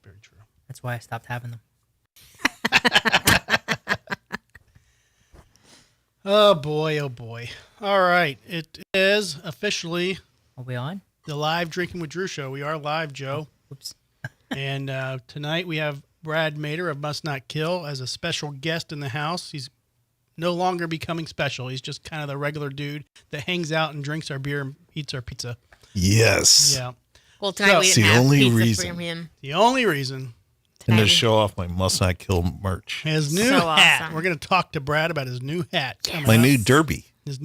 very true. That's why I stopped having them. Oh boy, oh boy. All right. It is officially Are we on? the live Drinking with Drew show. We are live, Joe. Oops. And tonight we have Brad Mader of Must Not Kill as a special guest in the house. He's no longer becoming special. He's just kind of the regular dude that hangs out and drinks our beer and eats our pizza. Yes. Yeah. Well, tonight we It's didn't the have only pizza reason. from him. The only reason. And to Tonight- show off my Must Not Kill merch. His new So hat. awesome. We're going to talk to Brad about his new hat. coming My up. new derby. His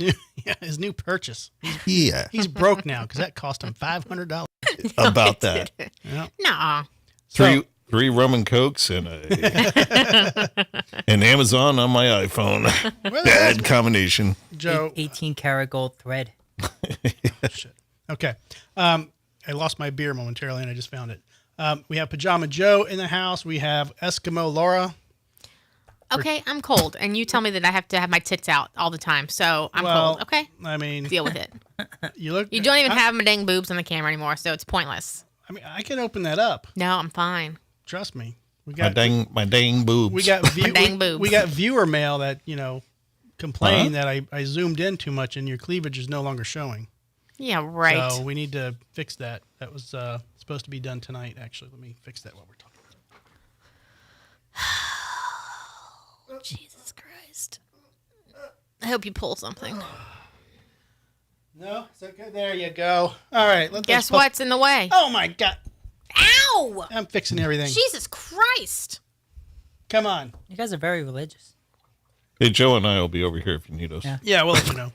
new purchase. Yeah. He's broke now because that cost him $500. About that. Yeah. Nah. Three rum and cokes and an Amazon on my iPhone. Bad combination. Joe. 18 karat gold thread. Shit. Okay. I lost my beer momentarily and I just found it. We have Pajama Joe in the house. We have Eskimo Laura. Okay, I'm cold, and you tell me that I have to have my tits out all the time, so I'm Well, cold. Okay, I mean, deal with it. you look. You don't even have my dang boobs on the camera anymore, so it's pointless. I mean, I can open that up. No, I'm fine. Trust me. We My got dang boobs. we got My dang boobs. we got viewer mail that complained that I zoomed in too much and your cleavage is no longer showing. Yeah, right. So we need to fix that. That was supposed to be done tonight. Actually, let me fix that while we're talking. Jesus Christ. I hope you pull something. No, is that good? There you go. All right. Guess what's in the way? Oh my God! Ow! I'm fixing everything. Jesus Christ. Come on. You guys are very religious. Hey, Joe and I will be over here if you need us. Yeah. Yeah, we'll let you know.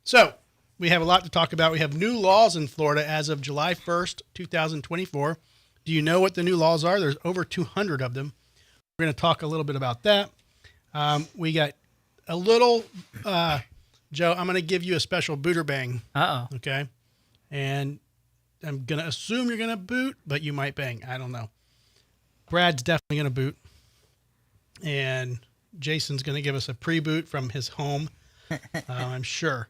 So we have a lot to talk about. We have new laws in Florida as of July 1st, 2024. Do you know what the new laws are? There's over 200 of them. We're going to talk a little bit about that. We got a little, Joe, I'm going to give you a special Buderbang, Uh-oh. okay? And I'm going to assume you're going to boot, but you might bang. I don't know. Brad's definitely going to boot. And Jason's going to give us a pre-boot from his home, I'm sure.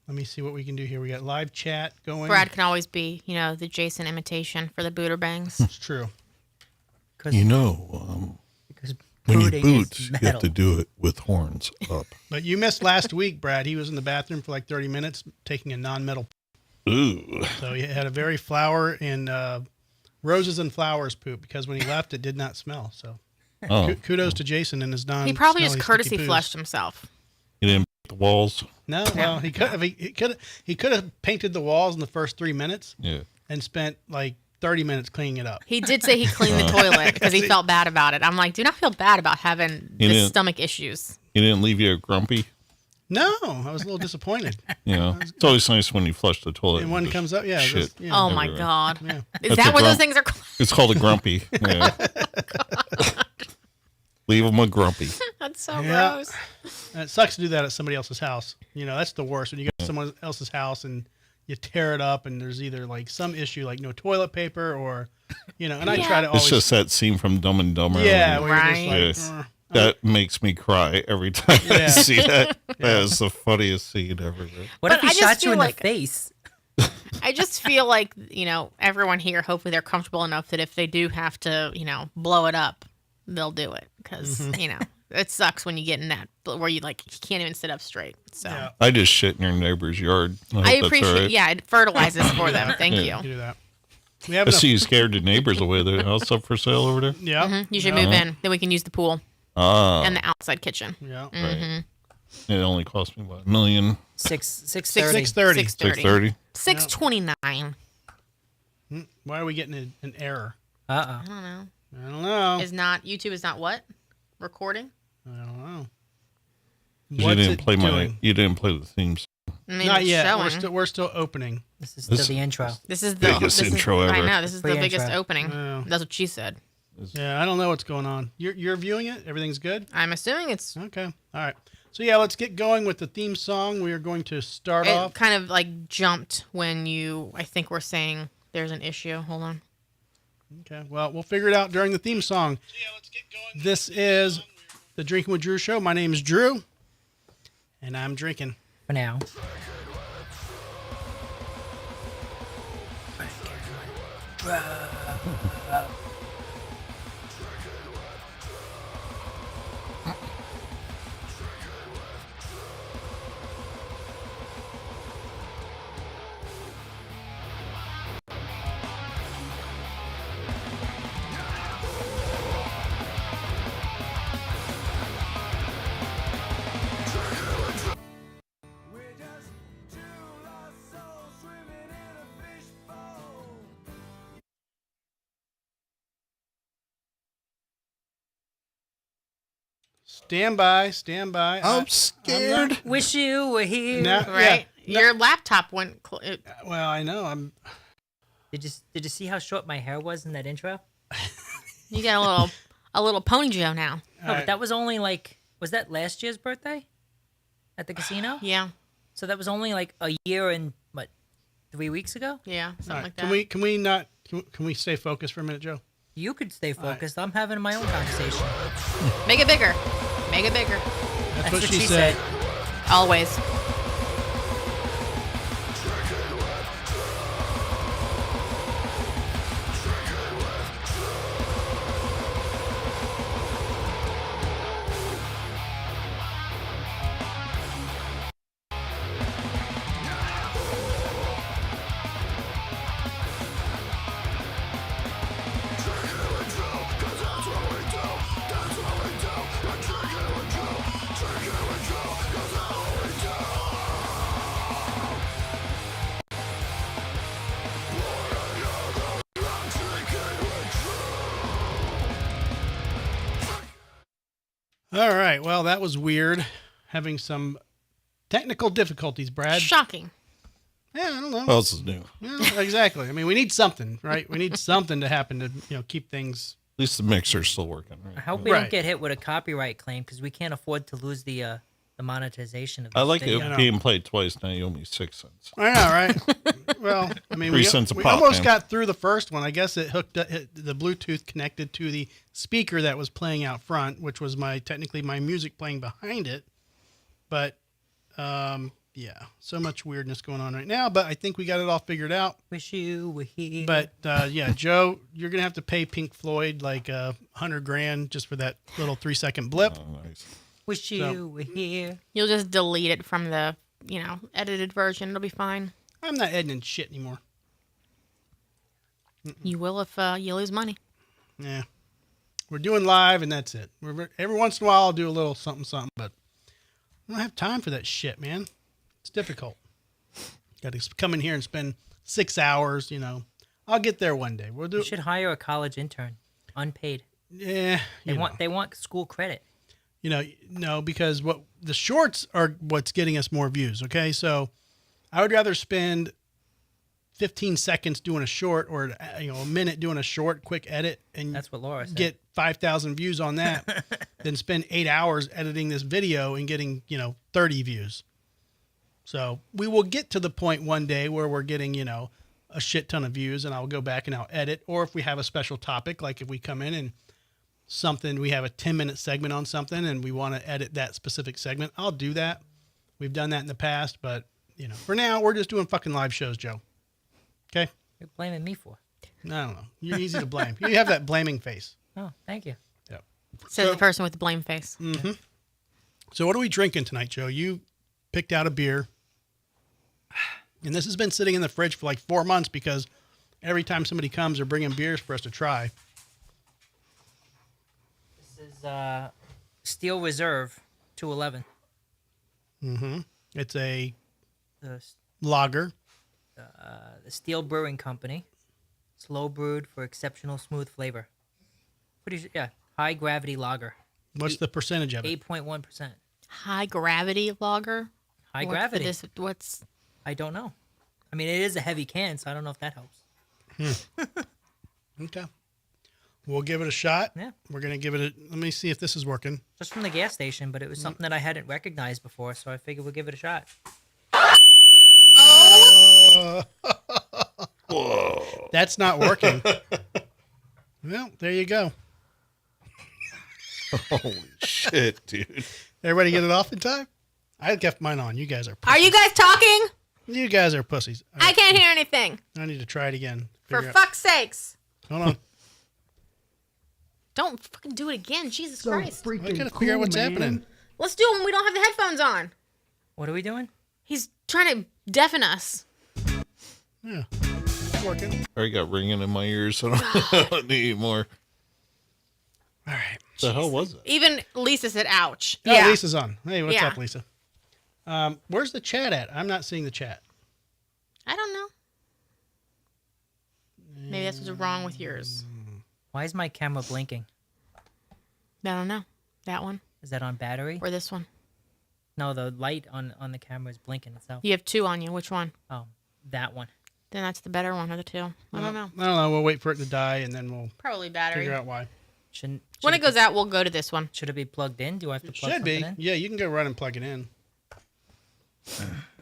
Let me see what we can do here. We got live chat going. Brad can always be, the Jason imitation for the Buderbangs. It's true. Because When you booting boot, is you have metal. to do it with horns up. But you missed last week, Brad. He was in the bathroom for like 30 minutes taking a non-metal. Ooh. So he had a very flower and roses and flowers poop because when he left, it did not smell. So Oh. kudos to Jason and his non. He probably just smelly, courtesy sticky poos. flushed himself. You didn't break the walls? No, well, he could have. He could have painted the walls in the first 3 minutes Yeah. and spent like 30 minutes cleaning it up. He did say he cleaned the toilet because he felt bad about it. I'm like, do not feel bad about having He the didn't- stomach issues. He didn't leave you grumpy? No, I was a little disappointed. You know, it's always nice when you flush the toilet. And one just comes up, yeah. Shit. Just, yeah. Oh my everywhere. God. Yeah. Is That's that a what those grump. things are called? It's called a grumpy. Yeah. Leave him a grumpy. That's so Yeah. gross. And it sucks to do that at somebody else's house. That's the worst when you go to someone else's house and you tear it up and there's either like some issue like no toilet paper or, and I try to always. It's just that scene from Dumb and Dumber. Yeah, where Right. you're just like, That makes me cry every time I Yeah. see that. That is the funniest scene ever. What But if he I just shot you feel in like- the face? I just feel like, everyone here, hopefully they're comfortable enough that if they do have to, blow it up, they'll do it. Because, it sucks when you get in that where you can't even sit up straight. So Yeah. I just shit in your neighbor's yard. I, hope I that's appreciate, all right. yeah, it fertilizes for them. Thank Yeah. you. you do that. We have I enough. see you scared the neighbors away. The house up for sale over there? Yeah. You should move in. Then we can use the pool Ah. and the outside kitchen. Yeah. Right. It only cost me, what, $1 million? 630. 6:30. 630. 629. Why are we getting an error? Uh-oh. I don't know. I don't know. YouTube is not what? Recording? I don't know. You What's didn't it play doing? You didn't play the themes. I mean, Not it's yet. showing. We're still opening. This is This- still the intro. This is the Biggest intro I ever. know. This is the Free biggest intro. opening. Yeah. That's what she said. Yeah, I don't know what's going on. You're viewing it? Everything's good? I'm assuming it's Okay. All right. So yeah, let's get going with the theme song. We are going to start off. it kind of like jumped when I think we're saying there's an issue. Hold on. Okay. Well, we'll figure it out during the theme song. So yeah, let's get going. This is the Drinking with Drew show. My name is Drew, and I'm drinking. For now. Stand by, stand by. I'm scared. Wish you were here. No. Right? Yeah. Your laptop went. Well, I know. Did you see how short my hair was in that intro? You got a little pony Joe now. No, but that was only like, was that last year's birthday at the casino? Yeah. So that was only like a year and what, 3 weeks ago? Yeah. All Something right. like that. Can we not? Can we stay focused for a minute, Joe? You could stay focused. I'm having my own conversation. Make it bigger. Make it bigger. That's what she said. Always. All right. Well, that was weird. Having some technical difficulties, Brad. Shocking. Yeah, I don't know. What else is new? Yeah, exactly. I mean, we need something, right? We need something to happen to, keep things. At least the mixer's still working, I right? hope we Right. don't get hit with a copyright claim because we can't afford to lose the monetization of this I like video. it being played twice. Now you owe me 6 cents. I know, right? Well, I mean, 3 cents a we pop, almost man. got through the first one. I guess it hooked up, the Bluetooth connected to the speaker that was playing out front, which was technically my music playing behind it. But yeah, so much weirdness going on right now. But I think we got it all figured out. Wish you were here. But yeah, Joe, you're gonna have to pay Pink Floyd like $100,000 just for that little 3-second blip. Oh, nice. Wish you were here. You'll just delete it from the, edited version. It'll be fine. I'm not editing shit anymore. You will if you lose money. Yeah, we're doing live, and that's it. Every once in a while, I'll do a little something, but I don't have time for that shit, man. It's difficult. Got to come in here and spend 6 hours. I'll get there one day. We'll do. You should hire a college intern, unpaid. Yeah, They want school credit. No, because what the shorts are what's getting us more views. Okay, so I would rather spend 15 seconds doing a short or a minute doing a short, quick edit, and That's what Laura said. get 5,000 views on that, than spend 8 hours editing this video and getting 30 views. So we will get to the point one day where we're getting a shit ton of views, and I'll go back and I'll edit. Or if we have a special topic, like if we come in and we have a 10-minute segment on something and we want to edit that specific segment, I'll do that. We've done that in the past, but for now we're just doing fucking live shows, Joe. Okay? You're blaming me for. I don't know. You're easy to blame. You have that blaming face. Oh, thank you. Yep. Says the person with the blame face. So what are we drinking tonight, Joe? You picked out a beer. And this has been sitting in the fridge for like 4 months because every time somebody comes, they're bringing beers for us to try. This is Steel Reserve 211. It's a The lager. the Steel Brewing Company. Slow brewed for exceptional smooth flavor. High gravity lager. What's the percentage of it? 8.1%. High gravity lager. High gravity. What's I don't know. I mean, it is a heavy can, so I don't know if that helps. Okay. We'll give it a shot. Yeah. We're going to give it a... Let me see if this is working. Just from the gas station, but it was something that I hadn't recognized before, so I figured we'll give it a shot. That's not working. Well, there you go. Holy shit, dude. Everybody get it off in time? I kept mine on. You guys are Are pussies. you guys talking? You guys are pussies. I can't hear anything. I need to try it again. For Figure out- fuck's sakes. Hold on. Don't fucking do it again. Jesus Christ. I gotta figure out what's happening. Let's do it when we don't have the headphones on. What are we doing? He's trying to deafen us. Yeah, it's working. I already got ringing in my ears, so I don't need more. All right. What the hell was it? Even Lisa said, ouch. Oh, Yeah. Lisa's on. Hey, what's Yeah. up, Lisa? Where's the chat at? I'm not seeing the chat. I don't know. Maybe that's what's wrong with yours. Why is my camera blinking? I don't know. That one Is that on battery? or this one? No, the light on the camera is blinking itself. You have two on you. Which one? Oh, that one. Then that's the better one of the two. I don't know. I don't know. We'll wait for it to die, and then we'll Probably battery. figure out why. When it goes out, we'll go to this one. Should it be plugged in? Do I have to It plug should be. something in? Yeah, you can go run and plug it in.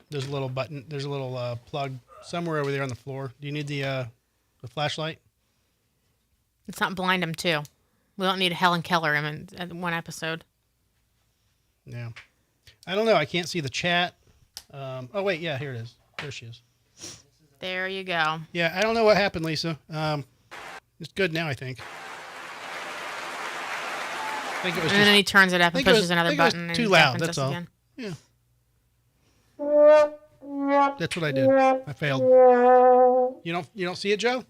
There's a little button. There's a little plug somewhere over there on the floor. Do you need the flashlight? Let's not blind him, too. We don't need Helen Keller in one episode. Yeah. I don't know. I can't see the chat. Oh, wait. Yeah, here it is. There she is. There you go. Yeah, I don't know what happened, Lisa. It's good now, I think. I think it was And then he turns it up and think it was- pushes I another think it was button. And too loud, deafens that's us all. again. Yeah. That's what I did. I failed. You don't see it, Joe?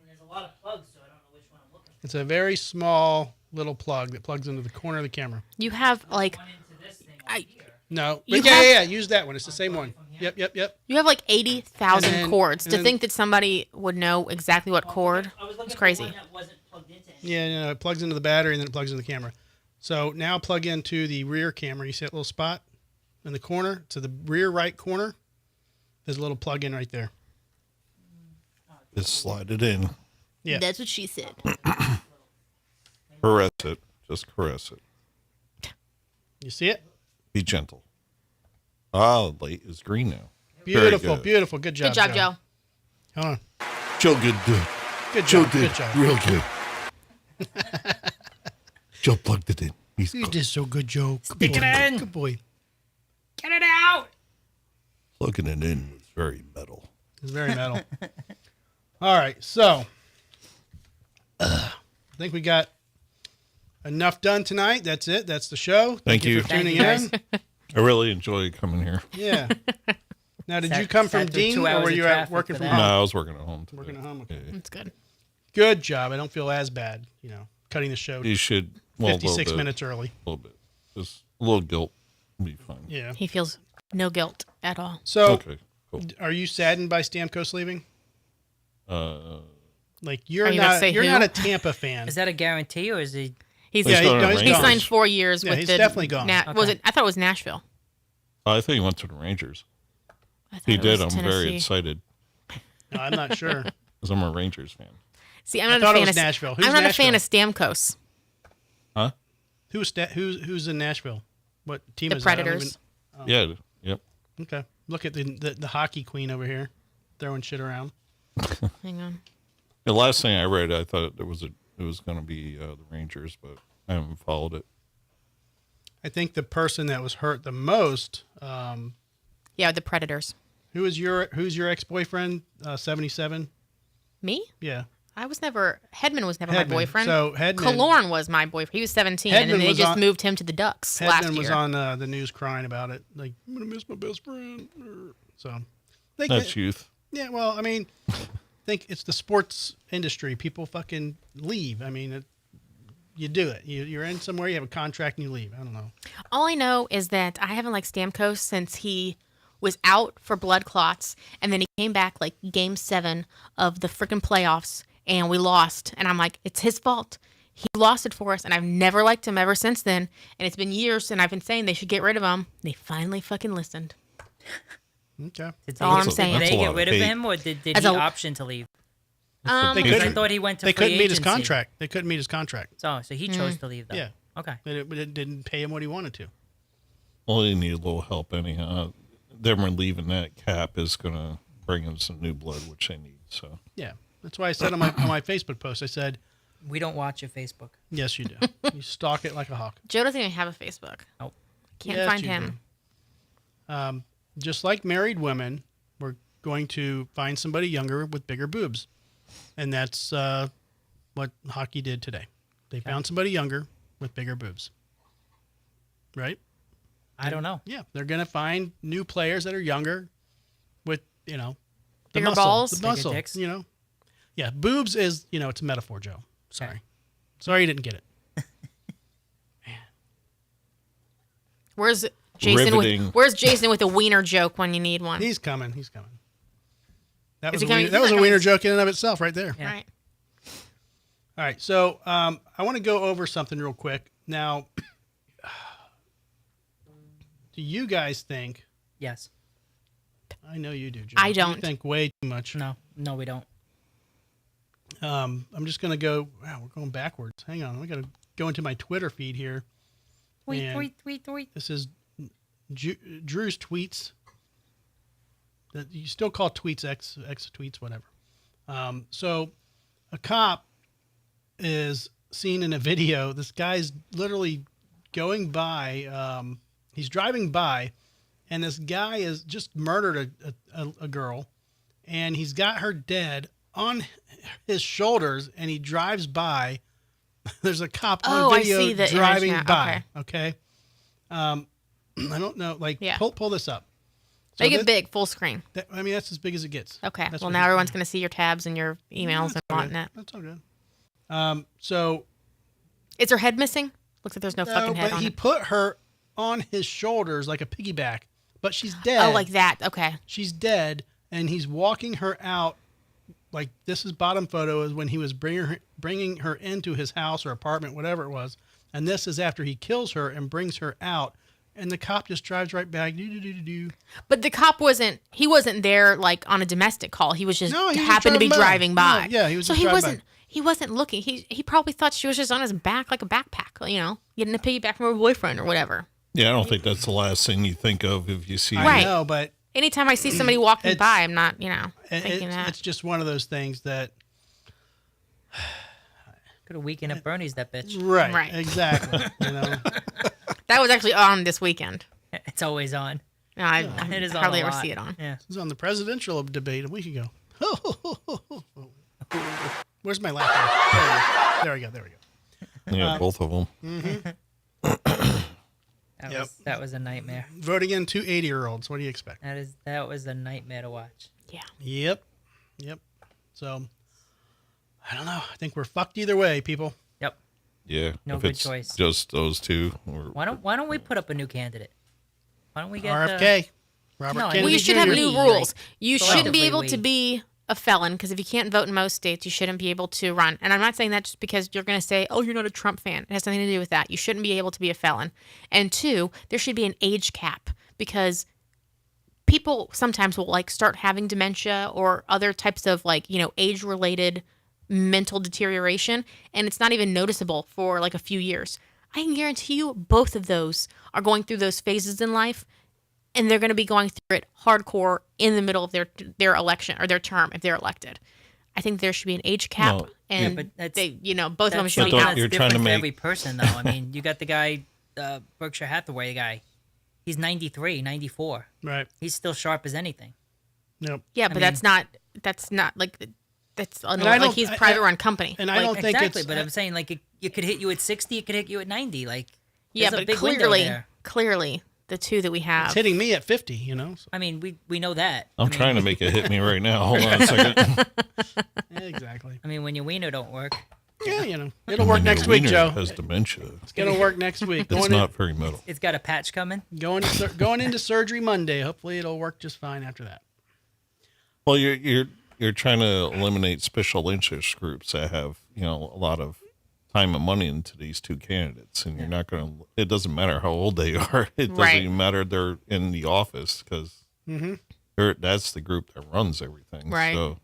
There's a lot of plugs, so I don't know which one I'm looking It's a very small little plug that plugs into the corner of the camera. You have, like, for. Into this thing I, No. You But have- yeah. Use that one. It's the same one. Yep. you have like 80,000 And then- chords. and To then- think that somebody would know exactly what chord is crazy. that wasn't plugged into anything. Yeah, no, it plugs into the battery and then it plugs into the camera. So now plug into the rear camera. You see that little spot in the corner? To the rear right corner. There's a little plug in right there. Just slide it in. Yeah. That's what she said. Caress it. Just caress it. You see it? Be gentle. Ah, the light is green now. Beautiful, good. beautiful. Good job. Good job, Joe. Hold on. Joe good. Good Joe job. did Good job. real good. Joe plugged it in. He's You good. did so good, Joe. Good Stick boy. it in. Good boy. Get it out! Plugging it in was very metal. It's very metal. All right, so I think we got enough done tonight. That's it. That's the show. Thank you. for tuning Thank you, in. I really enjoy coming here. Yeah. Now, did Sat- you come from sat through Dean, 2 or hours were of you out traffic working for from that. No, home? I was working at home today. Working at home. Okay. Yeah. That's good. Good job. I don't feel as bad. Cutting the show You should, well, a little 56 bit, minutes early. A little bit. Just a little guilt would be fine. Yeah. He feels no guilt at all. So, Okay, cool. are you saddened by Stamkos leaving? Like you're Are you about to not. say You're who? not a Tampa fan. Is that a guarantee or is he? He's Yeah, going to he's he gone. signed 4 years Yeah, with he's the definitely gone. Was Okay. it? I thought it was Nashville. I think he went to the Rangers. I thought He it did. was I'm very Tennessee. excited No, I'm not sure. because I'm a Rangers fan. See, I'm I not thought a it fan was of Nashville. Who's I'm not a fan of Nashville? Stamkos. Huh? Who's in Nashville? What team The is that? I don't Predators. Yeah. Yep. even- okay. Look at the hockey queen over here, throwing shit around. Hang on. The last thing I read, I thought it was going to be the Rangers, but I haven't followed it. I think the person that was hurt the most. Yeah, the Predators. Who's your ex-boyfriend? 77. Me? Yeah. I was never. Hedman was never my Hedman. boyfriend. So Hedman- Killorn was my boyfriend. He was 17, and Hedman then they was just on- moved him to the Ducks last Hedman year. was on the news crying about it. Like, I'm gonna miss my best friend. So, That's youth. yeah. Well, I mean, I think it's the sports industry. People fucking leave. I mean, you do it. You're in somewhere. You have a contract and you leave. I don't know. All I know is that I haven't liked Stamkos since he was out for blood clots, and then he came back like Game 7 of the freaking playoffs, and we lost. And I'm like, it's his fault. He lost it for us, and I've never liked him ever since then. And it's been years, and I've been saying they should get rid of him. They finally fucking listened. Okay. Did all I'm did saying. they That's a lot get of rid of hate. him or did he As a- option to leave? They Because I couldn't. thought he went to They free couldn't meet his agency. contract. They couldn't meet his contract. So he chose to leave though. Yeah. Okay. It didn't pay him what he wanted to. Well, they need a little help anyhow. Them relieving that cap is going to bring in some new blood, which they need. So Yeah. That's why I said on my Facebook post. I said, We don't watch your Facebook. yes, you do. You stalk it like a hawk. Joe doesn't even have a Facebook. Nope. Can't Yes, find you him. Just like married women, we're going to find somebody younger with bigger boobs. And that's what hockey did today. They found somebody younger with bigger boobs. Right? I don't know. Yeah, they're going to find new players that are younger with, the Bigger muscle, balls? the Bigger muscle, dicks? Yeah, boobs is, it's a metaphor, Joe. Sorry. Sorry you didn't get it. Where's Jason? Riveting. Where's Jason with a wiener joke when you need one? He's coming. That Is was he coming? that was a He's not wiener coming. joke in and of itself right there. Yeah. Right. All right, so I want to go over something real quick. Now, do you guys think, Yes. I know you do, Joe. I You don't. think way too much. No, we don't. I'm just going to go, wow, we're going backwards. Hang on, we got to go into my Twitter feed here. Tweet, And tweet. This is Drew's tweets. That you still call tweets X tweets, whatever. So a cop is seen in a video. This guy's literally going by. He's driving by, and this guy has just murdered a girl, and he's got her dead on his shoulders, and he drives by. There's a cop on I video see the image driving now. by. Okay. I don't know. Yeah. Pull this up. So Make this- it big, full screen. that's as big as it gets. Okay. That's Well, what now he- everyone's going to see your tabs and your emails and That's all good. whatnot. That's all good. So Is her head missing? Looks like there's no fucking head but on he it. put her on his shoulders like a piggyback, but she's dead. Oh, like that. Okay. She's dead, and he's walking her out. Like this is bottom photo is when he was bringing her into his house or apartment, whatever it was, and this is after he kills her and brings her out, and the cop just drives right back. Do. But the cop wasn't there like on a domestic call. He was just No, he was happened to be driving by. driving by. Yeah, he was So just he driving wasn't by. he wasn't looking. He probably thought she was just on his back like a backpack, getting a piggyback from her boyfriend or whatever. Yeah, I don't think that's the last thing you think of if you see. I Right. know, but Anytime I see somebody walking It's- by, I'm not, thinking that. it's just one of those things that. Could have weekend at Bernie's, that bitch. Right. Exactly. That was actually on this weekend. It's always on. No, I It is on hardly a ever lot. see it on. Yeah. It was on the presidential debate a week ago. Where's my laptop? There we go. Yeah, both of them. That was a nightmare. Voting in two 80-year-olds. What do you expect? That was a nightmare to watch. Yeah. Yep. So, I don't know. I think we're fucked either way, people. Yep. Yeah, No if good it's choice. just those two. Why don't we put up a new candidate? Why don't we get RFK. Robert No, I Kennedy. Well, you should have Jr. new Like, rules. You shouldn't be collectively able we- to be a felon because if you can't vote in most states, you shouldn't be able to run. And I'm not saying that just because you're going to say, oh, you're not a Trump fan. It has nothing to do with that. You shouldn't be able to be a felon. And two, there should be an age cap because people sometimes will start having dementia or other types of age related mental deterioration. And it's not even noticeable for a few years. I can guarantee you both of those are going through those phases in life. And they're going to be going through it hardcore in the middle of their election or their term if they're elected. I think there should be an age cap, No, and but that's- they, both of them That's should be But don't- out. you're different trying to for make- every person, though. I mean, you got the guy, Berkshire Hathaway guy. He's 93, 94. Right. He's still sharp as anything. Nope. Yeah, but mean- that's not that's I like don't- he's I- private run company. And I don't think Exactly, it's. but I'm saying it could hit you at 60, it could hit you at 90. Yeah, there's a but big window there. clearly the two that we have. It's hitting me at 50, So, I mean, we know that. I'm trying to make it hit me right now. Hold on a second. yeah, exactly. I mean, when your wiener don't work, Yeah, it'll work And next your week, wiener Joe. has dementia. It's gonna work next week. It's not very metal. it's got a patch coming. Going into surgery Monday. Hopefully, it'll work just fine after that. Well, you're trying to eliminate special interest groups that have a lot of time and money into these two candidates, and you're not going to. It doesn't matter how old they are. It doesn't Right. even matter they're in the office because that's the group that runs everything. Right. So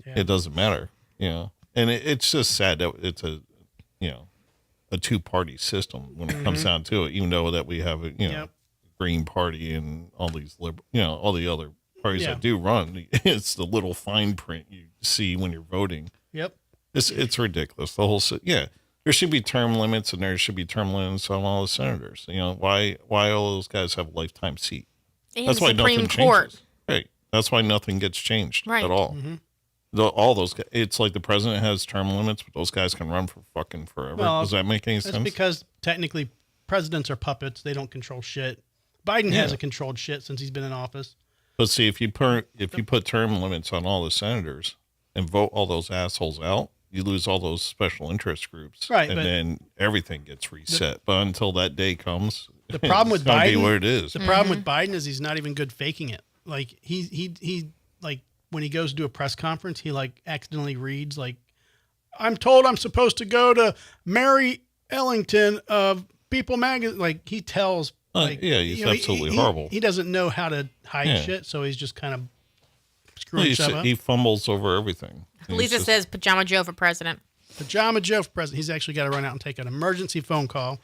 Yeah. it doesn't matter. And it's just sad that it's a two-party system when it comes down to it. Even though that we have a Yep. Green Party and all these liberal, all the other parties Yeah. that do run. It's the little fine print you see when you're voting. Yep. It's ridiculous. The whole there should be term limits, and there should be term limits on all the senators. Why all those guys have a lifetime seat? And That's the why Supreme nothing Court. changes. Right. That's why nothing gets changed Right. at all. All those guys, it's like the president has term limits, but those guys can run for fucking forever. Well, Does that make any That's sense? because technically presidents are puppets. They don't control shit. Biden hasn't controlled shit since he's been in office. But see, if you put term limits on all the senators and vote all those assholes out, you lose all those special interest groups, Right, and but then everything gets reset. But until that day comes, The problem with it's gonna be Biden, where it is. the problem with Biden is he's not even good faking it. Like he like when he goes to do a press conference, he like accidentally reads like, "I'm told I'm supposed to go to Mary Ellington of People Magazine." Like he tells, like yeah, he's you know, absolutely horrible. He doesn't know how to hide shit, so he's just kind of screwing stuff up. He fumbles over everything. Lisa says Pajama Joe for president. Pajama Joe for president. He's actually got to run out and take an emergency phone call.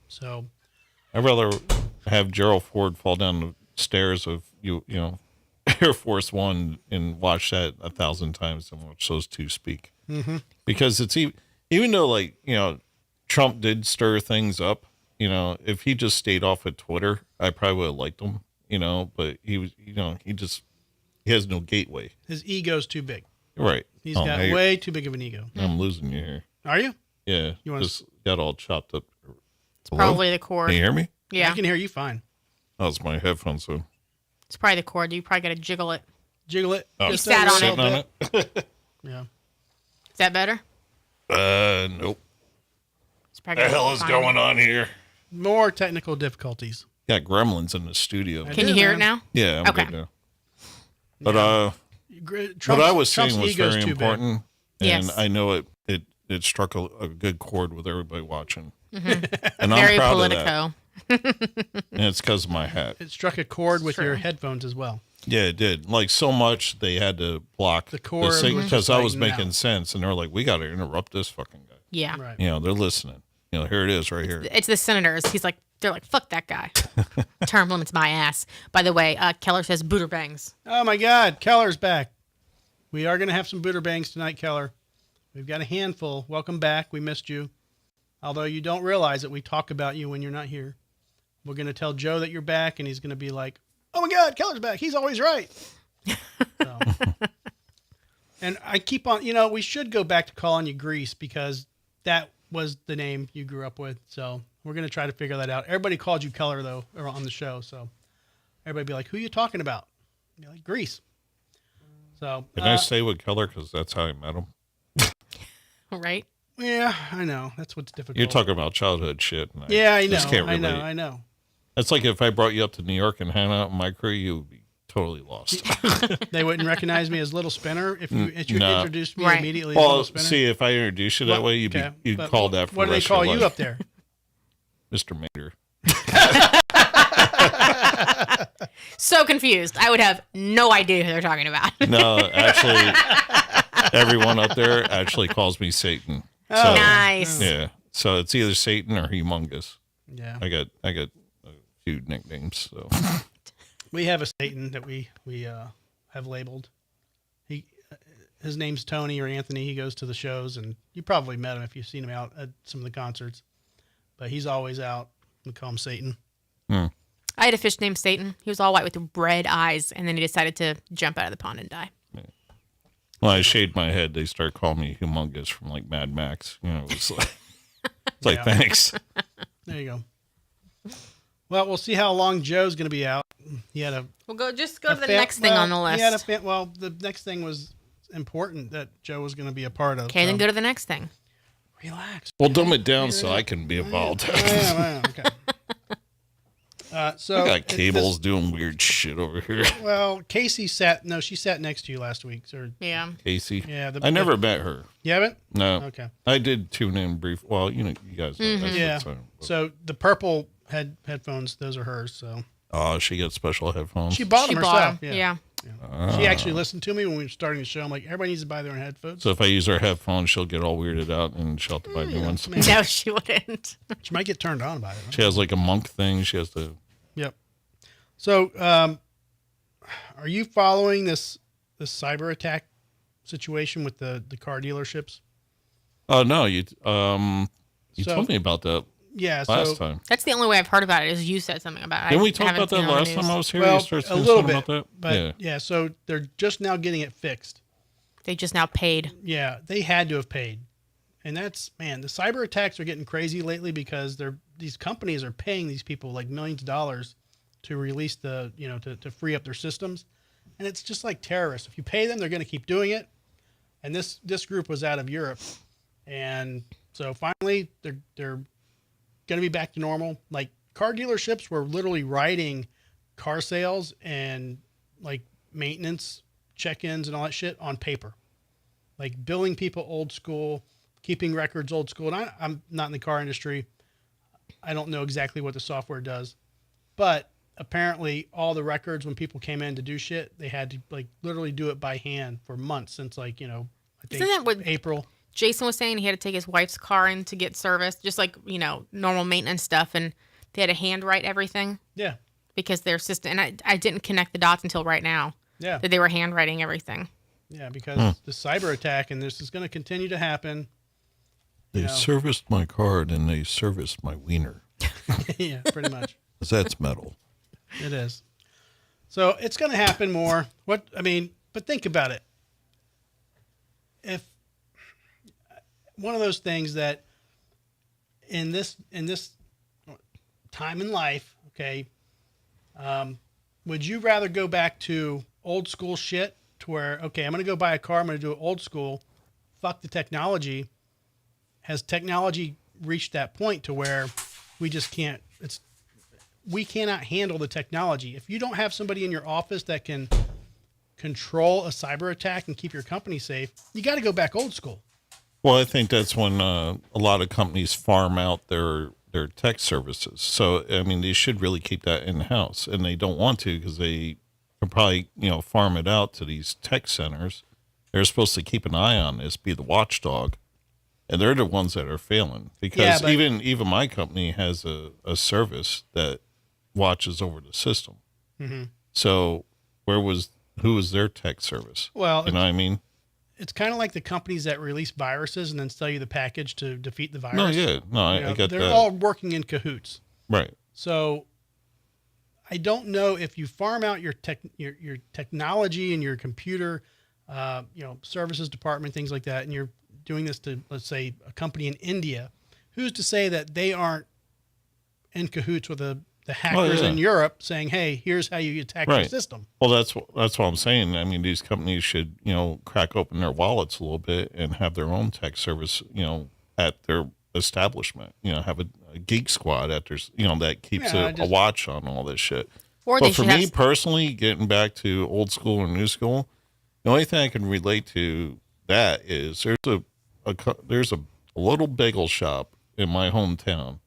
So I'd rather have Gerald Ford fall down the stairs of you know Air Force One and watch that 1,000 times than watch those two speak. Mm-hmm. Because it's even though like you know Trump did stir things up. You know, if he just stayed off of Twitter, I probably would have liked him. You know, but he was he has no gateway. his ego's too big. Right. He's got way too big of an ego. I'm losing you here. Are you? Yeah. You wanna- Just got all chopped up. It's probably the cord. Can you hear me? Yeah, I can hear you fine. Oh, it's my headphones. So. it's probably the cord. You probably got to jiggle it. Jiggle it. Oh, just sat a on little sitting on bit. it? Yeah. Is that better? Nope. It's probably The hell is fine. going on here? More technical difficulties. Got gremlins in the studio. I Can do, you hear man. it now? Yeah, I'm Okay. good now. But what I was saying was very important, and Yes. I know it struck a good chord with everybody watching. And I'm Very proud politico. of that. And it's because of my hat. It struck a chord with True. your headphones as well. Yeah, it did. Like so much they had to block The cord was because just I was like, making no. sense, and they were like, "We got to interrupt this fucking guy." Yeah. Right. You know, they're listening. You know, here it is, right here. It's the senators. They're like, fuck that guy. Term limits my ass. By the way, Keller says Buderbangs. Oh my God, Keller's back. We are going to have some Buderbangs tonight, Keller. We've got a handful. Welcome back. We missed you. Although you don't realize it, we talk about you when you're not here. We're going to tell Joe that you're back, and he's going to be like, "Oh my God, Keller's back. He's always right." So. And I keep on, we should go back to calling you Grease because that was the name you grew up with. So we're going to try to figure that out. Everybody called you Keller, though, on the show. So everybody be like, "Who are you talking about?" And you're like, "Grease." So Can I stay with Keller because that's how I met him? Right? yeah, I know. That's what's difficult. You're talking about childhood shit. And Yeah, I know. just can't I relate. know. It's like if I brought you up to New York and hang out in my crew, you would be totally lost. They wouldn't recognize me as Little Spinner if you No. introduced me Right. immediately as Well, Little Spinner. see, if I introduce you that way, you'd but call that for what the do they rest call of your you life. up there? Mr. Mater. So confused. I would have no idea who they're talking about. No, actually, everyone up there actually calls me Satan. So, Nice. yeah. So it's either Satan or Humongous. Yeah, I got a few nicknames. So we have a Satan that we have labeled. His name's Tony or Anthony. He goes to the shows, and you probably met him if you've seen him out at some of the concerts. But he's always out. We call him Satan. I had a fish named Satan. He was all white with red eyes, and then he decided to jump out of the pond and die. when I shaved my head, they started calling me Humongous from like Mad Max. You know, it's like, Yeah. thanks. There you go. Well, we'll see how long Joe's going to be out. He had We'll go to the next thing on the list. The next thing was important that Joe was going to be a part of. Okay, then go to the next thing. Relax. Well, dumb it down so I can be involved. Yeah, okay. So I got cables doing weird shit over here. Well, Casey sat next to you last week. So Yeah. Casey. Yeah, I never met her. you haven't? No. Okay. I did tune in brief. Well, you guys know that. Yeah. So, So the purple headphones, those are hers. So oh, she gets special headphones. she bought She them bought herself. 'em. Yeah. She actually listened to me when we were starting the show. I'm like, everybody needs to buy their own headphones. So if I use her headphones, she'll get all weirded out and she'll have to buy new ones. maybe. No, she wouldn't. She might get turned on by it. Huh? She has like a monk thing. She has to. Yep. So, are you following this cyber attack situation with the car dealerships? Oh no, you So- told me about that Yeah. last So, time. That's the only way I've heard about it is you said something about it. Didn't we I talk haven't about that seen it on the last time news. I was here? well, You started a saying little something bit, about that. but yeah. So they're just now getting it fixed. They just now paid. Yeah, they had to have paid. And that's, man, the cyber attacks are getting crazy lately because these companies are paying these people like millions of dollars to release to free up their systems. And it's just like terrorists. If you pay them, they're going to keep doing it. And this group was out of Europe. And so finally they're going to be back to normal. Like car dealerships were literally writing car sales and like maintenance check-ins and all that shit on paper. Like billing people old school, keeping records old school. And I'm not in the car industry. I don't know exactly what the software does, but apparently all the records when people came in to do shit, they had to like literally do it by hand for months since like, I think Isn't that what April. Jason was saying? He had to take his wife's car in to get serviced, just like, normal maintenance stuff. And they had to handwrite everything Yeah. because their system, and I didn't connect the dots until right now Yeah. that they were handwriting everything. Yeah. Because the cyber attack, and this is going to continue to happen. They serviced my car and they serviced my wiener. Yeah, pretty much. 'Cause that's metal. It is. So it's going to happen more. But think about it. If one of those things that in this time in life, okay, would you rather go back to old school shit to where, okay, I'm going to go buy a car, I'm going to do it old school, fuck the technology. Has technology reached that point to where we just can't, we cannot handle the technology. If you don't have somebody in your office that can control a cyber attack and keep your company safe, you got to go back old school. Well, I think that's when a lot of companies farm out their tech services. So, they should really keep that in-house, and they don't want to because they can probably, farm it out to these tech centers. They're supposed to keep an eye on this, be the watchdog, and they're the ones that are failing because even my company has a service that watches over the system. Mm-hmm. So who was their tech service? Well, you know what I mean? It's kind of like the companies that release viruses and then sell you the package to defeat the virus. I get they're that. all working in cahoots. Right. So I don't know if you farm out your technology and your computer, services department, things like that, and you're doing this to, let's say, a company in India, who's to say that they aren't in cahoots with the hackers in Europe saying, hey, here's how you attack the system. Well, that's what I'm saying. These companies should, crack open their wallets a little bit and have their own tech service, at their establishment, have a geek squad at their, that keeps a watch on all this shit. But for me personally, getting back to old school or new school, the only thing I can relate to that is there's a little bagel shop in my hometown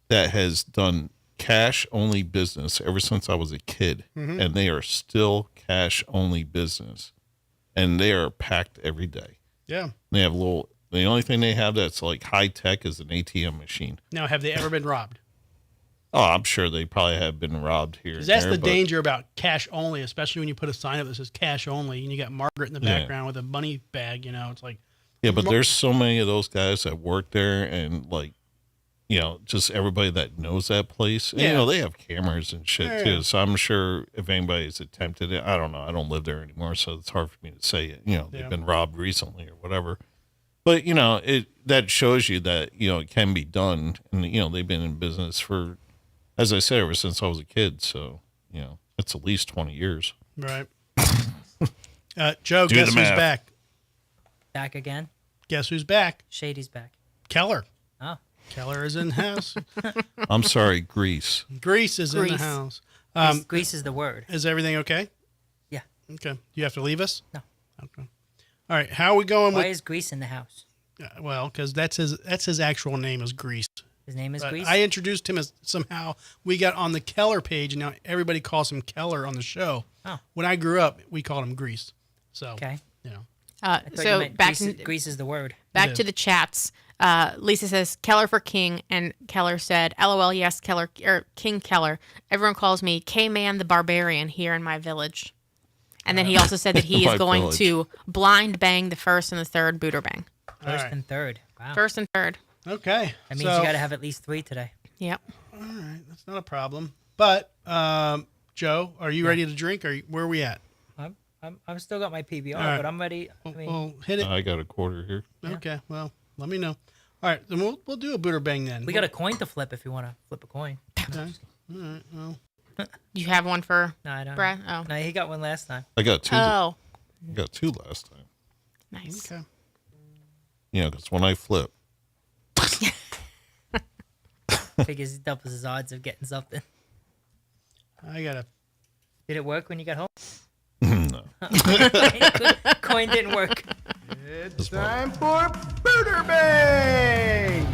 that has done cash only business ever since I was a kid. Mm-hmm. And they are still cash only business, and they are packed every day. Yeah. They have the only thing they have that's like high tech is an ATM machine. Now, have they ever been robbed? Oh, I'm sure they probably have been robbed here. That's the danger about cash only, especially when you put a sign up that says cash only and you got Margaret in the background with a money bag, it's like. Yeah, but there's so many of those guys that work there and like, just everybody that knows that place. And, they have cameras and shit too. So I'm sure if anybody's attempted it, I don't know. I don't live there anymore, so it's hard for me to say it. They've been robbed recently or whatever. But, that shows you that, it can be done. And, they've been in business for, as I said, ever since I was a kid. So, it's at least 20 years. Right. Joe, guess who's back? Back again? Guess who's back? Shady's back. Keller. Oh. Keller is in the house. I'm sorry, Grease. Grease is in the house. Grease is the word. Is everything okay? Yeah. Okay. Do you have to leave us? No. Okay. All right. How are we going Why is Grease in the house? Well, because that's his actual name is Grease. His name is Grease? I introduced him as somehow we got on the Keller page, and now everybody calls him Keller on the show. Oh. When I grew up, we called him Grease. So, okay. So Grease is the word. Back to the chats. Lisa says Keller for King, and Keller said, "LOL, yes, Keller or King Keller. Everyone calls me K-Man the Barbarian here in my village." And then he also said that he is going to blind bang the first and the third Buderbang. First and third. Wow. First and third. Okay. That means you got to have at least 3 today. Yep. All right, that's not a problem. But Joe, are you ready to drink? Where are we at? I'm still got my PBR, All right. but I'm ready. I mean, Well, hit it. I got a quarter here. Okay. Well, let me know. All right. Then we'll do a Buderbang then. we got a coin to flip if you want to flip a coin. Okay. All right. Well, You have one for No, I don't. Brad? Oh. No, he got one last time. I got two. Oh, I got two last time. nice. okay. You know, because when I flip, Figures he doubles his odds of getting something. I got a. Did it work when you got home? no. Coin didn't work. It's time for Buderbang!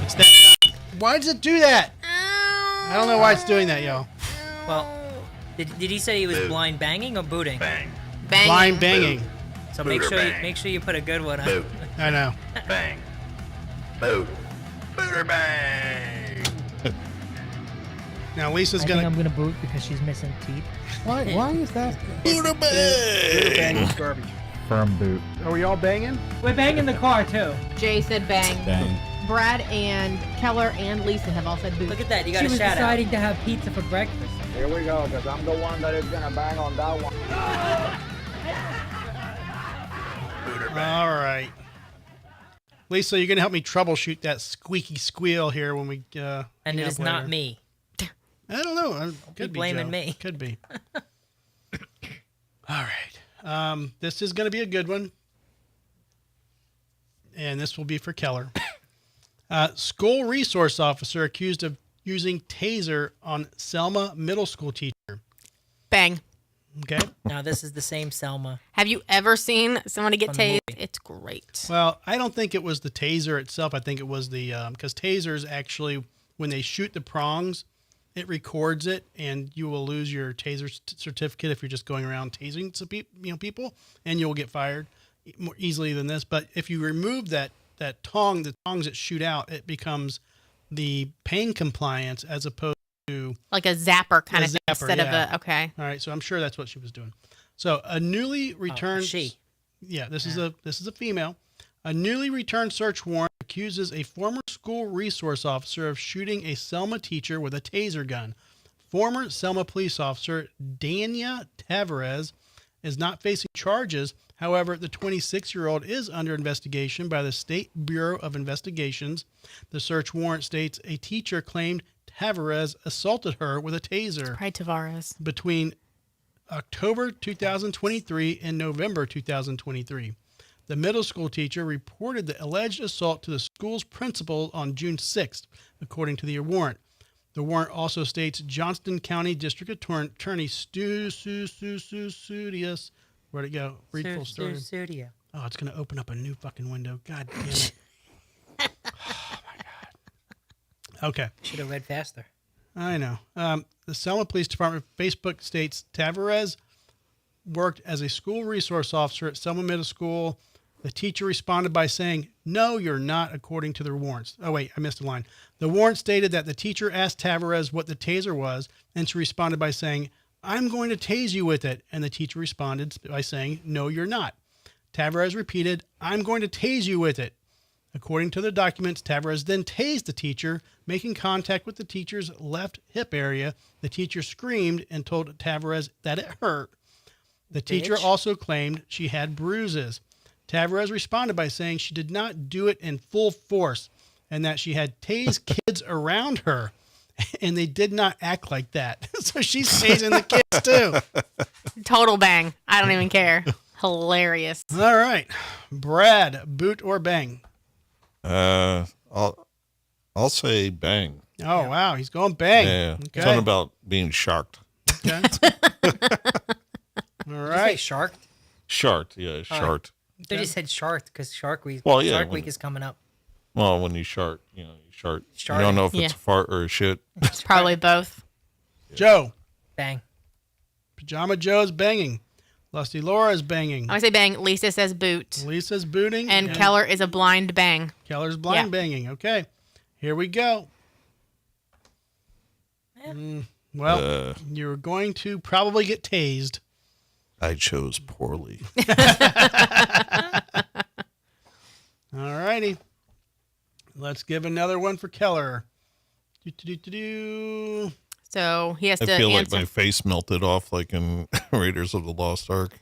It's that time. Why does it do that? I don't know why it's doing that, y'all. Well, did he say he was blind banging or booting? Bang. Blind banging. So make sure you put a good one on. I know. Bang. Boot. Booter bang. Now Lisa's I think gonna. I'm gonna boot because she's missing teeth. Why is that? Buderbang is garbage. Firm boot. Are we all banging? We're banging the car too. Jay said bang. Bang. Brad and Keller and Lisa have all said boot. Look at that. You got She a was shout out. deciding to have pizza for breakfast. Here we go, because I'm the one that is going to bang on that one. All right. Lisa, you're gonna help me troubleshoot that squeaky squeal here when we. And hang it up is not later. me. I don't know. Could be blaming Joe. me. Could be. All right. This is going to be a good one. And this will be for Keller. School resource officer accused of using taser on Selma middle school teacher. Bang. Okay. Now this is the same Selma. Have you ever seen somebody get From the tased? movie. It's great. Well, I don't think it was the taser itself. I think it was the because tasers actually, when they shoot the prongs, it records it, and you will lose your taser certificate if you're just going around tasing some people, and you'll get fired more easily than this. But if you remove the tongs that shoot out, it becomes the pain compliance as opposed to Like a zapper kind A of thing zapper, instead of yeah. a, okay. all right. So I'm sure that's what she was doing. So a newly returned she. Yeah, this is a female. A newly returned search warrant accuses a former school resource officer of shooting a Selma teacher with a taser gun. Former Selma police officer Dania Tavares is not facing charges. However, the 26-year-old is under investigation by the State Bureau of Investigations. The search warrant states a teacher claimed Tavares assaulted her with a taser Probably Tavares. between October 2023 and November 2023. The middle school teacher reported the alleged assault to the school's principal on June 6th, according to the warrant. The warrant also states Johnston County District Attorney Studius. Where'd it go? Read full story. Studio. Oh, it's going to open up a new fucking window. God damn it. Oh, my God. Okay. Should have read faster. I know. The Selma Police Department Facebook states Tavares worked as a school resource officer at Selma Middle School. The teacher responded by saying, "No, you're not," according to the warrants. Oh, wait, I missed a line. The warrant stated that the teacher asked Tavares what the taser was, and she responded by saying, "I'm going to tase you with it." And the teacher responded by saying, "No, you're not." Tavares repeated, "I'm going to tase you with it." According to the documents, Tavares then tased the teacher, making contact with the teacher's left hip area. The teacher screamed and told Tavares that it hurt. The teacher Bitch. also claimed she had bruises. Tavares responded by saying she did not do it in full force and that she had tased kids around her, and they did not act like that. So she's tasing the kids too. Total bang. I don't even care. Hilarious. All right. Brad, boot or bang? I'll say bang. Oh, wow. He's going bang. Yeah. Okay. Something about being sharked. Okay. All Did you say right. shark? Sharked. Yeah, sharked. They just said shark because Shark Week. Well, yeah, Shark when- Week is coming up. Well, when you shart, you shart. Sharting. You don't know if Yeah. it's a fart or a shit. It's probably both. Joe. Bang. Pajama Joe's banging. Lusty Laura's banging. I say bang. Lisa says boot. Lisa's booting. And Keller is a blind bang. Keller's blind Yeah. banging. Okay. Here we go. Well, you're going to probably get tased. I chose poorly. All righty. Let's give another one for Keller. Do. So he has I to feel like answer. my face melted off like in Raiders of the Lost Ark.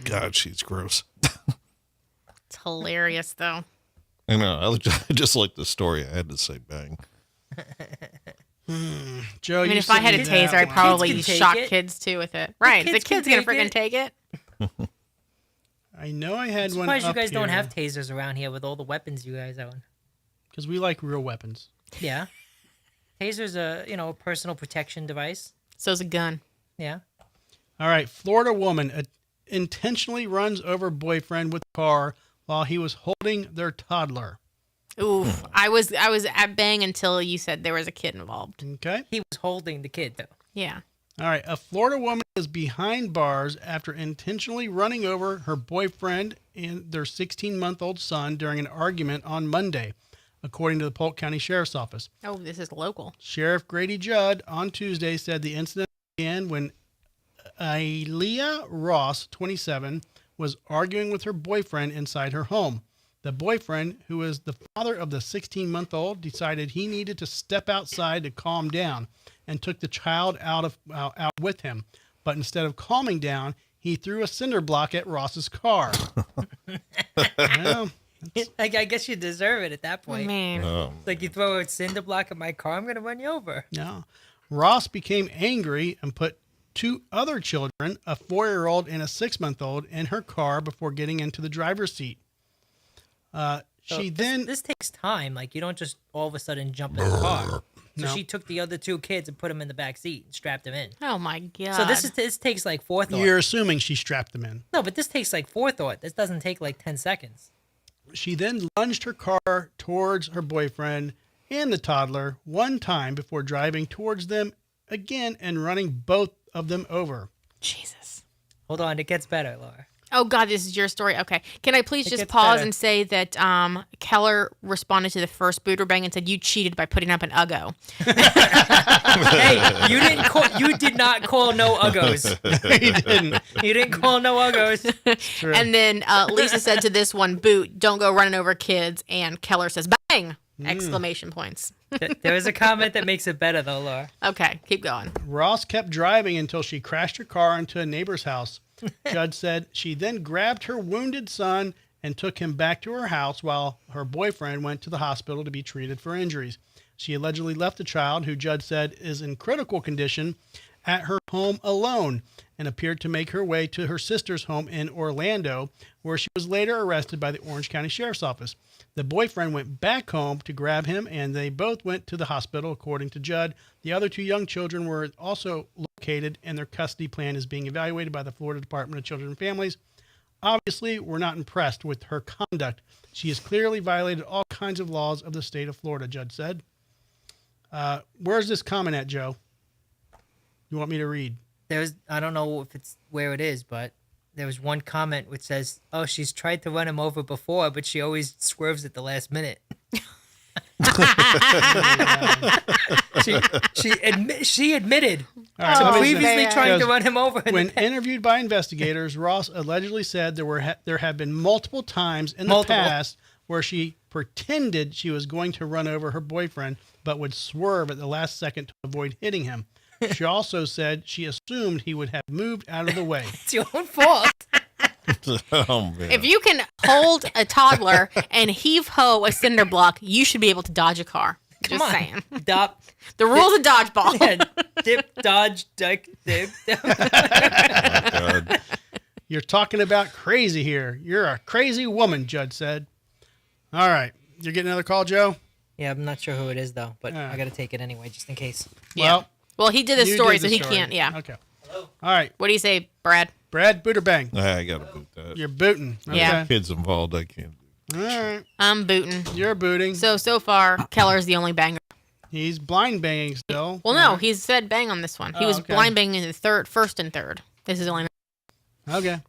God, she's gross. It's hilarious, though. I know. I just like the story. I had to say bang. Joe, I mean, you if I had a sent me that taser, I'd one. probably Kids can take shock it. kids too with it. Right. The kids can kid's going to take freaking take it. I know I had I'm one. surprised you up guys don't here, have tasers around here with all the weapons you guys own. because we like real weapons. Yeah. Taser's a, personal protection device. So's a gun. Yeah. All right, Florida woman intentionally runs over boyfriend with car while he was holding their toddler. Oof. I was at bang until you said there was a kid involved. Okay. He was holding the kid, though. Yeah. All right, a Florida woman is behind bars after intentionally running over her boyfriend and their 16-month-old son during an argument on Monday, according to the Polk County Sheriff's Office. Oh, this is local. Sheriff Grady Judd on Tuesday said the incident began when Aaliyah Ross, 27, was arguing with her boyfriend inside her home. The boyfriend, who is the father of the 16-month-old, decided he needed to step outside to calm down and took the child out with him. But instead of calming down, he threw a cinder block at Ross's car. Well, I guess you deserve it at that point. Man. It's like you throw a cinder block at my car, I'm going to run you over. no. Ross became angry and put two other children, a 4-year-old and a 6-month-old, in her car before getting into the driver's seat. She then This takes time. Like, you don't just all of a sudden jump in the car. So No. she took the other two kids and put them in the back seat and strapped them in. Oh my god. So this takes like forethought. you're assuming she strapped them in. No, but this takes like forethought. This doesn't take like 10 seconds. She then lunged her car towards her boyfriend and the toddler one time before driving towards them again and running both of them over. Jesus. Hold on, it gets better, Laura. Oh God, this is your story. Okay, can I please It just gets pause better. and say that Keller responded to the first Buderbang and said you cheated by putting up an Uggo. Hey, you did not call no uggos. He didn't. You didn't call no uggos. True. And then Lisa said to this one, "Boot, don't go running over kids." And Keller says, "Bang!" Exclamation points. There was a comment that makes it better though, Laura. Okay, keep going. Ross kept driving until she crashed her car into a neighbor's house. Judd said she then grabbed her wounded son and took him back to her house while her boyfriend went to the hospital to be treated for injuries. She allegedly left the child, who Judd said is in critical condition, at her home alone and appeared to make her way to her sister's home in Orlando, where she was later arrested by the Orange County Sheriff's Office. The boyfriend went back home to grab him, and they both went to the hospital, according to Judd. The other two young children were also located, and their custody plan is being evaluated by the Florida Department of Children and Families. Obviously, we're not impressed with her conduct. She has clearly violated all kinds of laws of the state of Florida, Judd said. Where's this comment at, Joe? You want me to read? I don't know if it's where it is, but there was one comment which says, "Oh, she's tried to run him over before, but she always swerves at the last minute." she admitted All right, to let me- previously man. trying to Because run him over. When interviewed by investigators, Ross allegedly said there have been multiple times in the Multiple. past where she pretended she was going to run over her boyfriend, but would swerve at the last second to avoid hitting him. She also said she assumed he would have moved out of the way. It's your own fault. Oh man. If you can hold a toddler and heave ho a cinder block, you should be able to dodge a car. Just Come on. saying. Dop, The rules of dodgeball. yeah, dip, dodge, duck, dip. God. You're talking about crazy here. You're a crazy woman, Judd said. All right. You're getting another call, Joe? Yeah, I'm not sure who it is though, but Yeah. I got to take it anyway just in case. Well, Well, he did the you story, did so the he story. can't. Yeah. Okay. All right. What do you say, Brad? Brad Buderbang. I gotta boot that. You're booting. Okay. Yeah. Kids involved, I can't. All right. I'm booting. You're booting. So far, Keller's the only banger. He's blind banging still. Well, no, he said bang on this one. He Oh, was okay. blind banging in the first and third. This is only. Okay.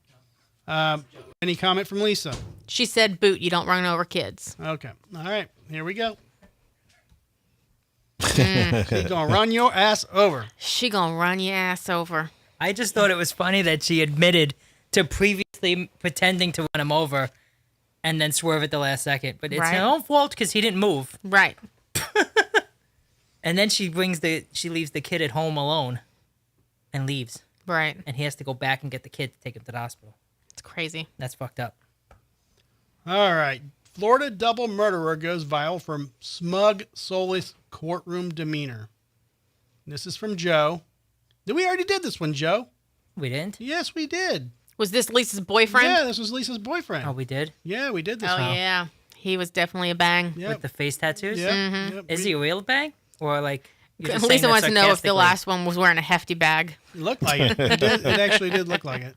Any comment from Lisa? She said, "Boot, you don't run over kids." Okay. All right. Here we go. She's gonna run your ass over. She gonna run your ass over. I just thought it was funny that she admitted to previously pretending to run him over and then swerve at the last second. But it's Right. her own fault because he didn't move. Right. And then she leaves the kid at home alone, and leaves, Right. and he has to go back and get the kid to take him to the hospital. It's crazy. That's fucked up. All right. Florida double murderer goes viral from smug, soulless courtroom demeanor. This is from Joe. We already did this one, Joe. We didn't. Yes, we did. Was this Lisa's boyfriend? Yeah, this was Lisa's boyfriend. Oh, we did. Yeah, we did this Oh, one. yeah. He was definitely a bang. Yep. With the face tattoos. Yep. Yep. Is he a real bang or like? you're just saying Lisa that wants to know if the sarcastically? last one was wearing a hefty bag. It looked like it. It actually did look like it.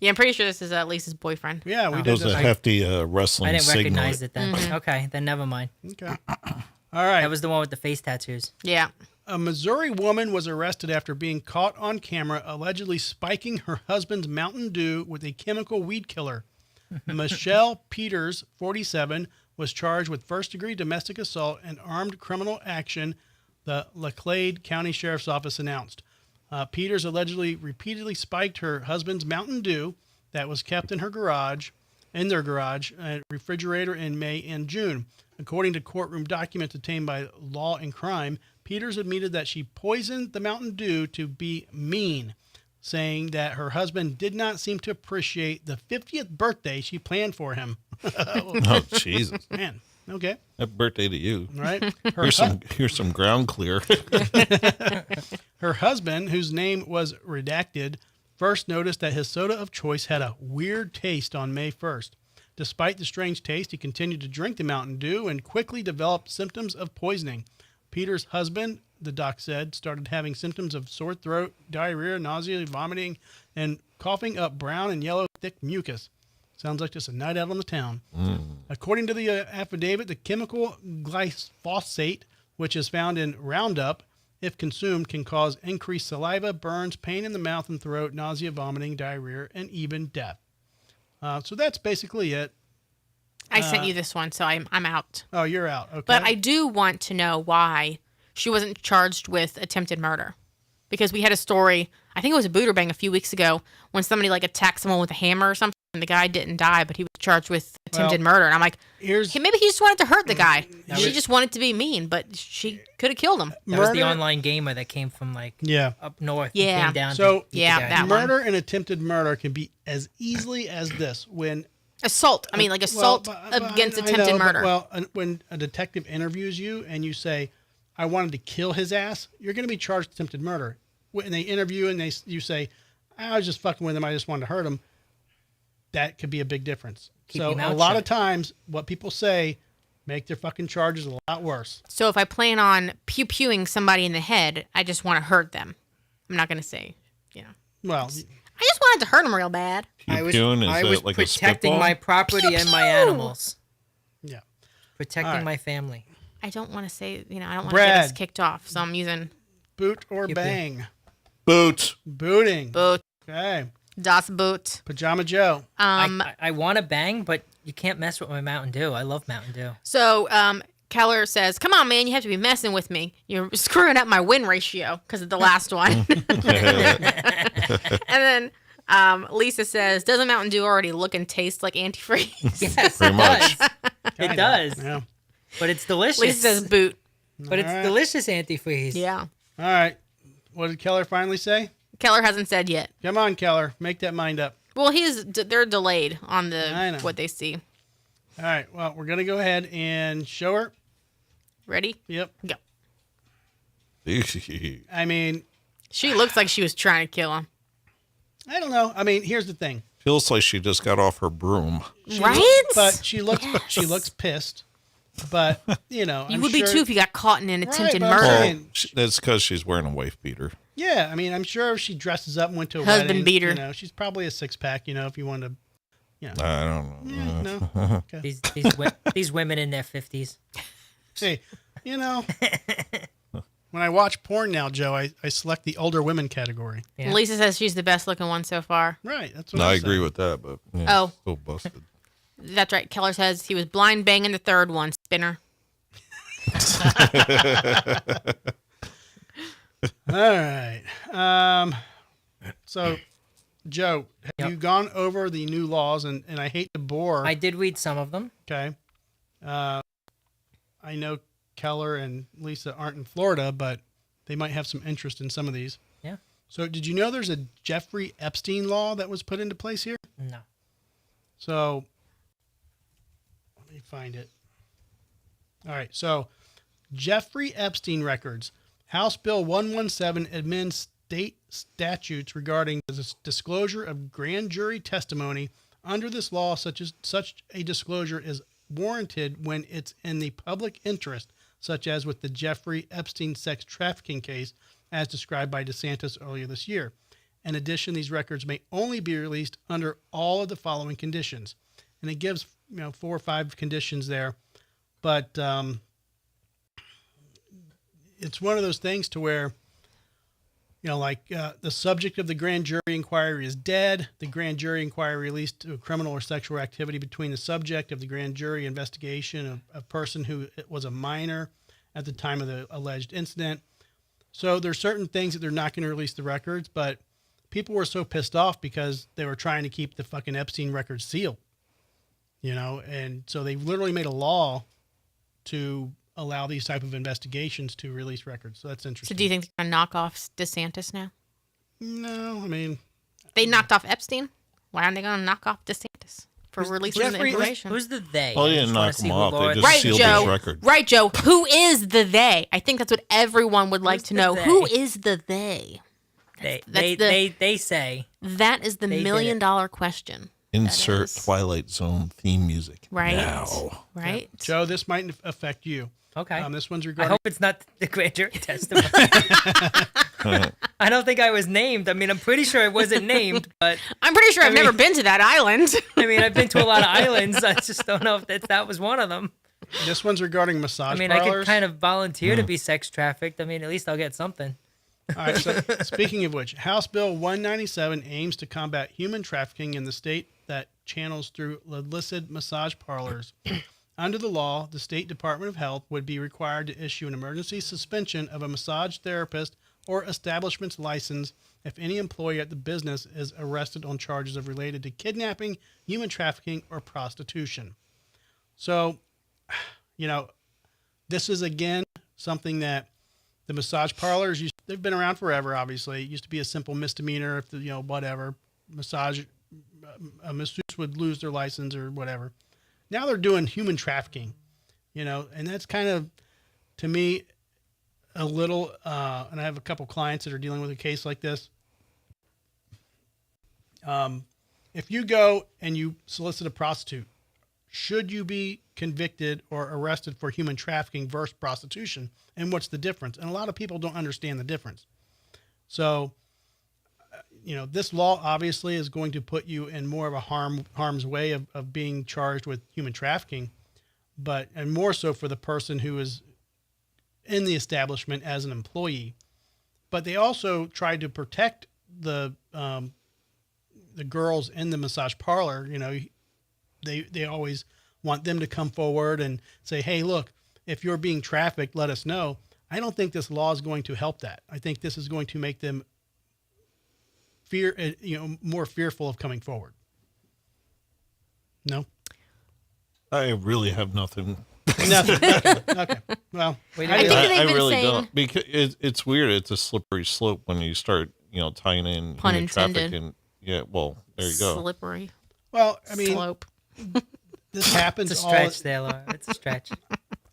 Yeah, I'm pretty sure this is Lisa's boyfriend. Yeah, we It did was this. a hefty wrestling I didn't singlet. recognize it then. Okay, then never mind. Okay. All right. That was the one with the face tattoos. Yeah. A Missouri woman was arrested after being caught on camera allegedly spiking her husband's Mountain Dew with a chemical weed killer. Michelle Peters, 47, was charged with first-degree domestic assault and armed criminal action, the Laclede County Sheriff's Office announced. Peters allegedly repeatedly spiked her husband's Mountain Dew that was kept in their garage, refrigerator in May and June. According to courtroom documents obtained by Law and Crime, Peters admitted that she poisoned the Mountain Dew to be mean, saying that her husband did not seem to appreciate the 50th birthday she planned for him. Oh, Jesus. Man, okay. Happy birthday to you. All right. Here's some ground clear. Her husband, whose name was redacted, first noticed that his soda of choice had a weird taste on May 1st. Despite the strange taste, he continued to drink the Mountain Dew and quickly developed symptoms of poisoning. Peter's husband, the doc said, started having symptoms of sore throat, diarrhea, nausea, vomiting, and coughing up brown and yellow thick mucus. Sounds like just a night out on the town. According to the affidavit, the chemical glyphosate, which is found in Roundup, if consumed, can cause increased saliva, burns, pain in the mouth and throat, nausea, vomiting, diarrhea, and even death. So that's basically it. I sent you this one, so I'm out. Oh, you're out. Okay. But I do want to know why she wasn't charged with attempted murder. Because we had a story, I think it was a Buderbang a few weeks ago, when somebody like attacked someone with a hammer or something, and the guy didn't die, but he was charged with attempted murder. And I'm like, maybe he just wanted to hurt the guy. She just wanted to be mean, but she could have killed him. That was the online gamer that came from like up north. and Yeah. Came down So, to eat the yeah, guy. that one. murder and attempted murder can be as easily as this. When Assault. I mean, like assault against attempted murder. When a detective interviews you and you say, I wanted to kill his ass, you're going to be charged with attempted murder. When they interview and you say, I was just fucking with him, I just wanted to hurt him, that could be a big difference. Keep So your mouth a lot shut. of times what people say make their fucking charges a lot worse. So if I plan on pew-pewing somebody in the head, I just want to hurt them. I'm not going to say, Well, I just wanted to hurt them real bad. I was Pew-pewing, is that was like a protecting spitball? my property and my animals. yeah. Protecting All right. my family. I don't want to say, I don't want to Brad. get us kicked off. So I'm using Boot or Yep, bang? Boot. Booting. boot, Okay. Das Boot. Pajama Joe. I want to bang, but you can't mess with my Mountain Dew. I love Mountain Dew. So Keller says, come on, man, you have to be messing with me. You're screwing up my win ratio because of the last one. And then Lisa says, doesn't Mountain Dew already look and taste like antifreeze? Yes, Pretty it much. does. It does. Yeah. But it's delicious. Lisa says boot. but it's All right. delicious antifreeze. Yeah. All right. What did Keller finally say? Keller hasn't said yet. Come on, Keller. Make that mind up. Well, they're delayed on I know. what they see. All right. Well, we're going to go ahead and show her. Ready? Yep. Go. I mean, She looks like she was trying to kill him. I don't know. I mean, here's the thing. Feels like she just got off her broom. Right? But she looks pissed. But, you I'm would be sure- too if you got caught in an attempted but I'm murder. saying- Well, that's because she's wearing a wife beater. Yeah, I mean, I'm sure if she dresses up and went to a Husband wedding, beater. she's probably a six-pack, if you want to, I don't know. no. Okay. These women in their 50s. Hey, when I watch porn now, Joe, I select the older women category. Yeah. Lisa says she's the best looking one so far. Right, that's what No, I I agree say. with that, but Oh. still busted. That's right. Keller says he was blind banging the third one, spinner. All right. So, Joe, have you gone over the new laws? And I hate to bore. I did read some of them. Okay. I know Keller and Lisa aren't in Florida, but they might have some interest in some of these. Yeah. So did you know there's a Jeffrey Epstein law that was put into place here? No. So let me find it. All right. So Jeffrey Epstein records. House Bill 117 amends state statutes regarding the disclosure of grand jury testimony. Under this law, such a disclosure is warranted when it's in the public interest, such as with the Jeffrey Epstein sex trafficking case, as described by DeSantis earlier this year. In addition, these records may only be released under all of the following conditions, and it gives 4 or 5 conditions there, but it's one of those things to where, the subject of the grand jury inquiry is dead. The grand jury inquiry released to a criminal or sexual activity between the subject of the grand jury investigation of a person who was a minor at the time of the alleged incident. So there's certain things that they're not going to release the records, but people were so pissed off because they were trying to keep the fucking Epstein records sealed, and so they literally made a law to allow these type of investigations to release records. So that's interesting. So do you think they're going to knock off DeSantis now? No, I mean, They knocked off Epstein. Why aren't they going to knock off DeSantis for releasing the information? Who's the they? Well, I they just didn't wanna knock see him who off. They Laura- just Right, sealed Joe. his record. Right, Joe. Who is the they? I think that's what everyone would like Who's to the know. they? Who is the they? They say. That is the They did $1 it. million question. Insert is. Twilight Zone theme music. Right. Now. Right. Joe, this might affect you. Okay. This one's I regarding. hope it's not the grand jury testimony. I don't think I was named. I mean, I'm pretty sure I wasn't named, but I'm pretty sure I've never mean- been to that island. I mean, I've been to a lot of islands. I just don't know if that was one of them. This one's regarding massage I mean, I parlors. could kind of volunteer to be sex trafficked. I mean, at least I'll get something. All right. So speaking of which, House Bill 197 aims to combat human trafficking in the state that channels through illicit massage parlors. Under the law, the State Department of Health would be required to issue an emergency suspension of a massage therapist or establishment's license if any employee at the business is arrested on charges of related to kidnapping, human trafficking, or prostitution. So, this is again something that the massage parlors they've been around forever. Obviously, it used to be a simple misdemeanor if whatever a masseuse would lose their license or whatever. Now they're doing human trafficking, and that's kind of, to me, a little, and I have a couple clients that are dealing with a case like this. If you go and you solicit a prostitute, should you be convicted or arrested for human trafficking versus prostitution? And what's the difference? And a lot of people don't understand the difference. So, this law obviously is going to put you in more of a harm's way of being charged with human trafficking, and more so for the person who is in the establishment as an employee. But they also tried to protect the girls in the massage parlor. They always want them to come forward and say, hey, look, if you're being trafficked, let us know. I don't think this law is going to help that. I think this is going to make them more fearful of coming forward. No? I really have nothing. Nothing. Okay. Well, Wait, I think they've I been really saying- don't, because it's weird. It's a slippery slope when you start, tying in Pun human intended. traffic and well, there you go. Slippery well, I mean, slope. this happens It's a all. stretch there, Laura. It's a stretch.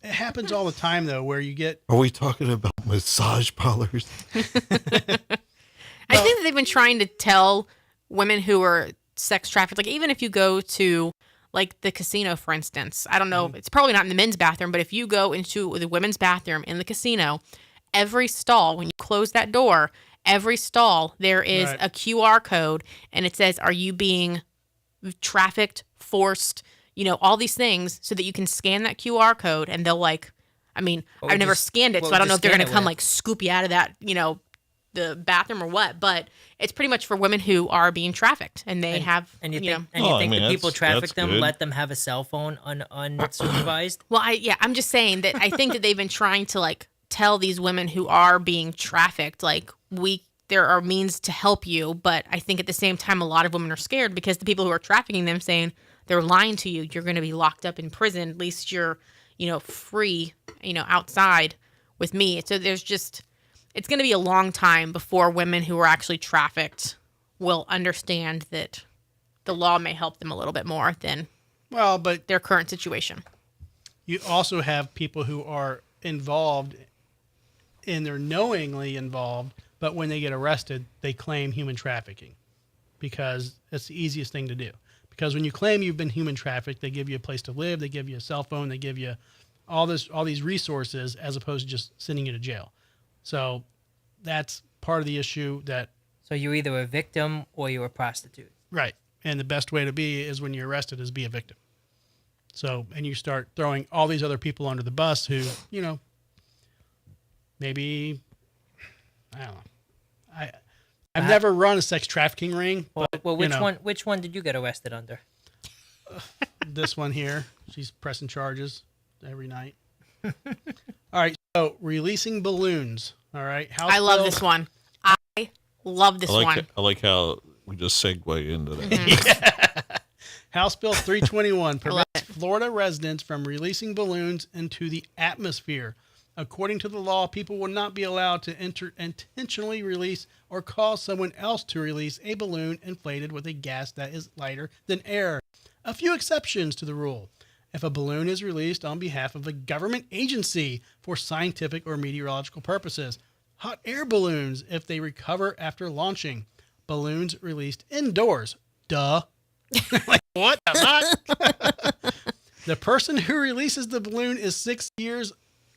It happens all the time, though, where you get. Are we talking about massage parlors? I think that they've been trying to tell women who are sex trafficked, like even if you go to like the casino, for instance, I don't know, it's probably not in the men's bathroom, but if you go into the women's bathroom in the casino, every stall, when you close that door, every stall, there is Right. a QR code and it says, are you being trafficked, forced, all these things so that you can scan that QR code and they'll I've would never you- scanned it, what so I would don't you know if they're scan going to it come with? scoop you out of that, the bathroom or what, but it's pretty much for women who are being trafficked and they have, And you know. think, and Oh, you I think mean, the people that's traffic them good. let them have a cell phone unsupervised? Well, I'm just saying that I think that they've been trying to tell these women who are being trafficked, there are means to help you, but I think at the same time, a lot of women are scared because the people who are trafficking them saying they're lying to you. You're going to be locked up in prison. At least you're, free, outside with me. So it's going to be a long time before women who are actually trafficked will understand that the law may help them a little bit more than but their current situation. you also have people who are involved and they're knowingly involved, but when they get arrested, they claim human trafficking because it's the easiest thing to do. Because when you claim you've been human trafficked, they give you a place to live, they give you a cell phone, they give you all these resources as opposed to just sending you to jail. So that's part of the issue that. So you're either a victim or you're a prostitute. Right. And the best way to be is when you're arrested is be a victim. So, and you start throwing all these other people under the bus who, maybe, I don't know. I've never run a sex trafficking ring. But, Well, which one did you get arrested under? This one here, she's pressing charges every night. All right. So releasing balloons. All right. I love this one. I love this one. I like how we just segue into that. House Bill 321 prevents Florida residents from releasing balloons into the atmosphere. According to the law, people will not be allowed to intentionally release or cause someone else to release a balloon inflated with a gas that is lighter than air. A few exceptions to the rule. If a balloon is released on behalf of a government agency for scientific or meteorological purposes. Hot air balloons if they recover after launching. Balloons released indoors. Duh. Like, what? The person who releases the balloon is 6 years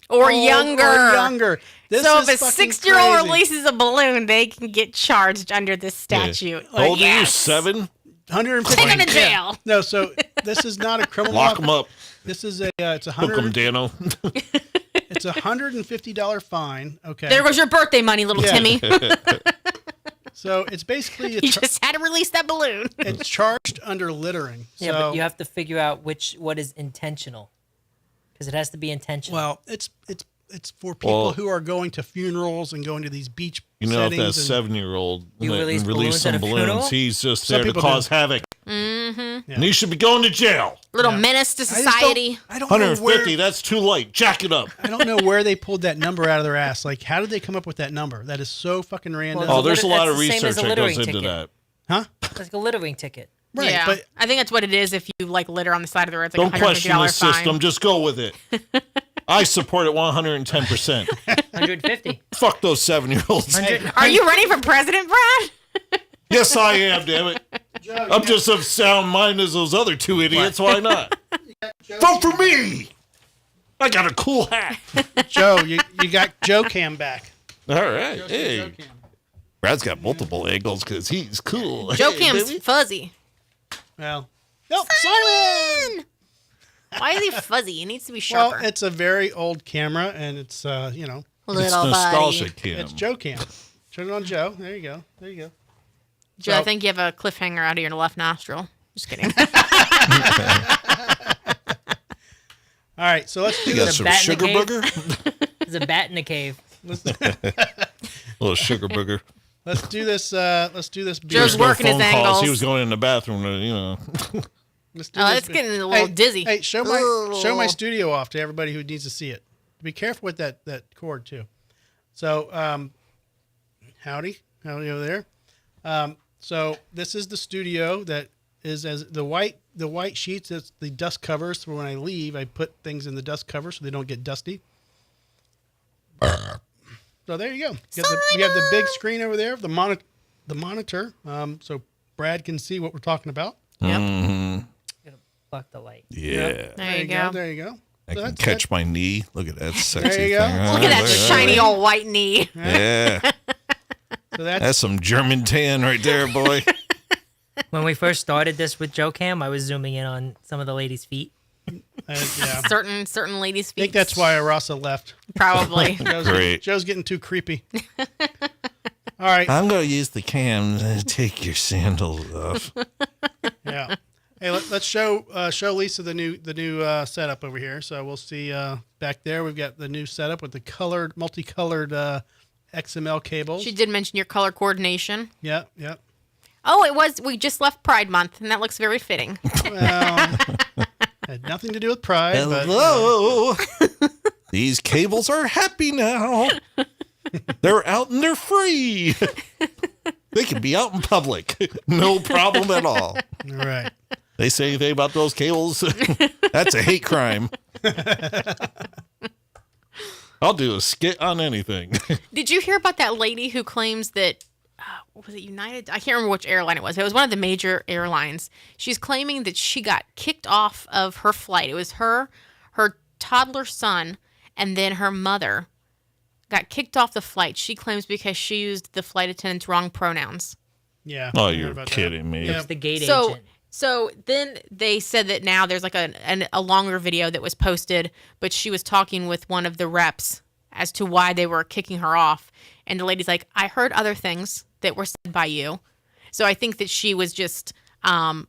or old younger. This so is if a fucking 6-year-old crazy. releases a balloon, they can get charged under this statute. How old are you? 7? 150. Take 'em to jail. No, so this is not a criminal. Lock them up. This is it's a Hook them, hundred. Dano. It's $150 fine. Okay. There goes your birthday money, little Yeah. Timmy. So it's basically You just had to release that balloon. it's charged under littering. Yeah, So, but you have to figure out what is intentional, because it has to be intentional. well, it's for people Well- who are going to funerals and going to these beach You know, if settings. that and- 7-year-old You let release him balloons some at a funeral? balloons, he's just Some there to people cause do. havoc. Mm-hmm. And he should be going to jail. Little Yeah. menace to I just society. I don't know 150, where, that's too light. Jack it up. I don't know where they pulled that number out of their ass. Like, how did they come up with that number? That is so fucking random. Well, Oh, there's a lot of that's the same as research a that goes littering into ticket. that. Huh? It's like a littering ticket. Right, Yeah, but I think that's what it is. If you litter on the side of the road, it's like Don't $150 question the fine. system. Just go with it. I support it 110%. 150. Fuck those 7-year-olds. Are you running for president, Brad? Yes, I am, damn it. I'm just of sound mind as those other two idiots. Why not? Vote for me. I got a cool hat. Joe, you got Joe Cam back. All right. Joe Hey. Cam. Brad's got multiple angles because he's cool. Joe Hey, Cam's baby. fuzzy. Well, nope, Simon. Why is he fuzzy? He needs to be Well, sharper. it's a very old camera, and it's It's Little nostalgic, buddy. Kim. it's Joe Cam. Turn it on, Joe. There you go. There you go. Joe, I think you have a cliffhanger out of your left nostril. Just kidding. All right, so let's do You got this. some bat in the sugar cave? booger? There's a bat in the cave. Little sugar booger. Let's do this. Let's do this. beer. Joe's working his phone calls. angles. He was going in the bathroom to, Let's do Oh, this it's beer. getting a little dizzy. Hey, show my studio off to everybody who needs to see it. Be careful with that cord too. So, howdy over there. So this is the studio that is as the white sheets. That's the dust covers. So when I leave, I put things in the dust cover so they don't get dusty. So there you go. We have the big screen over there, the monitor, so Brad can see what we're talking about. Yep. Gonna block the light. Yeah. There you go. There you go. I So can that's catch my knee. Look at that sexy There you thing. go. Look at that Look shiny old white knee. Yeah. So that's That's some German tan right there, boy. When we first started this with Joe Cam, I was zooming in on some of the ladies' feet. yeah. Certain ladies' I feet. think that's why Arasa left. Probably. Great. Joe's getting too creepy. All right. I'm going to use the cam to take your sandals off. Yeah. Hey, let's show Lisa the new setup over here. So we'll see back there. We've got the new setup with the multicolored XML cables. She did mention your color coordination. Yeah. Oh, we just left Pride Month, and that looks very fitting. Well, Had nothing to do with pride. But, Hello. These cables are happy now. They're out and they're free. They can be out in public. No problem at all. all right. They say anything about those cables, that's a hate crime. I'll do a skit on anything. Did you hear about that lady who claims that, was it United? I can't remember which airline it was. It was one of the major airlines. She's claiming that she got kicked off of her flight. It was her toddler son, and then her mother got kicked off the flight. She claims because she used the flight attendant's wrong pronouns. Yeah. Oh, I heard you're about kidding me. Yeah. It's the gate So, agent. so then they said that now there's like a longer video that was posted, but she was talking with one of the reps as to why they were kicking her off. And the lady's like, I heard other things that were said by you. So I think that she was just, why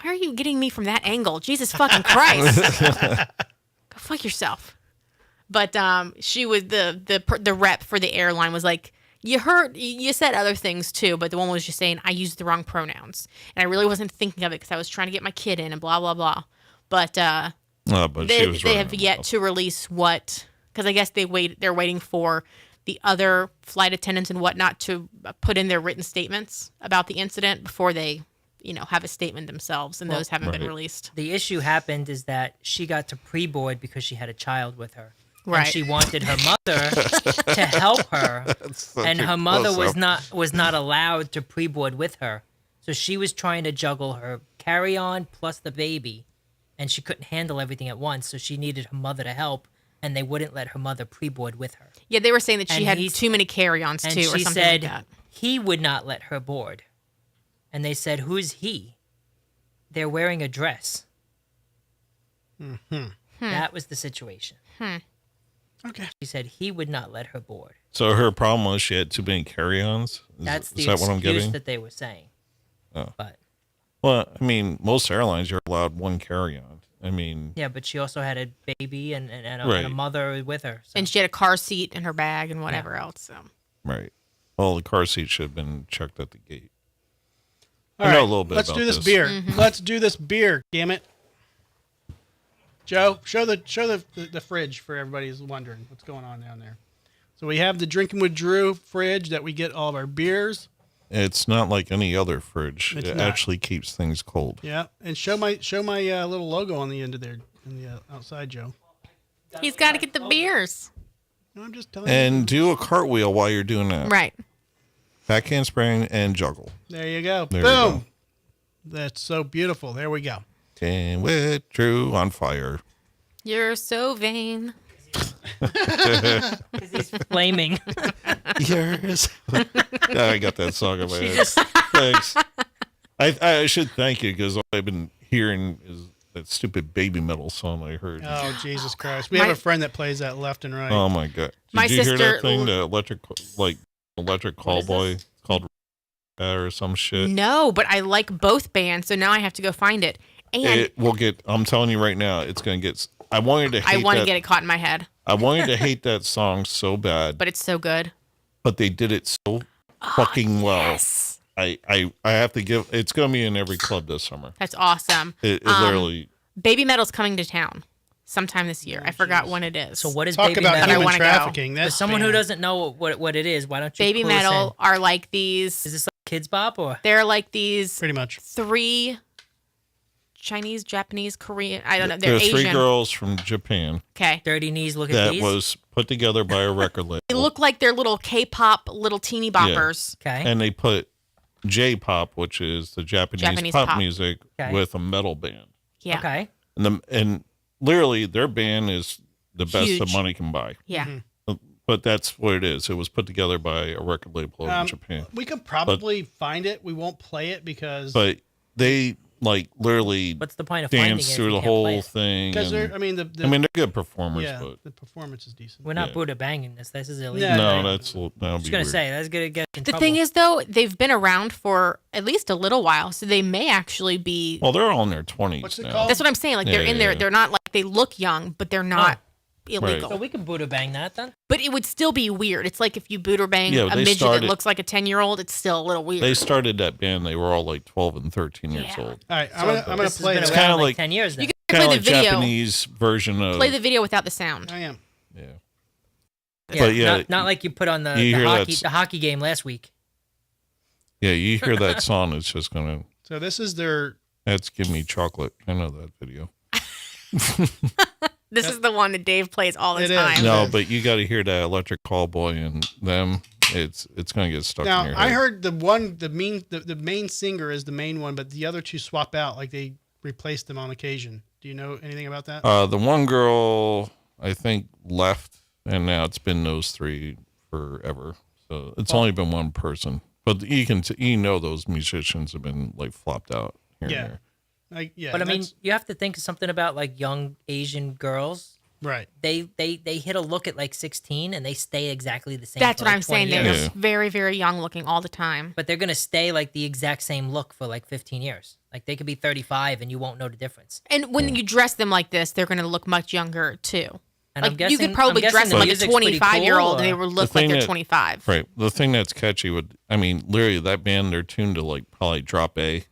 are you getting me from that angle? Jesus fucking Christ. Go fuck yourself. But she was the rep for the airline was like, you said other things too, but the one was just saying I used the wrong pronouns, and I really wasn't thinking of it because I was trying to get my kid in and blah blah blah. But But they she was right have on yet that. to release what, because I guess they're waiting for the other flight attendants and whatnot to put in their written statements about the incident before they have a statement themselves, and those haven't been right. released. The issue happened is that she got to pre-board because she had a child with her. Right. And she wanted her mother to help her, and her mother was not allowed to pre-board with her. So she was trying to juggle her carry-on plus the baby, and she couldn't handle everything at once. So she needed her mother to help, and they wouldn't let her mother pre-board with her. Yeah, they were saying that she And had he's- too many carry-ons And too, or she something said like that. he would not let her board. And they said, "Who's he?" They're wearing a dress. That was the situation. Okay. She said he would not let her board. So her problem was she had too many carry-ons? That's the is that what I'm excuse getting? that they were saying. Oh. But Well, I mean, most airlines, you're allowed one carry-on. I mean, yeah, but she also had a baby and a Right. mother with her. So. And she had a car seat in her bag and whatever else. So right. Well, the car seat should have been checked at the gate. All I know right, a little bit let's about do this this. beer. Mm-hmm. Let's do this beer. Damn it, Joe. Show the fridge for everybody who's wondering what's going on down there. So we have the Drinking with Drew fridge that we get all of our beers. It's not like any other fridge. It's It not. actually keeps things cold. Yeah, and show my little logo on the end of there, on the outside, Joe. he's got to get the beers. No, I'm just telling you. And do a cartwheel while you're doing that. Right. Backhand spring and juggle. There you go. There you Boom. go. That's so beautiful. There we go. And with Drew on fire. You're so vain. Because he's flaming. Yours. Yeah, I got that song in my head. Thanks. I should thank you because all I've been hearing is that stupid baby metal song I heard. Oh, Jesus Christ. We have My- a friend that plays that left and right. Oh my god! Did My you hear sister- that thing? The electric callboy called or some shit. No, but I like both bands, so now I have to go find it. And It will get. I'm telling you right now, it's gonna get. I wanted to. Hate I want to that- get it caught in my head, I wanted to hate that song so bad, but it's so good. but they did it so fucking well. Yes. I have to give. It's gonna be in every club this summer. That's awesome. It literally. Baby Metal's coming to town sometime this year. I forgot when it is. So what is Talk baby about metal? I human wanna go. trafficking. For That's someone who doesn't know what it is, why don't you Baby clue us Metal in? are like these. Is this like Kids Bop or? They're like these pretty much. 3 Chinese, Japanese, Korean. I don't know. They're There are Asian. 3 girls from Japan Okay. Dirty knees, look at that these. was put together by a record label. They look like they're little K-pop, little teeny boppers. Okay. And they put J-pop, which is the Japanese pop, pop. music, Okay. with a metal band. Yeah. Okay. And literally their band is the best Huge. that money can buy. Yeah. But that's what it is. It was put together by a record label over in Japan. We could probably find it. We won't play it because But they like literally What's the point of finding it dance if through you the can't play whole it? thing. they're. and- I mean the they're good performers, yeah, but the performance is decent. We're not Yeah. Buddha banging this. This is illegal. Yeah. no, right. that would I was be gonna weird. say that's gonna get in The trouble. thing is, though, they've been around for at least a little while, so they may actually be. Well, they're all in their 20s What's it now. called? That's what I'm saying. Like Yeah, they're in yeah, there. yeah. They're not like they look young, but they're not illegal. so we can Buddha bang that then. But it would still be weird. It's like if you Buderbang Yeah, a they midget started- that looks like a 10-year-old, it's still a little weird. They started that band. They were all like 12 and 13 years Yeah. old. All right, I'm gonna This has play been it. around kinda like like- 10 years now. you can kind of play like the video. Japanese version of. Play the video without the sound. I am. Yeah. Yeah, But yeah, not like you put on you the hear the hockey game last week. Yeah, you hear that song, it's just gonna. So this is their. That's Give Me Chocolate. I know that video. This is the one that Dave plays all the It is. time. No, but you got to hear that Electric Callboy and them. It's gonna get stuck Now in your head. I heard the main singer is the main one, but the other two swap out, like they replace them on occasion. Do you know anything about that? The one girl I think left, and now it's been those three forever. So it's only been one person, but you know those musicians have been like flopped out here Yeah. and there. But I mean, that's- you have to think of something about like young Asian girls. right. They hit a look at like 16 and they stay exactly the same. That's for what like I'm 20 saying. They're years. just very, very young looking all the time. But they're gonna stay like the exact same look for like 15 years. Like they could be 35 and you won't know the difference. And when you dress them like this, they're going to look much younger too. And Like I'm guessing, you could probably I'm dress guessing them the like a music's pretty 25-year-old cool, and they or- would look The like thing they're that- 25. Right. The thing that's catchy literally that band, they're tuned to like probably drop A.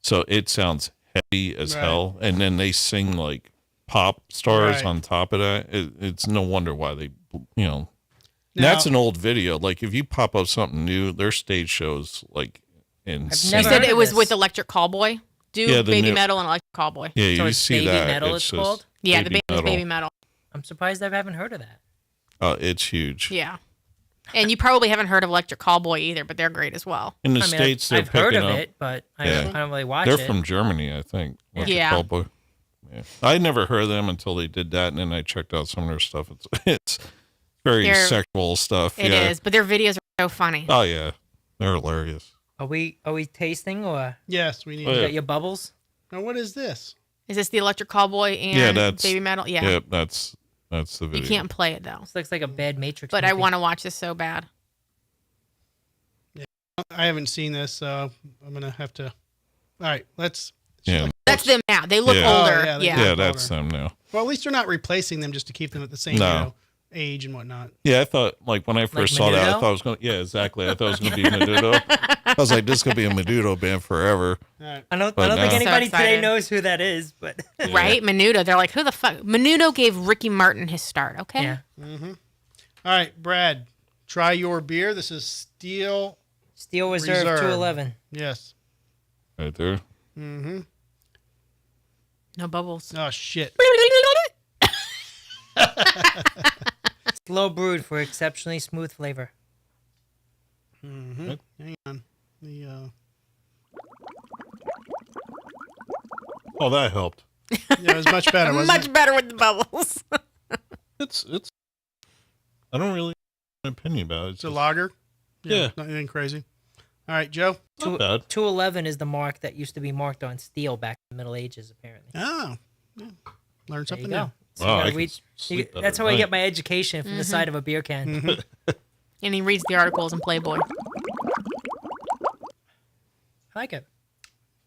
So it sounds heavy as Right. hell. And then they sing like pop stars Right. on top of that. It's no wonder why they, Now- that's an old video. Like if you pop up something new, their stage shows like insane. You never said heard it of was this. with Electric Callboy. Do Yeah, the Baby new- Metal and Electric Callboy. Yeah, So you it's see Baby that. Metal it's it's just called? Yeah, the Baby band is Metal. Baby Metal. I'm surprised I haven't heard of that. It's huge. Yeah. And you probably haven't heard of Electric Callboy either, but they're great as well. In the I mean, States, I've they're heard picking of up. it, but Yeah. I don't really watch They're it. from Germany, I think. Electric Yeah. Callboy. Yeah. I never heard of them until they did that, and then I checked out some of their stuff. It's very They're- sexual stuff. It is, but their videos are so funny. Oh yeah, they're hilarious. Are we tasting or Yes, we need. Oh, you yeah. got your bubbles? Now what is this? Is this the Electric Callboy and Yeah, that's Baby Metal? Yeah. Yep, that's the video. You can't play it though. This looks like a bad Matrix. But I movie. want to watch this so bad. I haven't seen this, so I'm gonna have to. All right, let's. Yeah, That's them now. They look Yeah. older. Oh, yeah, they yeah. do. yeah, that's them now. Well, at least they're not replacing them just to keep them at the same No. age and whatnot. Yeah, I thought like when I first saw that, I Menudo? thought it was going. Yeah, exactly. I thought it was going to be Menudo. I was like, this is going to be a Menudo band forever. All right. I don't But think now- anybody So today excited. knows who that is, but Right? Menudo. They're like, who the fuck? Menudo gave Ricky Martin his start, okay? yeah. All right, Brad, try your beer. This is Steel. Steel Reserve, Reserve. 211. Yes. Right there. No bubbles. Oh shit. Slow brewed for exceptionally smooth flavor. Hang on. The Oh, that helped. yeah, it was much better, wasn't Much it? better with the bubbles. It's. I don't really have an opinion about it. It's a lager. Yeah. Not anything crazy. All right, Joe. Not bad. 211 is the mark that used to be marked on steel back in the Middle Ages, apparently. Oh, yeah. Learn There you something go. new. So Wow, you I gotta can read- sleep better that's how I tonight. get my education from the side of a beer can. And he reads the articles in Playboy. I like it.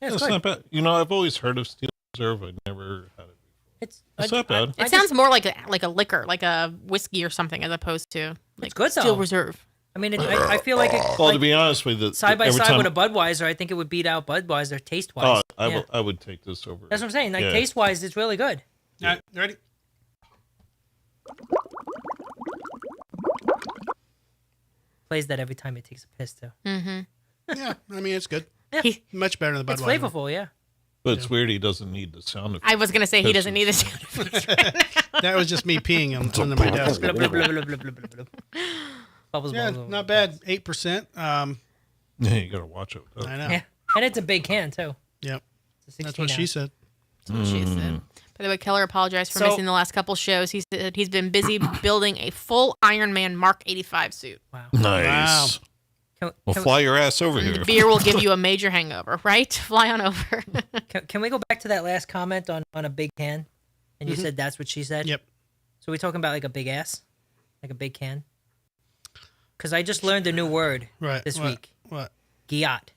Yeah, Yeah, it's it's good. not bad. You know, I've always heard of Steel Reserve. I never had it. It's not bad. It sounds more like a liquor, like a whiskey or something, as opposed to like good, Steel though. Reserve. I mean, I feel like it, Well, like, to be honest with you, side by every side time, with a Budweiser, I think it would beat out Budweiser taste Oh, wise. I would take this over. That's what I'm saying. Like Yeah. taste wise, it's really good. All right, ready? Plays that every time he takes a piss too. Yeah, I mean it's good. He- Much better than the It's Budweiser. flavorful, yeah. But it's weird he doesn't need the sound effect. I was gonna say he doesn't need this. That was just me peeing under my desk. Blub, blub, blub, blub, blub, blub, blub, blub. Bubbles, Yeah, bubbles, not bubbles. bad. 8%. Yeah, you gotta watch it. I know. Yeah, and it's a big can too. Yep. It's a That's 16 what she ounce. said. That's what she said. By the way, Keller apologized for So- missing the last couple shows. He said he's been busy building a full Iron Man Mark 85 suit. Wow. Nice. Can, Well, can, fly your ass over The here. beer will give you a major hangover, right? Fly on over. can we go back to that last comment on a big can? And you said that's what she said? Yep. So we talking about like a big ass? Like a big can? Because I just learned a new word Right. this What? week. What? Gyat.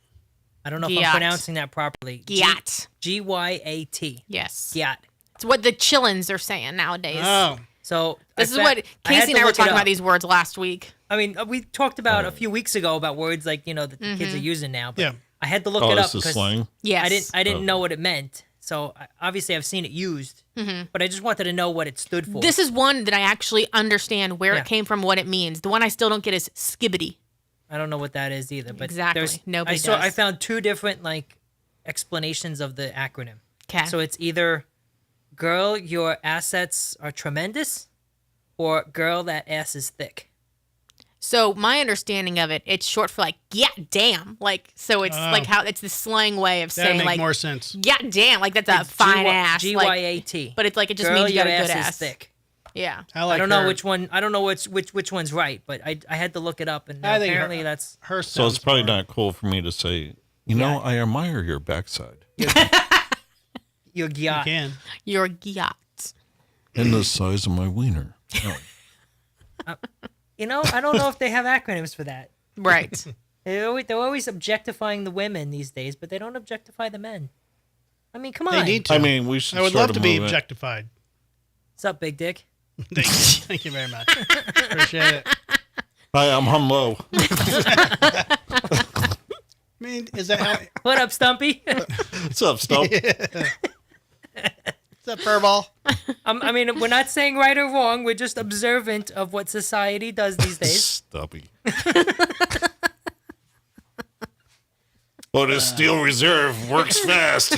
I don't know if Gyat. I'm pronouncing that properly. Gyat. Gyat. Yes. Gyat. It's what the chillins are saying nowadays. Oh, So This is I what fa- I had Casey to and I were look it talking up. about these words last week. I mean, we talked about a few weeks ago about words like, that the kids are using now. But Yeah. I had to look Oh, it up this is because slang. Yes. I didn't know what it meant. So obviously I've seen it used, but I just wanted to know what it stood for. This is one that I actually understand where Yeah. it came from, what it means. The one I still don't get is skibbity. I don't know what that is either. But Exactly. Nobody does. I found two different like explanations of the acronym. Okay. So it's either "Girl, your assets are tremendous," or "Girl, that ass is thick." So my understanding of it, it's short for like, yeah, damn. Like, so it's like how it's the slang way of That'd saying make like, more sense. yeah, damn. Like that's a fine ass. Like, GYAT. but it's like, it just Girl, means you got your a good ass ass. is thick. Yeah. I I don't know her. which one. I don't know which one's right, but I had to look it up, and I think apparently that's her. So it's sounds probably more- not cool for me to say, you know, I admire your backside your You gyat. can. Your yacht. and the size of my wiener. Oh. You know, I don't know if they have acronyms for that. Right. They're always objectifying the women these days, but they don't objectify the men. I mean, come on. They need to. I mean, we should. I would start love a to be movement. objectified. What's up, big dick? Thank you very much. Appreciate it. Hi, I'm Hum Low. I mean, is that how? What up, Stumpy? What's up, Stump? What's up, furball? I mean, we're not saying right or wrong. We're just observant of what society does these days. Stumpy. Well, the Steel Reserve works fast.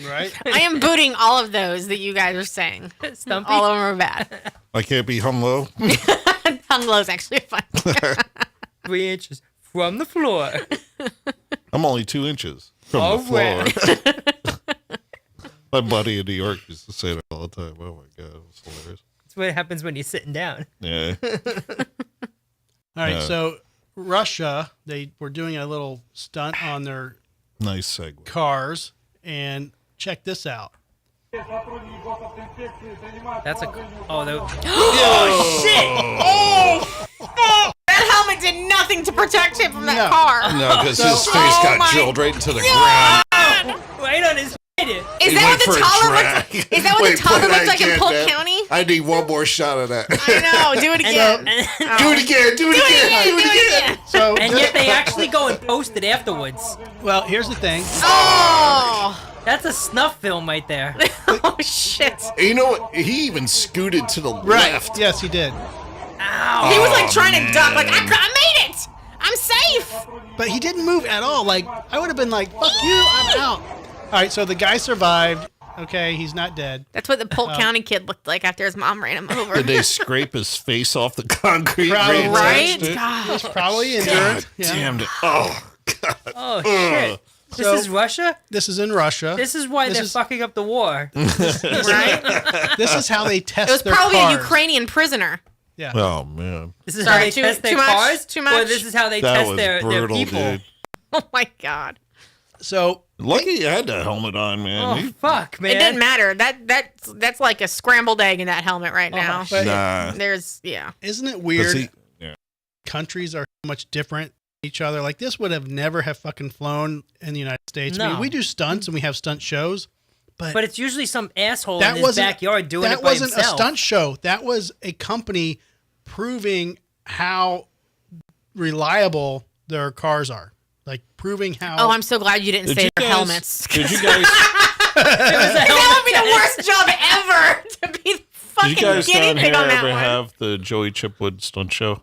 Right? I am booting all of those that you guys are saying. Stumpy. All of them are bad. I can't be Hum Low. Hung low is actually fun. 3 inches from the floor. I'm only 2 inches from All the floor. My buddy in New York used to say that all the time. Oh my god, it was hilarious. That's what happens when you're sitting down. Yeah. All right. So Russia, they were doing a little stunt on their Nice segue. cars, and check this out. That's a oh shit! That helmet did nothing to protect him from that No. car. No, because his face Oh got my drilled right into the ground. Right on his head. Is He that went what the for a taller drag. looks? Is that what Wait, the taller put looks that like in again, Polk man. County? I need one more shot of that. I know. Do it again. Do it again. Do it again. Do it again. So, And yet they actually go and post it afterwards. well, here's the thing. Oh. That's a snuff film right there. Oh shit. You know what? He even scooted to the left. Yes, he did. Ow! He was like trying to duck. Like I made it. I'm safe. But he didn't move at all. Like, I would have been like, fuck you, I'm out. All right, so the guy survived. Okay, he's not dead. That's what the Polk County kid looked like after his mom ran him over. Did they scrape his face off the concrete? Probably. Right? Touched it? Gosh. Probably injured. God Yeah. damn it. Oh, God. Oh shit! This So- is Russia. This is in Russia. This is why This they're is- fucking up the war. Right? This is how they test It was their probably cars. a Ukrainian prisoner. Yeah. Oh, man. This is Sorry, how they too- test their too much? cars. Too Or much? this is how they That test was their brutal, people. dude. Oh my god. So, Lucky you had that helmet on, man. Oh You- fuck, man! It didn't matter. That's like a scrambled egg in that helmet right now. but Nah. There's isn't it 'Cause weird? yeah. Countries are so much different than each other. Like, this would have never have fucking flown in the United States. I mean, No. we do stunts and we have stunt shows, But it's usually some asshole that in his wasn't backyard doing that it by wasn't himself. a stunt show. That was a company proving how reliable their cars are. Like, proving how. Oh, I'm so glad you didn't Did say you their guys- helmets. Did you guys? That would be the worst job ever to be the Did fucking you guys guinea down pig here on that ever one. have the Joey Chipwood stunt show?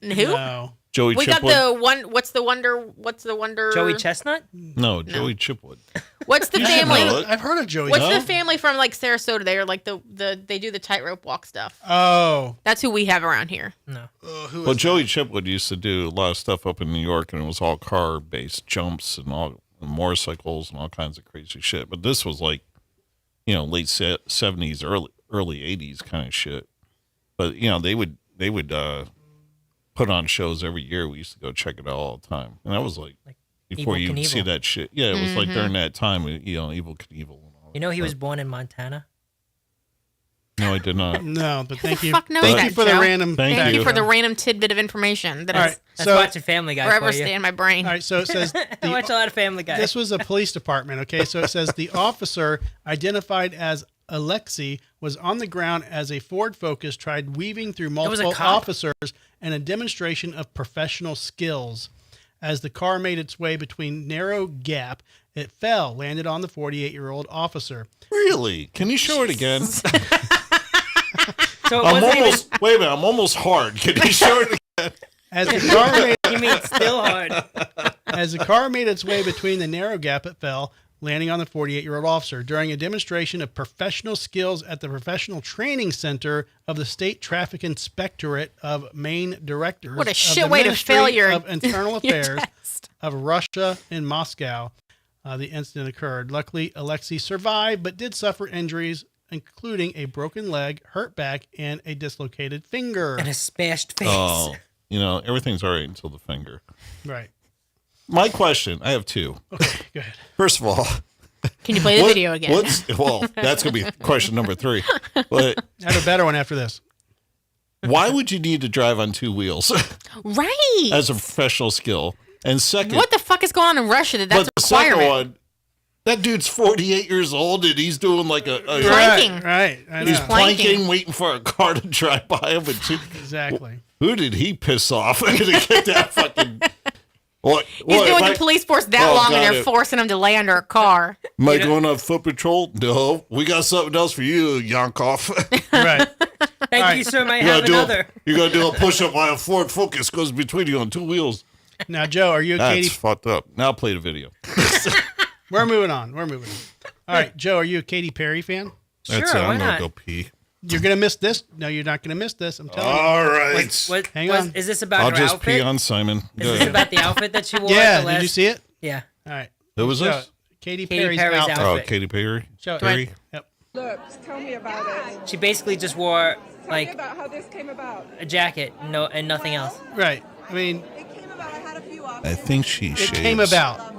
Who? No. Joey We got Chipwood? the one. What's the wonder? Joey Chestnut. No, Joey Chipwood. What's the You should family? know it. I've heard of Joey. What's No? the family from like Sarasota? They are like the they do the tightrope walk stuff. Oh. That's who we have around here. No. Who Well, is Joey Chipwood used to do a lot of stuff up in New York, and it was all car-based jumps and all and motorcycles and all kinds of crazy shit. But this was like, late 70s, early 80s kind of shit. But they would put on shows every year. We used to go check it out all the time, and that was like before Evel you Knievel. see that shit. Yeah, it was like during that time. Evil Knievel. And all You know he that was stuff. born in Montana. No, I did not. No, but thank the you. fuck knows Thank that, you for the Joe? random. Thank Thank you you. for the random tidbit of information that All has right. That's So, watching Family Guy forever for you. stay in my brain. all right. So it says I watch a lot of Family Guy. this was a police department. Okay. So it says the officer identified as Alexei was on the ground as a Ford Focus tried weaving through was a multiple cop? officers and a demonstration of professional skills. As the car made its way between narrow gap It fell, landed on the 48-year-old officer. Really? Can you show it again? So it I'm wasn't almost. Wait a minute. I'm almost hard. Can you show it again? As the car made, even, you mean it's still hard. as the car made its way between the narrow gap, it fell, landing on the 48-year-old officer during a demonstration of professional skills at the Professional Training Center of the State Traffic Inspectorate of Maine Directors. What a of shit the way to Ministry fail your of Internal your Affairs test. of Russia in Moscow. The incident occurred. Luckily, Alexei survived, but did suffer injuries, including a broken leg, hurt back, and a dislocated finger. And a smashed face. Oh, everything's all right until the finger. Right. My question, I have two. Okay, go ahead. First of all, Can you play the video again? Well, that's going to be question number 3. But I have a better one after this. why would you need to drive on 2 wheels Right. as a professional skill? And second, What the fuck is going on in Russia that that's but a the second requirement? one, that dude's 48 years old and he's doing like a Planking. Right. I know. he's planking. planking, waiting for a car to drive by him. And Exactly. who did he piss off to get that fucking? What? He's been with the police force that long and they're forcing him to lay under a car. Am I going on foot patrol? No, we got something else for you, Yankov. Right. Thank you, sir. Might have another. You gotta do a push-up while a Ford Focus goes between you on 2 wheels. Now, Joe, are you a That's Katy? fucked up. Now play the video. We're moving on. All right, Joe, are you a Katy Perry fan? Sure, That's it. why I'm gonna not? go pee. You're gonna miss this. No, you're not gonna miss this. I'm telling you. All right. What, Hang on. Is this about I'll her just outfit? pee on Simon. Is Go this ahead. about the outfit that she wore? Yeah. at the last... Did you see it? Yeah. All right. Who was So, this? Katy Katy Perry's Perry's outfit. outfit. Oh, Katy Perry. Show Perry. Yep. Look, tell me about it. She basically just wore Tell like me about how this came about. a jacket, and nothing else. Right. I mean, It came about. I had a few options. I think she it shaves. came about.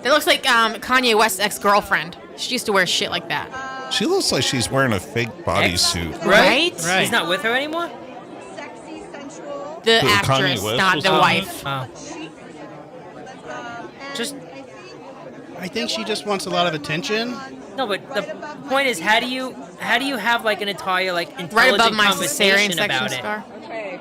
That looks like Kanye West's ex-girlfriend. She used to wear shit like that. She looks like she's wearing a fake bodysuit. Right? Right. He's not with her anymore? Sexy, sensual. The Who, Kanye actress, West not was the on wife. Oh. Just I think she just wants a lot of attention. no, but the point is, how do you have like an entire like Right intelligent above my conversation cesarean section about it? scar. Okay.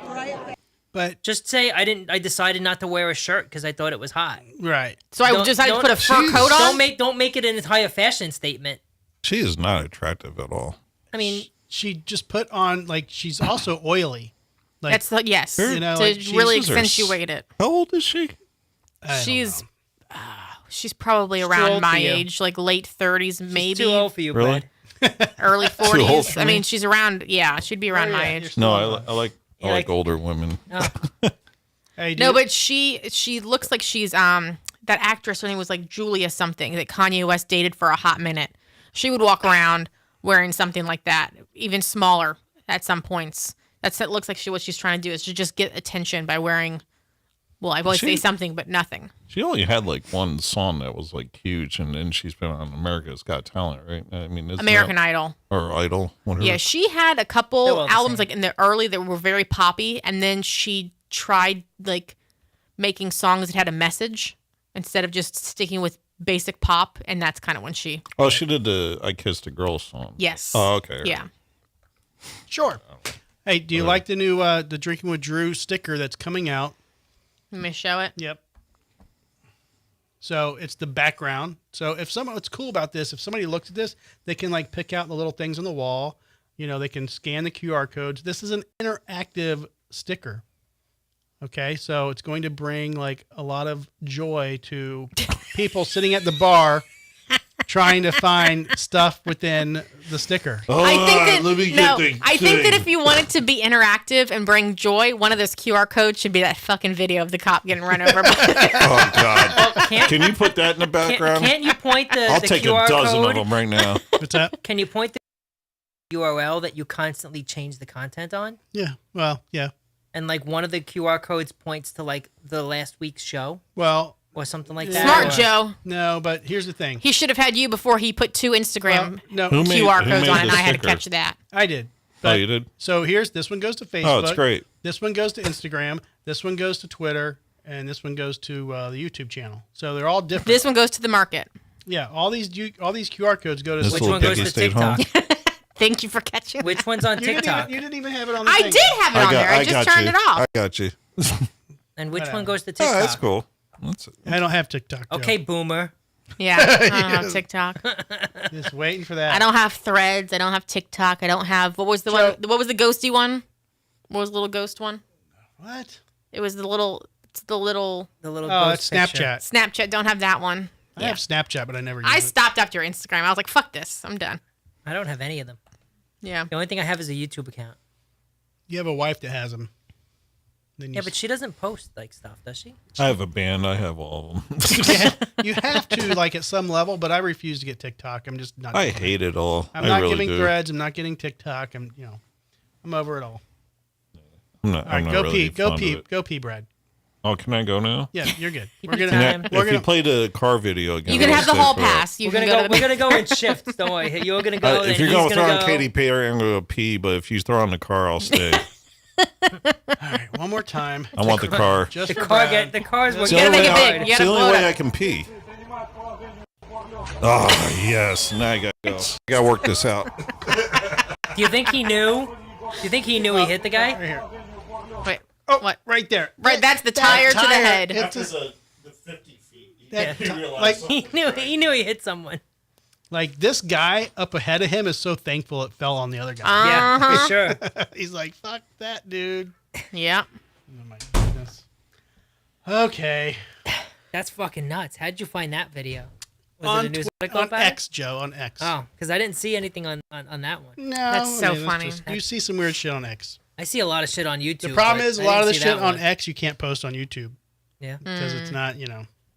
But Just say I decided not to wear a shirt because I thought it was hot. right. So I Don't- decided to don't- put a fur coat on. Don't make it an entire fashion statement. She is not attractive at all. I mean, She just put on like she's also oily. Like That's the, yes. You know, to like, she's- really These are accentuate it. How old is she? I don't She's know. she's probably too around old my for you. age, like late 30s, she's maybe too old for you, Really? bud. early old 40s. for I me? mean, she's around. Yeah, she'd be around my age. No, I like Yeah, like- older women. Hey, do No, you- but she looks like she's that actress. Her name was like Julia something that Kanye West dated for a hot minute. She would walk around wearing something like that, even smaller at some points. It looks like what she's trying to do is to just get attention by wearing. Well, I always say She- something, but nothing. She only had like one song that was like huge, and then she's been on America's Got Talent, right? I mean, isn't American that, Idol. or Idol, whatever. Yeah, she had a They're couple all the albums same. like in the early that were very poppy, and then she tried like making songs that had a message instead of just sticking with basic pop, and that's kind of when she. Oh, she did the "I Kissed a Girl" song. Yes. Oh, okay. Yeah. sure. Hey, do you like the new the Drinking with Drew sticker that's coming out? Let me show it. Yep. So it's the background. So if someone, what's cool about this, if somebody looks at this, they can like pick out the little things on the wall. You know, they can scan the QR codes. This is an interactive sticker. Okay, so it's going to bring like a lot of joy to people sitting at the bar trying to find stuff within the sticker. I think that let me no, get the I think that thing. if you want it to be interactive and bring joy, one of those QR codes should be that fucking video of the cop getting run over. Oh God! Can't, Can you put that in the can't, background? can't you point the, I'll the take QR a dozen code? of them right now. What's that? Can you point the URL that you constantly change the content on? Yeah. Well, yeah. And like one of the QR codes points to like the last week's show Well, or something like Yeah. that. Smart or- Joe. no, but here's the thing. He should have had you before he put 2 Instagram No, Who made- QR who codes made on it, and the I had to sticker? catch that. I did. Oh, But- you did? So here's this one goes to Facebook. Oh, it's great. This one goes to Instagram. This one goes to Twitter, and this one goes to the YouTube channel. So they're all different. This one goes to the market. Yeah, all these QR codes go to. This Which little one goes piggy to stayed home. TikTok? Thank you for catching. Which one's on You didn't, TikTok? even, you didn't even have it on the I thing. did have it on there. I just turned you. it off. I got you. And which Whatever. one goes to Oh, TikTok? that's cool. That's I don't have TikTok. Joe. Okay, boomer. Yeah, I don't have TikTok. Just waiting for that. I don't have Threads. I don't have TikTok. I don't have what was the one? What was the ghosty one? What was the little ghost one? What? It was the little. It's the little The little Oh, ghost it's picture. Snapchat. Snapchat. Don't have that one. I have Snapchat, but I never use I it. stopped after Instagram. I was like, fuck this. I'm done. I don't have any of them. Yeah. The only thing I have is a YouTube account. You have a wife that has them. Then you Yeah, but she doesn't post like stuff, does she? I have a band. I have all of them. you have to like at some level, but I refuse to get TikTok. I'm just not. I hate it all. I'm I not really giving do. Threads. I'm not getting TikTok. I'm over it all. I'm not, All right, I'm not go really pee. Go fond of pee. it. Go pee, Brad. Oh, can I go now? Yeah, you're good. Keep We're your gonna. time. We're If you gonna. play the car video again, You can I'll have the stay hall for it. pass. You We're can gonna go. go. To We're gonna go in shifts. Don't worry. You're gonna go. If and you're he's going to throw gonna on go. Katy Perry, I'm going to pee. But if you throw on the car, I'll stay. All right, one more time. I want the car. Just The for car Brad. the car's It's working the gotta only make it way big. I- You it's the gotta only blow it way up. I can pee. Oh, yes. Now I got to go. I got to work this out. Do you think he knew? Do you think he knew he hit the Right guy? here. Wait. Oh, What? right there. Right. That's the tire to the head. It's just, the 50 feet. that Yeah. ti- like He knew he hit someone. like this guy up ahead of him is so thankful it fell on the other guy. Yeah, Uh-huh. for sure. He's like, "Fuck that, dude." Yeah. Oh my goodness. Okay. That's fucking nuts. How'd you find that video? Was On it a news Twi- article on about it? X, Joe, on X. Oh, because I didn't see anything on that one. No, That's so it's funny. you see some weird shit on X. I see a lot of shit on YouTube. The problem but is a I lot of didn't the see shit that on one. X you can't post on YouTube Yeah. because it's not,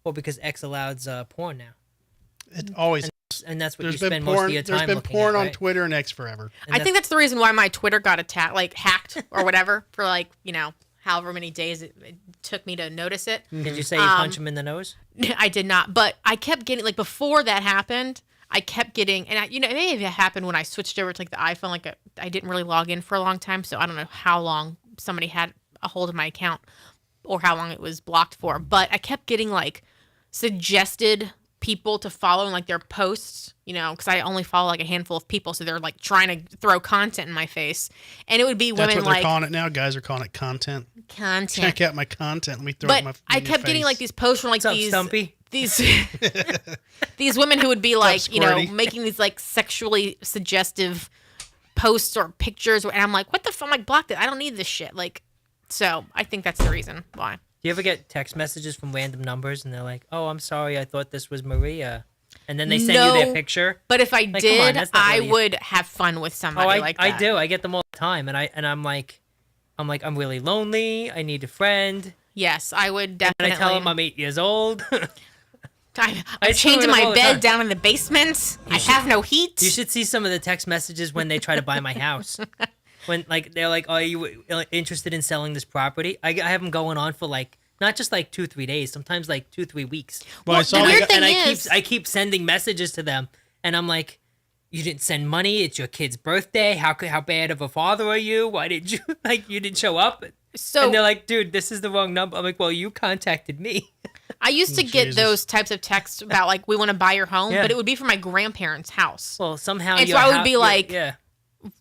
Well, because X allows porn now, it always. and that's what you There's been spend most porn. of your There's time been looking porn at, on right? Twitter and X forever. And I think that's the reason why my Twitter got hacked or whatever for however many days it took me to notice it. Did you say you punch him in the nose? I did not, but I kept getting before that happened. I kept getting, and it may have happened when I switched over to the iPhone. I didn't really log in for a long time, so I don't know how long somebody had a hold of my account or how long it was blocked for. But I kept getting suggested people to follow in their posts, because I only follow a handful of people, so they're trying to throw content in my face, and it would be That's women what they're calling it now. Guys are calling it content. content. Check out my content. Let me throw But it in I your kept getting face. these posts from What's up, these Stumpy? these these women who would be Squirty? making these sexually suggestive posts or pictures, and I'm like, what the fuck? I'm blocked it. I don't need this shit. So I think that's the reason why. Do you ever get text messages from random numbers and they're like, "Oh, I'm sorry, I thought this was Maria," and then they send you their No, picture? But if I come on, did, that's not I really- would have fun with somebody Oh, like that. I do. I get them all the time, and I'm like, I'm really lonely. I need a friend. Yes, I would And definitely. I tell them I'm 8 years old. I'm I changing screw it up my all the bed time. down in the basement. I have no heat. You should see some of the text messages when they try to buy my house. When they're like, "Oh, are you interested in selling this property?" I have them going on for not just 2-3 days, sometimes 2-3 weeks. Well, I Well, saw the the weird guy- thing and is, I keep sending messages to them, and I'm like, "You didn't send money. It's your kid's birthday. How bad of a father are you? Why did you you didn't show up?" so And they're like, "Dude, this is the wrong number." I'm like, "Well, you contacted me." I used to get Jesus. those types of texts about we want to buy your home, Yeah. but it would be from my grandparents' house. Well, somehow And so your I would hou- be your- like- yeah.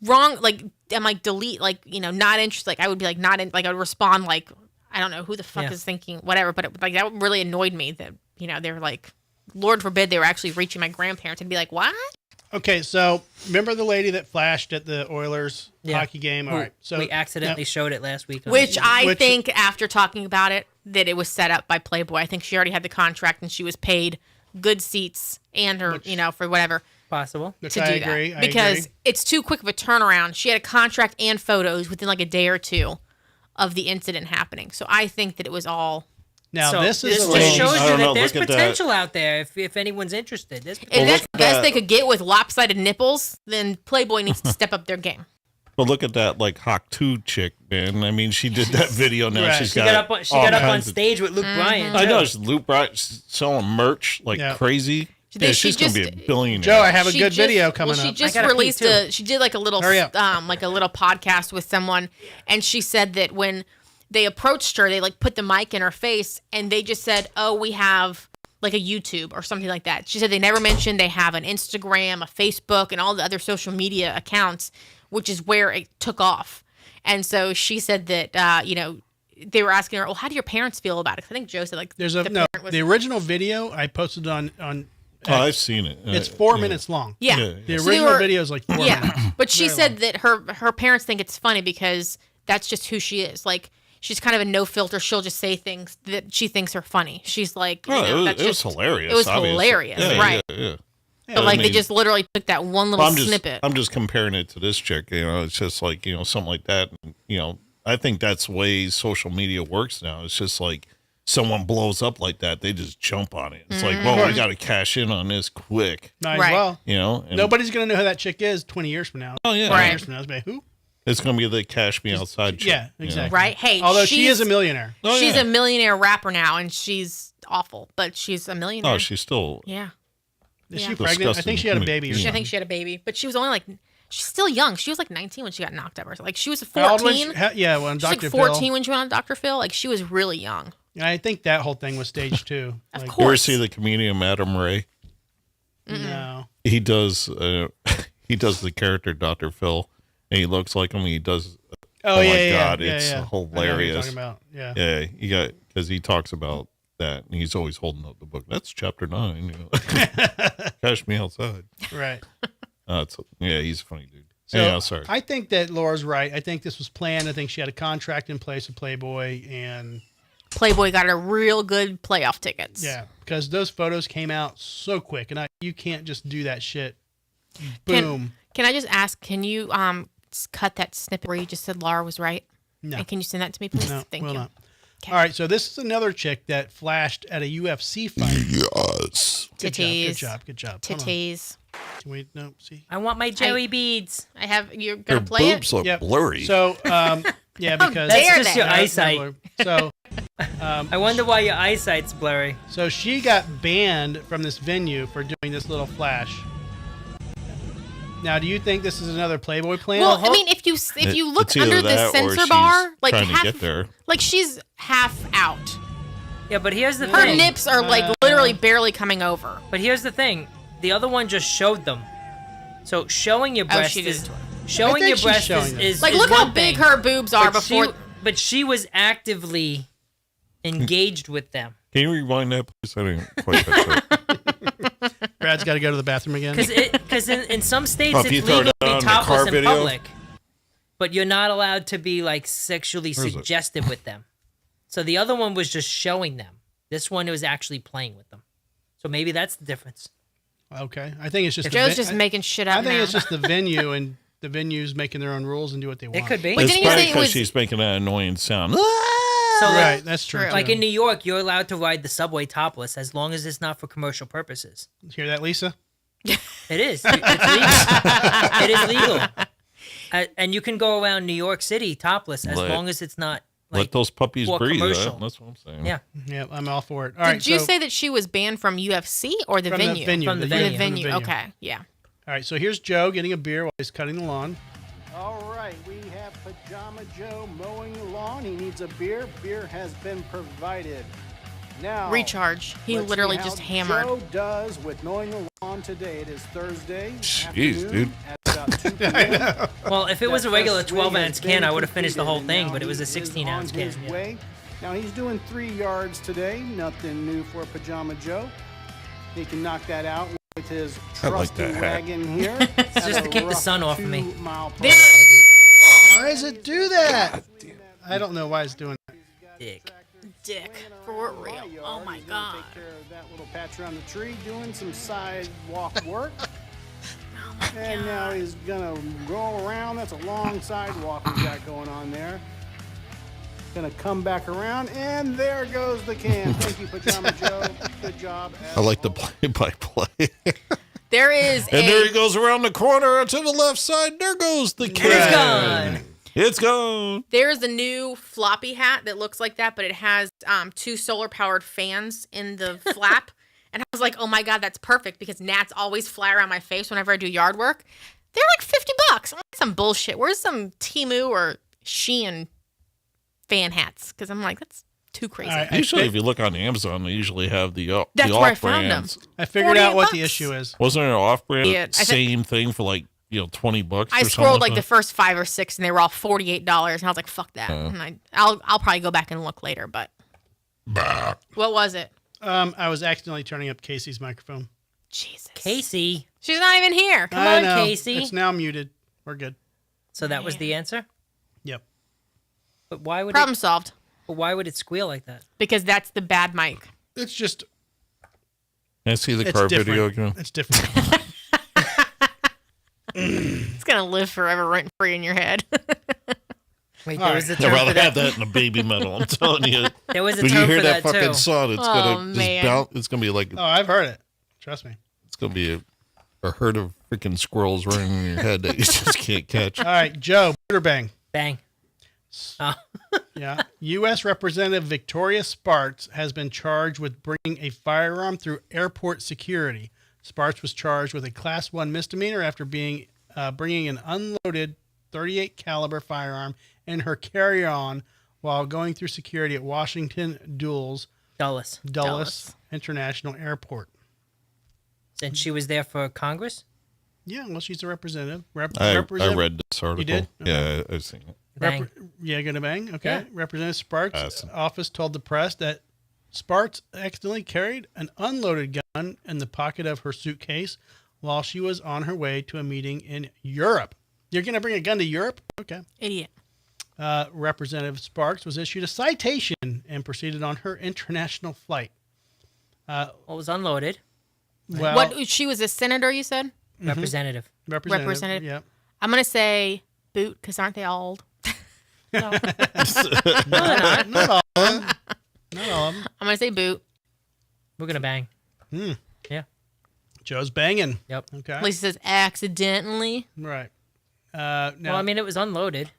Wrong, I'm delete, not interested. I would be not in, I would respond I don't know who the fuck Yeah. is thinking whatever, but that really annoyed me that they were Lord forbid they were actually reaching my grandparents and be like, what? Okay, so remember the lady that flashed at the Oilers Yeah. hockey game? All right, so we accidentally showed it last week. on Which the- I Which- think after talking about it that it was set up by Playboy. I think she already had the contract and she was paid good seats and her for whatever. possible. which To I do agree. that I because agree. it's too quick of a turnaround. She had a contract and photos within a day or two of the incident happening. So I think that it was all. Now So this is this a just lady. shows I you don't that know, there's look at that. potential out there if anyone's interested. There's If potential. that's look the best at they that. could get with lopsided nipples, then Playboy needs to step up their game. But look at that, Hawk 2 chick, man. I mean, she did that video now. Right. She's She got, got up on, all on kinds of- stage with Luke Bryan. I know. too. She's Luke Bryant selling merch Yeah. crazy. She- Yeah, she she's going to be just- a billionaire. Joe, I have a She good just- video coming She up. just I gotta pee, released too. she did a little Hurry up. a little podcast with someone, and she said that when they approached her, they put the mic in her face, and they just said, "Oh, we have a YouTube or something like that." She said they never mentioned they have an Instagram, a Facebook, and all the other social media accounts, which is where it took off. And so she said that they were asking her, "Well, how do your parents feel about it?" 'Cause I think Joe said There's the parent was- the original video I posted on Oh, I've seen it. It's 4 minutes long. Yeah. Yeah. The So they original were- video is like 4 minutes. But she Very said that her parents think it's funny because that's just who she is. Like, she's kind of a no filter. She'll just say things that she thinks are funny. She's like, you know, that's it was just hilarious. It was obviously. hilarious, Yeah, right? Yeah. But like I they mean- just literally took that one little I'm snippet. just comparing it to this chick. You know, it's just like, you know, something like that. And, you know, I think that's the way social media works now. It's just like someone blows up like that, they just jump on it. It's like, well, we got to cash in on this quick. Might Right. as well. You know, and, Nobody's going to know who that chick is 20 years from now. Oh yeah, 20 Right. years from now, it's gonna be, who? it's gonna be the cash me outside chick. Yeah, you know? exactly. Right? Hey, Although she she's- is a millionaire. Oh, she's yeah. a millionaire rapper now, and she's awful, but she's a millionaire. Oh, she's still. yeah. Is Yeah. she pregnant? I think she had a baby. Or Disgusting. I something. think she had a baby, but she was only like, she's still young. She was like 19 when she got knocked up. Or something. Like she was How old was 14. she? Yeah, well, on She was Dr. like 14 Phil. when she went on Dr. Phil. Like she was really young. I think that whole thing was staged too. Of Like, You ever course. see the comedian Madam Ray? No. He does. He does the character Dr. Phil, and he looks like him. He does. Oh, my yeah, yeah, God, yeah, it's yeah. I know what you're hilarious. talking about. Yeah. Yeah, you got because he talks about that, and he's always holding up the book. That's chapter 9. You know? Cash me outside. Right. He's a funny dude. So Yeah, sorry. I think that Laura's right. I think this was planned. I think she had a contract in place with Playboy, and Playboy got her real good playoff tickets. yeah, because those photos came out so quick, and you can't just do that shit. Can- Boom. Can I just ask, can you cut that snippet where you just said Laura was right? No. And can you send that to me, please? No, Thank will you. not. Okay. All right, so this is another chick that flashed at a UFC fight. Yes. Good Titties. job. Good job. Hold on. Titties. Can we no see? I want my jelly beads. I have. You're Her gonna play boobs it. look Yep. blurry. So yeah, because That's dare just they? your No, no eyesight. blur. So I wonder why your eyesight's blurry. so she got banned from this venue for doing this little flash. Now, do you think this is another Playboy plan? Well, I mean, if you look It's either under the that or censor she's bar, like trying to half, get there. like she's half out. Yeah, but here's the Her thing. nips are like literally barely coming over. But here's the thing. The other one just showed them. So showing your breast she is did. showing I think your she's breast showing them. is Like, is look how one big thing. her boobs are But before. but she was actively engaged with them. Can you rewind that, please? I didn't quite catch that. Brad's got to go to the bathroom again. Because in some states Oh, if you it's throw legal it to on be the car topless in video? public, but you're not allowed to be like sexually Where is it? suggestive with them. So the other one was just showing them. This one was actually playing with them. So maybe that's the difference. Okay, I think it's just Joe's the just making shit up I think now. it's just the venue, and the venue's making their own rules and do what they want. It could be. But It's didn't you probably say it because was- she's making that annoying sound. So Right, that's true. True. like too. in New York, you're allowed to ride the subway topless as long as it's not for commercial purposes. Hear that, Lisa? It is. It's legal. It is legal. And you can go around New York City topless as Let- long as it's not Let like those puppies for breathe. commercial. That's what I'm saying. yeah. Yeah, I'm all for it. All right, Did you so say that she was banned from UFC or the from venue? the venue? From the From venue. the venue. Okay, yeah. All right, so here's Joe getting a beer while he's cutting the lawn. All right, we have Pajama Joe mowing the lawn. He needs a beer. Beer has been provided. Now, Recharge. He let's literally see how just hammered. Joe does with mowing the lawn today. It is Thursday Jeez, afternoon dude. at about 2 p.m. Well, if it was a That regular first swing 12-ounce has can, been I would have finished the whole completed, thing, and but it now was a he is 16-ounce on can. his yeah. way. Now he's doing 3 yards today. Nothing new for Pajama Joe. He can knock that out with his I like trusty that hat. wagon here. It's just to keep the sun off of me. Why does it do that? I don't know why it's doing that. Dick. Dick. For real. Oh my god. Take care of that little patch around the tree, doing some sidewalk work. And now he's gonna go around. That's a long sidewalk we got going on there. Gonna come back around, and there goes the can. Thank you, Pajama Joe. Good job. I like the play-by-play. There is And there a he goes around the corner to the left side. There goes the can. It's gone. It's gone. there's a new floppy hat that looks like that, but it has 2 solar powered fans in the flap. And I was like, oh my god, that's perfect because gnats always fly around my face whenever I do yard work. They're like $50. I'm like, some bullshit. Where's some Temu or Shein fan hats? Because I'm like, that's too crazy. All right, Usually, if you look on Amazon, they usually have the That's the where I found them. off-brands. I figured out what the $48. issue is. Wasn't there an off-brand Yeah, I think- same thing for like $20? I or scrolled like something the first 5 or 6, and they were all $48, and I was like, "Fuck that!" And I'll probably go back and look later. But what was it? I was accidentally turning up Casey's microphone. Jesus. Casey. She's not even here. Come I on, know. Casey. It's now muted. We're good. So that was the answer? Yep. But why would Problem solved. But why would it squeal like that? Because that's the bad mic. It's just. Can I see the It's car different. video again? It's different. It's going to live forever rent free in your head. Wait, All there was a right. I'd term rather for that. have that in a baby metal. I'm telling you. There was a When term you hear for that that fucking too. song, it's Oh, gonna just man. bounce. It's gonna be like Oh, I've heard it. Trust me. it's gonna be a herd of freaking squirrels running in your head that you just can't catch. All right, Joe Buderbang. Bang. Oh. Yeah. U.S. Representative Victoria Sparks has been charged with bringing a firearm through airport security. Sparks was charged with a Class 1 misdemeanor after bringing an unloaded .38 caliber firearm in her carry-on while going through security at Washington Dulles Dulles. International Airport. Since she was there for Congress? Yeah, well, she's a representative. I read this article. You did? Yeah, I've seen it. Bang. Yeah, gonna bang. Okay. Yeah. Representative Sparks' Awesome. office told the press that Sparks accidentally carried an unloaded gun in the pocket of her suitcase while she was on her way to a meeting in Europe. You're gonna bring a gun to Europe? Okay. Idiot. Representative Sparks was issued a citation and proceeded on her international flight. Well, it was unloaded. Well, What? She was a senator, you said? Representative. representative? Yep. I'm going to say boot because aren't they all old? No. Not all of them. Not all of them. I'm going to say boot. We're going to bang. Yeah. Joe's banging. Yep. Okay. At least it says accidentally. Right. Now, Well, I mean, it was unloaded.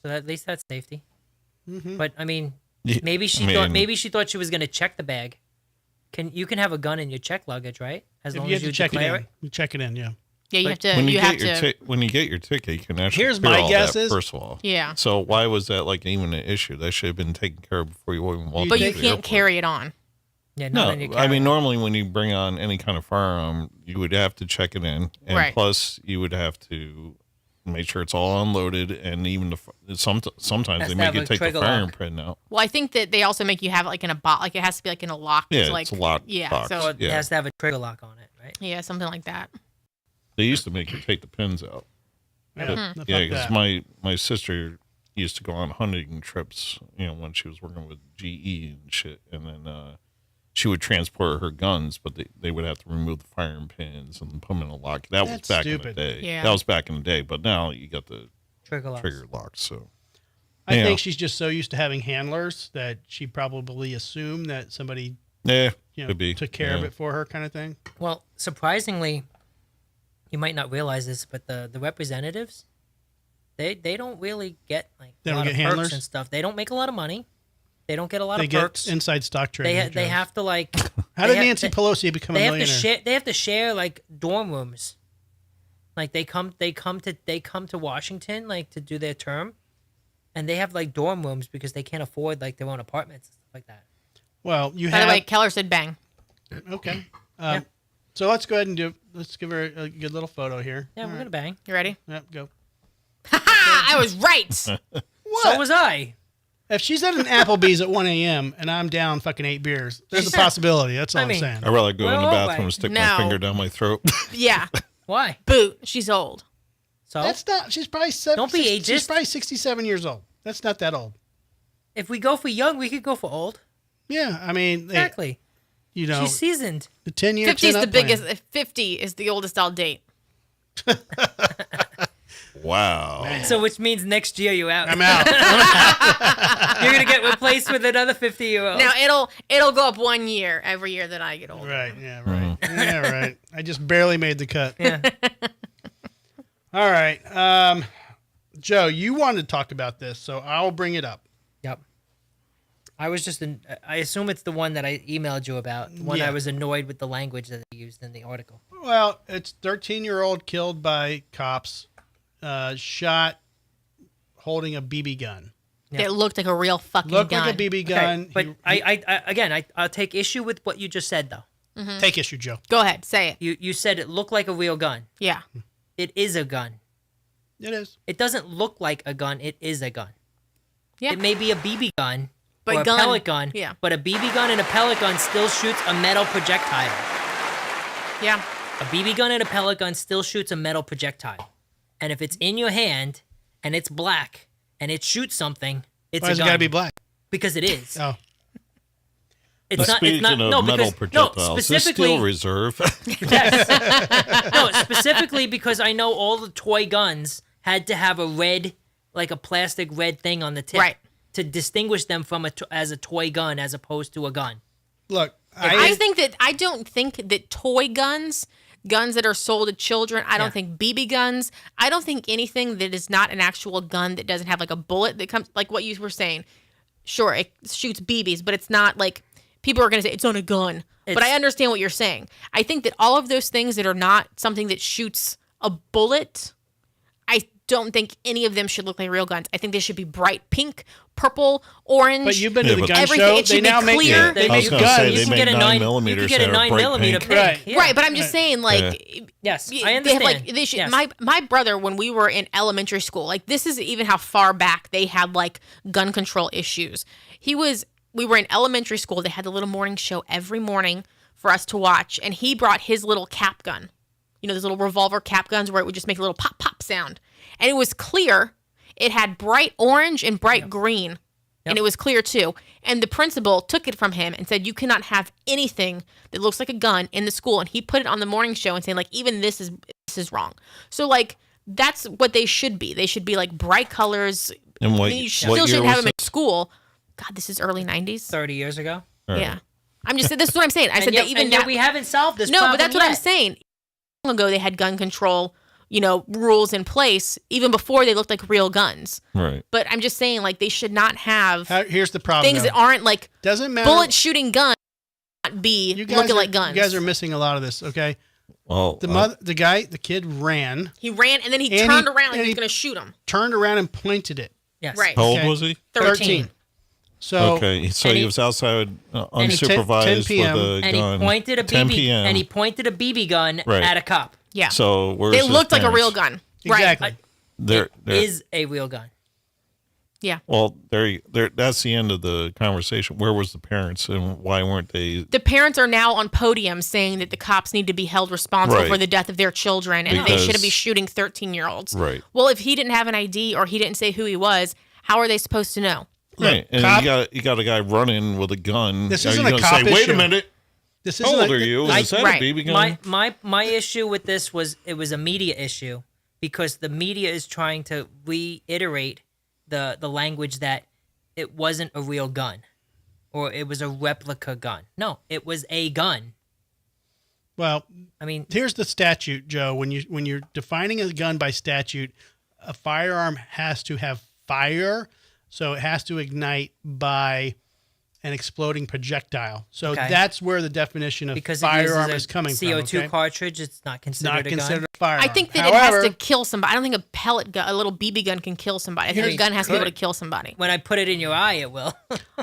So at least that's safety. But, I mean, Yeah, maybe she thought she was going to check the bag. You can have a gun in your check luggage, right? As if long you as have you to check it declare in, you check it in. Yeah. Yeah, you But have to. When you, You have get your to. when you get your ticket, you can actually Here's clear my all guess that, is- first of all. Yeah. So why was that like even an issue? That should have been taken care of before you even walked But into you the can't airport. carry it on. Yeah, No, not in your I mean carry-on. normally when you bring on any kind of firearm, you would have to check it in, and Right. plus you would have to make sure it's all unloaded, and even sometimes Has they to make have you a take the trigger firearm lock. print out. Well, I think that they also make you have it like in a box. Like it has to be like in a lock. Yeah, like, it's a lock Yeah. box. So Well, it Yeah. has to have a trigger lock on it, right? yeah, something like that. They used to make you take the pins out. Yeah. But- Fuck yeah, because that. my sister used to go on hunting trips, when she was working with GE and shit, and then she would transport her guns, but they would have to remove the firing pins and put them in a lock. That was That's back stupid. in the day. Yeah. That was back in the day, but now you got the Trigger lock. trigger locks. So I Yeah. think she's just so used to having handlers that she probably assumed that somebody yeah, could be. took care of Yeah. it for her, kind of thing. Well, surprisingly, you might not realize this, but the representatives, they don't really get like They a don't lot get of handlers? perks and stuff. They don't make a lot of money. They don't get a lot They of get perks. inside stock trading. They have to like. How they did have- Nancy they- Pelosi become a They have to millionaire? share. They have to share like dorm rooms. Like they come to Washington like to do their term, and they have like dorm rooms because they can't afford like their own apartments and stuff like that. Well, you By have the way, Keller said bang. okay. Yeah. So let's go ahead and let's give her a good little photo here. Yeah, we're gonna bang. You ready? Yep, go. I was right. So was I. If she's at an Applebee's at 1 a.m. and I'm down fucking 8 beers, there's a possibility. That's all I I'm mean- saying. I'd rather go in the Well, bathroom right. and stick No. my finger down my throat. Yeah. Why? Boot. She's old. So That's not. She's probably Don't be She's ageist. probably 67 years old. That's not that old. if we go for young, we could go for old. Yeah, I mean, Exactly. you know, She's seasoned. the 10-year 50 is the plan. biggest. 50 is the oldest I'll date. Wow. So which means next year you out. I'm out. You're gonna get replaced with another 50-year-old. Now it'll go up 1 year every year that I get older. Right. Yeah. Right. Yeah. Right. I just barely made the cut. Yeah. All right. Joe, you wanted to talk about this, so I'll bring it up. Yep. I was just. I assume it's the one that I emailed you about. The one Yeah. I was annoyed with the language that they used in the article. Well, it's 13-year-old killed by cops, shot holding a BB gun. Yeah. It looked like a real fucking Looked gun. like a BB gun. Okay, but He- I'll take issue with what you just said though. take issue, Joe. Go ahead, say it. You said it looked like a real gun. Yeah. It is a gun. It is. It doesn't look like a gun. It is a gun. Yeah. It may be a BB gun But or a gun- pellet gun. yeah. But a BB gun and a pellet gun still shoots a metal projectile. Yeah. A BB gun and a pellet gun still shoots a metal projectile. And if it's in your hand and it's black and it shoots something, it's Why a does it gun. got to be black? Because it is. Oh, It's not. Speaking It's not. of No, metal because no. projectiles, this Specifically, steel reserve. yes. No, specifically because I know all the toy guns had to have a red, like a plastic red thing on the tip, Right. to distinguish them from as a toy gun as opposed to a gun. look, I don't think that toy guns that are sold to children, I don't Yeah. think BB guns, I don't think anything that is not an actual gun that doesn't have like a bullet that comes, like what you were saying. Sure, it shoots BBs, but it's not like people are going to say it's on a gun. But I understand what you're saying. I think that all of those things that are not something that shoots a bullet, I don't think any of them should look like real guns. I think they should be bright pink, purple, orange. but you've been to the but gun everything- show. it should They be now make clear. they I was make gonna say, guns. they You can make get a 9 9 You millimeters can get a that are 9 bright millimeter pink. pink. Right. Yeah. Right, but I'm just saying, like, Yes, y- I they understand. have, like, they should, Yes. my brother, when we were in elementary school, like, this is even how far back they had like gun control issues. We were in elementary school. They had the little morning show every morning for us to watch, and he brought his little cap gun. You know, those little revolver cap guns where it would just make a little pop pop sound, and it was clear. It had bright orange and bright green. And it was clear too. And the principal took it from him and said, you cannot have anything that looks like a gun in the school. And he put it on the morning show and saying, like, even this is wrong. So, like, that's what they should be. They should be like bright colors. And what, You what still year shouldn't was have them it? in school. God, this is early 90s. 30 years ago. Yeah. I'm just saying, this is what I'm saying. I said that even yet that. we haven't solved this. No, but problem that's what I'm yet. saying. Long ago, they had gun control, rules in place, even before they looked like real guns. Right. But I'm just saying, like, they should not have Here's the problem. things though. that aren't like Doesn't matter. bullet shooting guns not be You guys looking are, like guns. You guys are missing a lot of this. Okay. Well, The kid ran, He ran and then he And turned he- around like and he was he- going to shoot him. turned around and pointed it. Yes. Right. how old Okay. was he? 13. So Okay, so and he he- was outside and he- 10 unsupervised PM, with a And gun. he pointed a 10 BB p.m. and he pointed a BB gun Right. at a cop. Yeah. So where's It his looked like a parents? real gun. exactly. Right. They're Is a real gun. Yeah. well, that's the end of the conversation. Where was the parents and why weren't they? The parents are now on podiums saying that the cops need to be held responsible Right. for the death of their children and they Because- shouldn't be shooting 13-year-olds. Right. Well, if he didn't have an ID or he didn't say who he was, how are they supposed to know? Right, and cop- you got a guy running with a gun. This Are isn't you a gonna cop say, Wait issue. a minute. This How isn't old a- are you? I- Is that right. a BB gun? My issue with this was it was a media issue because the media is trying to reiterate the language that it wasn't a real gun or it was a replica gun. No, it was a gun. Well, I mean, here's the statute, Joe. When you're defining a gun by statute, a firearm has to have fire, so it has to ignite by an exploding projectile. So Okay. that's where the definition of because firearm it is uses a coming CO2 from. Okay? cartridge, it's not considered Not a considered gun. a firearm. I think that However, it has to kill somebody. I don't think a pellet gun, a little BB gun can kill somebody. I think a gun has to be able to kill somebody. When I put it in your eye, it will.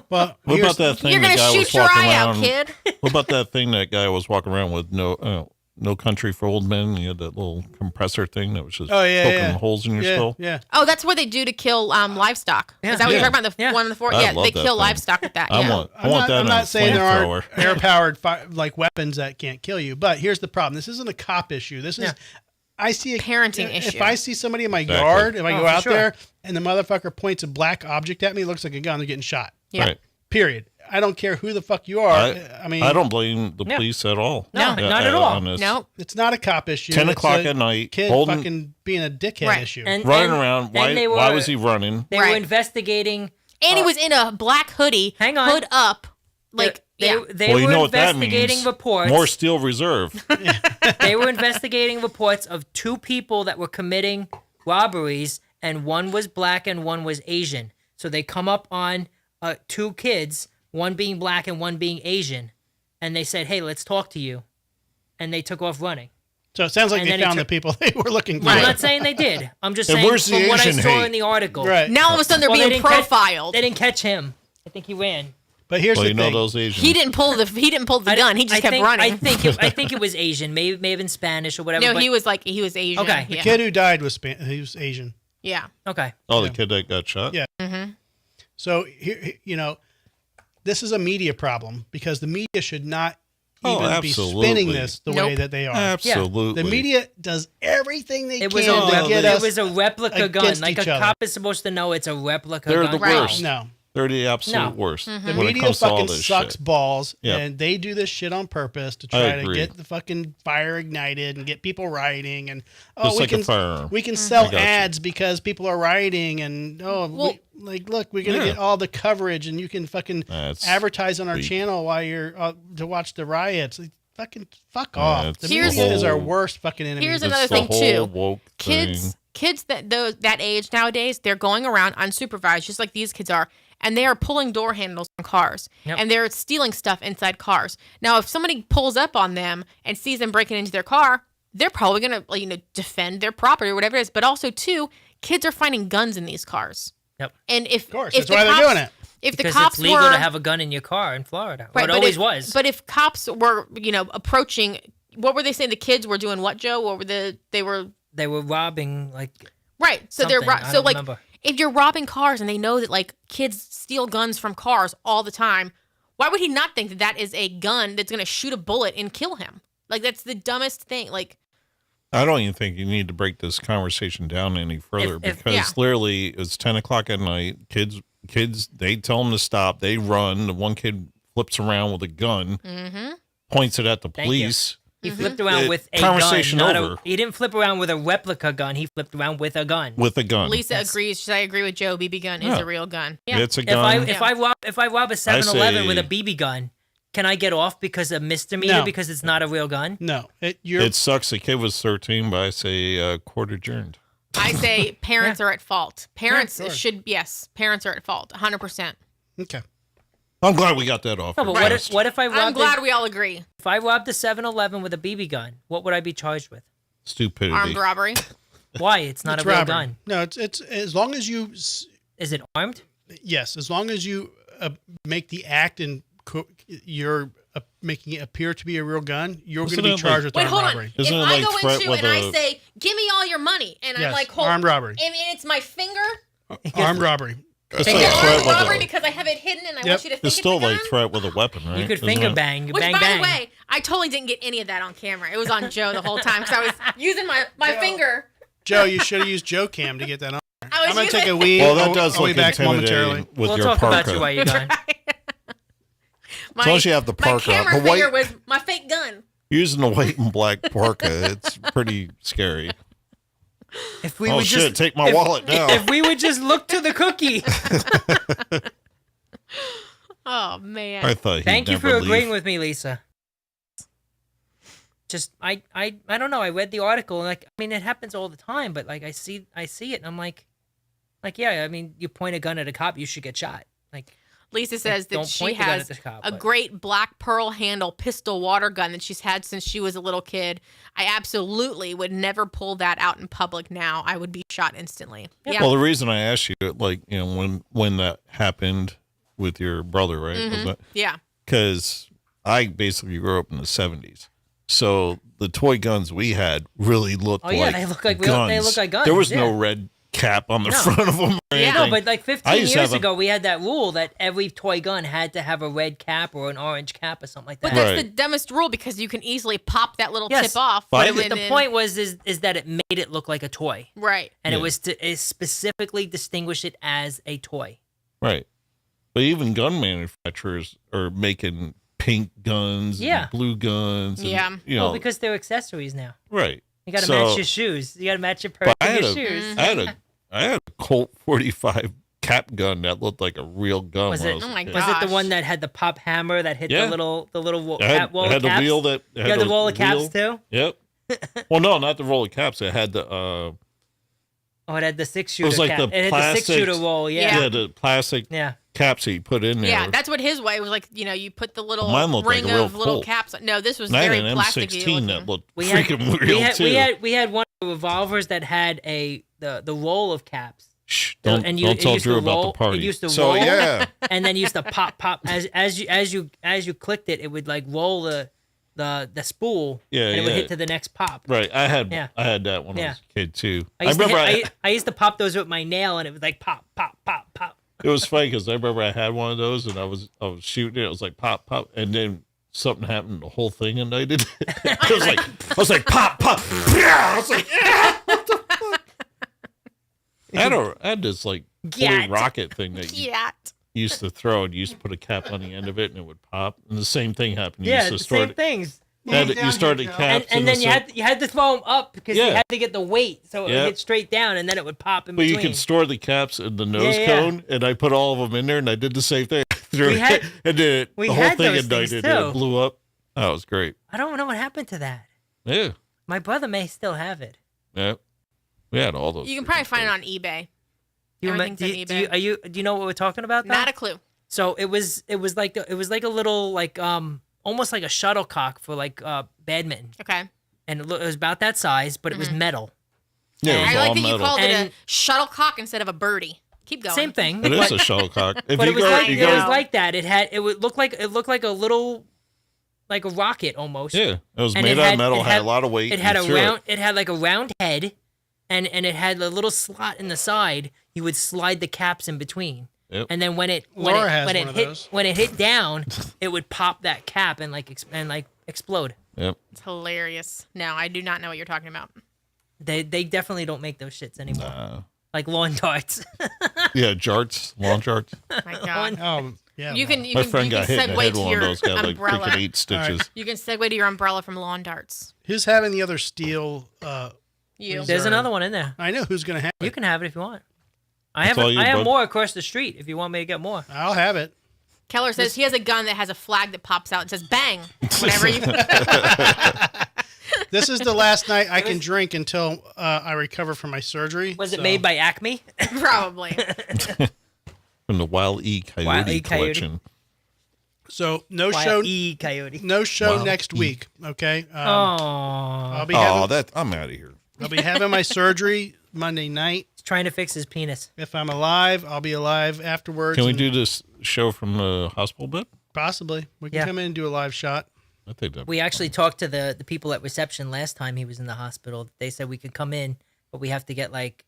Well, What here's- about that thing You're the going to guy was shoot your walking eye around? out, kid. What about that thing that guy was walking around with no country for old men? He had that little compressor thing that was just Oh, yeah, poking yeah. holes in your yeah, skull. yeah. Oh, that's what they do to kill livestock. Is that what Yeah. you're talking about? The Yeah. one in the fort? I Yeah, love they that kill thing. livestock with that. I Yeah. want that. I'm on not a saying there flamethrower. aren't air-powered like weapons that can't kill you, but here's the problem. This isn't a cop issue. This is Yeah. I see a Parenting if issue. I see somebody in my Exactly. yard, if I Oh, go for out sure. there and the motherfucker points a black object at me, it looks like a gun, they're getting shot. Yeah. Right. Period. I don't care who the fuck you are. I mean, I don't blame the Yeah. police at all. No, not at all. on this. No. it's not a cop issue. 10 It's o'clock a at night, Kid holding- fucking being a dickhead Right. issue. And, Running and- around. and Why? they Why were- was he running? They were Right. investigating. And he was in a black hoodie, Hang on. hood up. Like, they, yeah. they well, you were know what that investigating means. reports. More steel reserve. They were investigating reports of two people that were committing robberies, and one was black and one was Asian. So they come up on two kids, one being black and one being Asian, and they said, "Hey, let's talk to you," and they took off running. So it sounds like And they then it found the took- people they were looking for. I'm not saying they did. I'm just And saying where's the from what I Asian saw hate? in the article. Right. Now all of a sudden they're Well, they being didn't catch- profiled. They didn't catch him. I think he ran. But here's Well, the you know thing. those Asians. He didn't pull the gun. He just kept running. I think it was Asian. May have been Spanish or whatever. no, but- he was Asian. Okay. Yeah. Kid who died was he was Asian. Yeah. Okay. Oh, the kid that got shot? Yeah. So here, this is a media problem because the media should not Oh, even be absolutely. spinning this the way Nope. that they are. Absolutely. The media does everything they It can was to get us it was a replica gun. against Like each a other. cop is supposed to know it's a replica They're gun. the Right. worst. No. They're the absolute No. worst. The when it media comes to all fucking this sucks shit. balls, Yep. and they do this shit on purpose to I try to agree. get the fucking fire ignited and get people rioting. And Just we like a can firearm. we can I sell got you. ads because people are rioting, and look, we're gonna Yeah. get all the coverage, and you can fucking That's advertise on our weak. channel while you're to watch the riots. Like, fucking fuck Yeah, off. it's The Here's- media is our whole- worst fucking enemy. Here's It's another the thing, whole too. woke Kids thing. that age nowadays, they're going around unsupervised, just like these kids are, and they are pulling door handles on cars, Yep. and they're stealing stuff inside cars. Now, if somebody pulls up on them and sees them breaking into their car, they're probably gonna defend their property or whatever it is. But also, too, kids are finding guns in these cars. Yep. And if Of course, if that's the why they're cops- doing it. If Because the cops it's legal were to have a gun in your car in Florida. right, Well, it but always if- was. But if cops were approaching, what were they saying? The kids were doing what, Joe? What were they were they were robbing like right. So they're something. I so don't like remember. if you're robbing cars and they know that like kids steal guns from cars all the time, why would he not think that that is a gun that's going to shoot a bullet and kill him? Like that's the dumbest thing. Like I don't even think you need to break this conversation down any further If- because yeah. literally it's 10 o'clock at night. Kids, they tell them to stop. They run. The one kid flips around with a gun, points it at the Thank you. police. He flipped around with a Conversation gun. over. He didn't flip around with a replica gun. He flipped around with a gun. With a gun. Lisa agrees. Should I agree with Joe? BB gun is Yeah. a real gun. Yeah. It's a If gun. I rob a 7-Eleven with a say- BB gun, can I get off because of misdemeanor No. because it's not a real gun? No, It sucks. The kid was 13, but I say court adjourned. I say parents are at fault. Parents sure. should parents are at fault. 100%. okay. I'm glad we got that off. No, your but chest. what if I I'm robbed glad we all agree. if I robbed a 7-Eleven with a BB gun? What would I be charged with? Stupidity. Armed robbery. Why? It's not It's a real robbery. gun. No, it's as long as you Is it armed? yes, as long as you make the act and you're making it appear to be a real gun, you're going to be Isn't it charged like- with Wait, armed hold robbery. on. Isn't If it I like go threat into with and I a- say, "Give me all your money," and I'm Yes, like, "Hold," armed robbery. and it's my finger, Armed robbery. It's is like it threat armed with robbery a, because I have it hidden and I Yep. want you to think it's it's still a gun? like threat with a weapon, right? You could Isn't finger it? bang. Which, bang, by bang. the way, I totally didn't get any of that on camera. It was on Joe the whole time because I was using my finger. Joe, you should have used Joe Cam to get that on. I was I'm going to using take a wee. Well, that does I'll be look back momentarily. intimidating with We'll your talk parka. about you while you're gone. my, As long as you have the my parka. camera The white- finger was my fake gun. Using the white and black parka, it's pretty scary. If we Oh would shit! just Take my wallet now. if we would just look to the cookie. Oh man. I thought. Thank you for agreeing with me, Lisa. Just I don't know. I read the article and like I mean it happens all the time, but like I see it and I'm like yeah, I mean you point a gun at a cop, you should get shot. Like Lisa says don't that she point the gun has at the cop, a but- great black pearl handle pistol water gun that she's had since she was a little kid. I absolutely would never pull that out in public now. I would be shot instantly. Yeah. Well, the reason I asked you, like, you know, when that happened with your brother, right? Was that Yeah. because I basically grew up in the 70s, so the toy guns we had really looked Oh, yeah, like they look like guns. they look like guns, There was yeah. no red cap on the No. front of them. Or Yeah. No, anything. but like I 15 used to years have a- ago, we had that rule that every toy gun had to have a red cap or an orange cap or something like that. But that's Right. the dumbest rule because you can easily pop that little Yes, tip off. but and But the then- point was is that it made it look like a toy, Right. and it Yeah. was to specifically distinguish it as a toy. Right. But even gun manufacturers are making pink guns, Yeah. and blue guns. And, Yeah. You know, Well, because they're accessories now. right. You got to So- match your shoes. You got to match your purse But I with had your a, shoes. I had a Colt 45 cap gun that looked like a real gun. Was when I it? was a Oh my kid. God. Was it the Gosh. one that had the pop hammer that hit Yeah. the little It cap had, wall it of had the caps? wheel that. It You had the a roll of caps wheel. too. Yep. Well, no, not the roll of caps. It had the Oh, it had the 6-shooter it was like cap. the It had the plastic 6-shooter roll. Yeah. yeah, the plastic Yeah. caps that you put in there. Yeah, that's what his way was like. You know, you put the little Mine looked like ring a real of little Colt. caps. No, this was And I had very an plasticky M16 looking. that looked We had, freaking real too. we had one of the revolvers that had the roll of caps. Shh, and don't you- it tell used to Drew about roll- the party. it used to so roll. yeah, And then used to pop as you clicked it, it would like roll the spool. Yeah, and it would yeah. hit to the next pop. right. I had Yeah. that when I Yeah. was a kid too. I used, remember I used to pop those with my nail, and it was like pop, pop, pop, pop. it was funny because I remember I had one of those and I was shooting it. It was like pop, pop, and then something happened, the whole thing ignited. I was like, pop, pop. Yeah! I was like, yeah, what the fuck? I had this like toy rocket thing that you used to throw, and you used to put a cap on the end of it, and it would pop. And the same thing happened. You Yeah, used to the store same things. You started caps, And then you had to throw them up because you Yeah. had to get the weight so it would hit straight down, and then it would pop in But between. you could store the caps in the nose Yeah. cone, and I put all of them in there, and I did the same thing. We had- and then we the whole had thing those things, ignited, and too. it blew up. That was great. I don't know what happened to that. Yeah, My brother may still have it. yeah. We had all those. You can probably find it on eBay. Do you, Everything's on eBay. do you know what we're talking about? Though? Not a clue. So it was like a little like almost like a shuttlecock for like badminton, Okay. and it was about that size, but it was metal. Yeah, it was I all like that metal. you called it a And- shuttlecock instead of a birdie. Keep going. Same thing. It is a shuttlecock. If But you it was go, like you it go, was like that. It would look like a little like a rocket almost. yeah, it was And made it out had- of metal, it had had- a lot of weight. It had you a threw round. It had like a round head, and it had a little slot in the side. You would slide the caps in between. Yep. And then when it Laura has one of hit those. when it hit down, it would pop that cap and explode. Yep. It's hilarious. No, I do not know what you're talking about. They definitely don't make those shits anymore. Nah. Like lawn darts. Yeah, jarts, lawn jarts. My God. Yeah. You can My friend got hit in the segue head to with one your of those. Got like umbrella. freaking 8 stitches. You can segue to your umbrella from lawn darts. Who's having the other steel? You. There's another one in there. I know who's going to have You it. can have it if you want. I That's have all you, I have bud. more across the street if you want me to get more. I'll have it. Keller says he has a gun that has a flag that pops out and says "bang" whenever you. This is the last night I can drink until I recover from my surgery. Was it so- made by Acme? Probably. From the Wild E. Coyote Wile E. Coyote. collection. So no Wild show. E Coyote. No show Wild next E. week. Okay. Oh. I'll be Oh, having, I'm out of here. I'll be having my surgery Monday night. He's trying to fix his penis. If I'm alive, I'll be alive afterwards. Can we and do this show from the hospital bed? Possibly. We can Yeah. come in and do a live shot. I think that. We actually talked to the people at reception last time he was in the hospital. They said we could come in, but we have to get like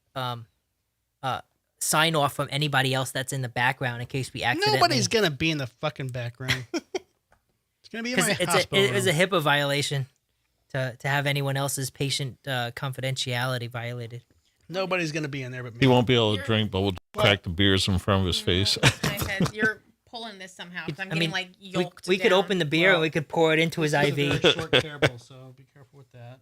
sign off from anybody else that's in the background in case we accidentally. Nobody's gonna be in the fucking background. It's gonna be in my because hospital it was a room. HIPAA violation to have anyone else's patient confidentiality violated. Nobody's gonna be in there but me. He won't be able to drink, but we'll crack the beers in front of his face. My head. You're pulling this somehow. 'Cause I'm getting like we, yoked. we could down. open the beer and we could pour it into his This is a very IV. short table, so be careful with that.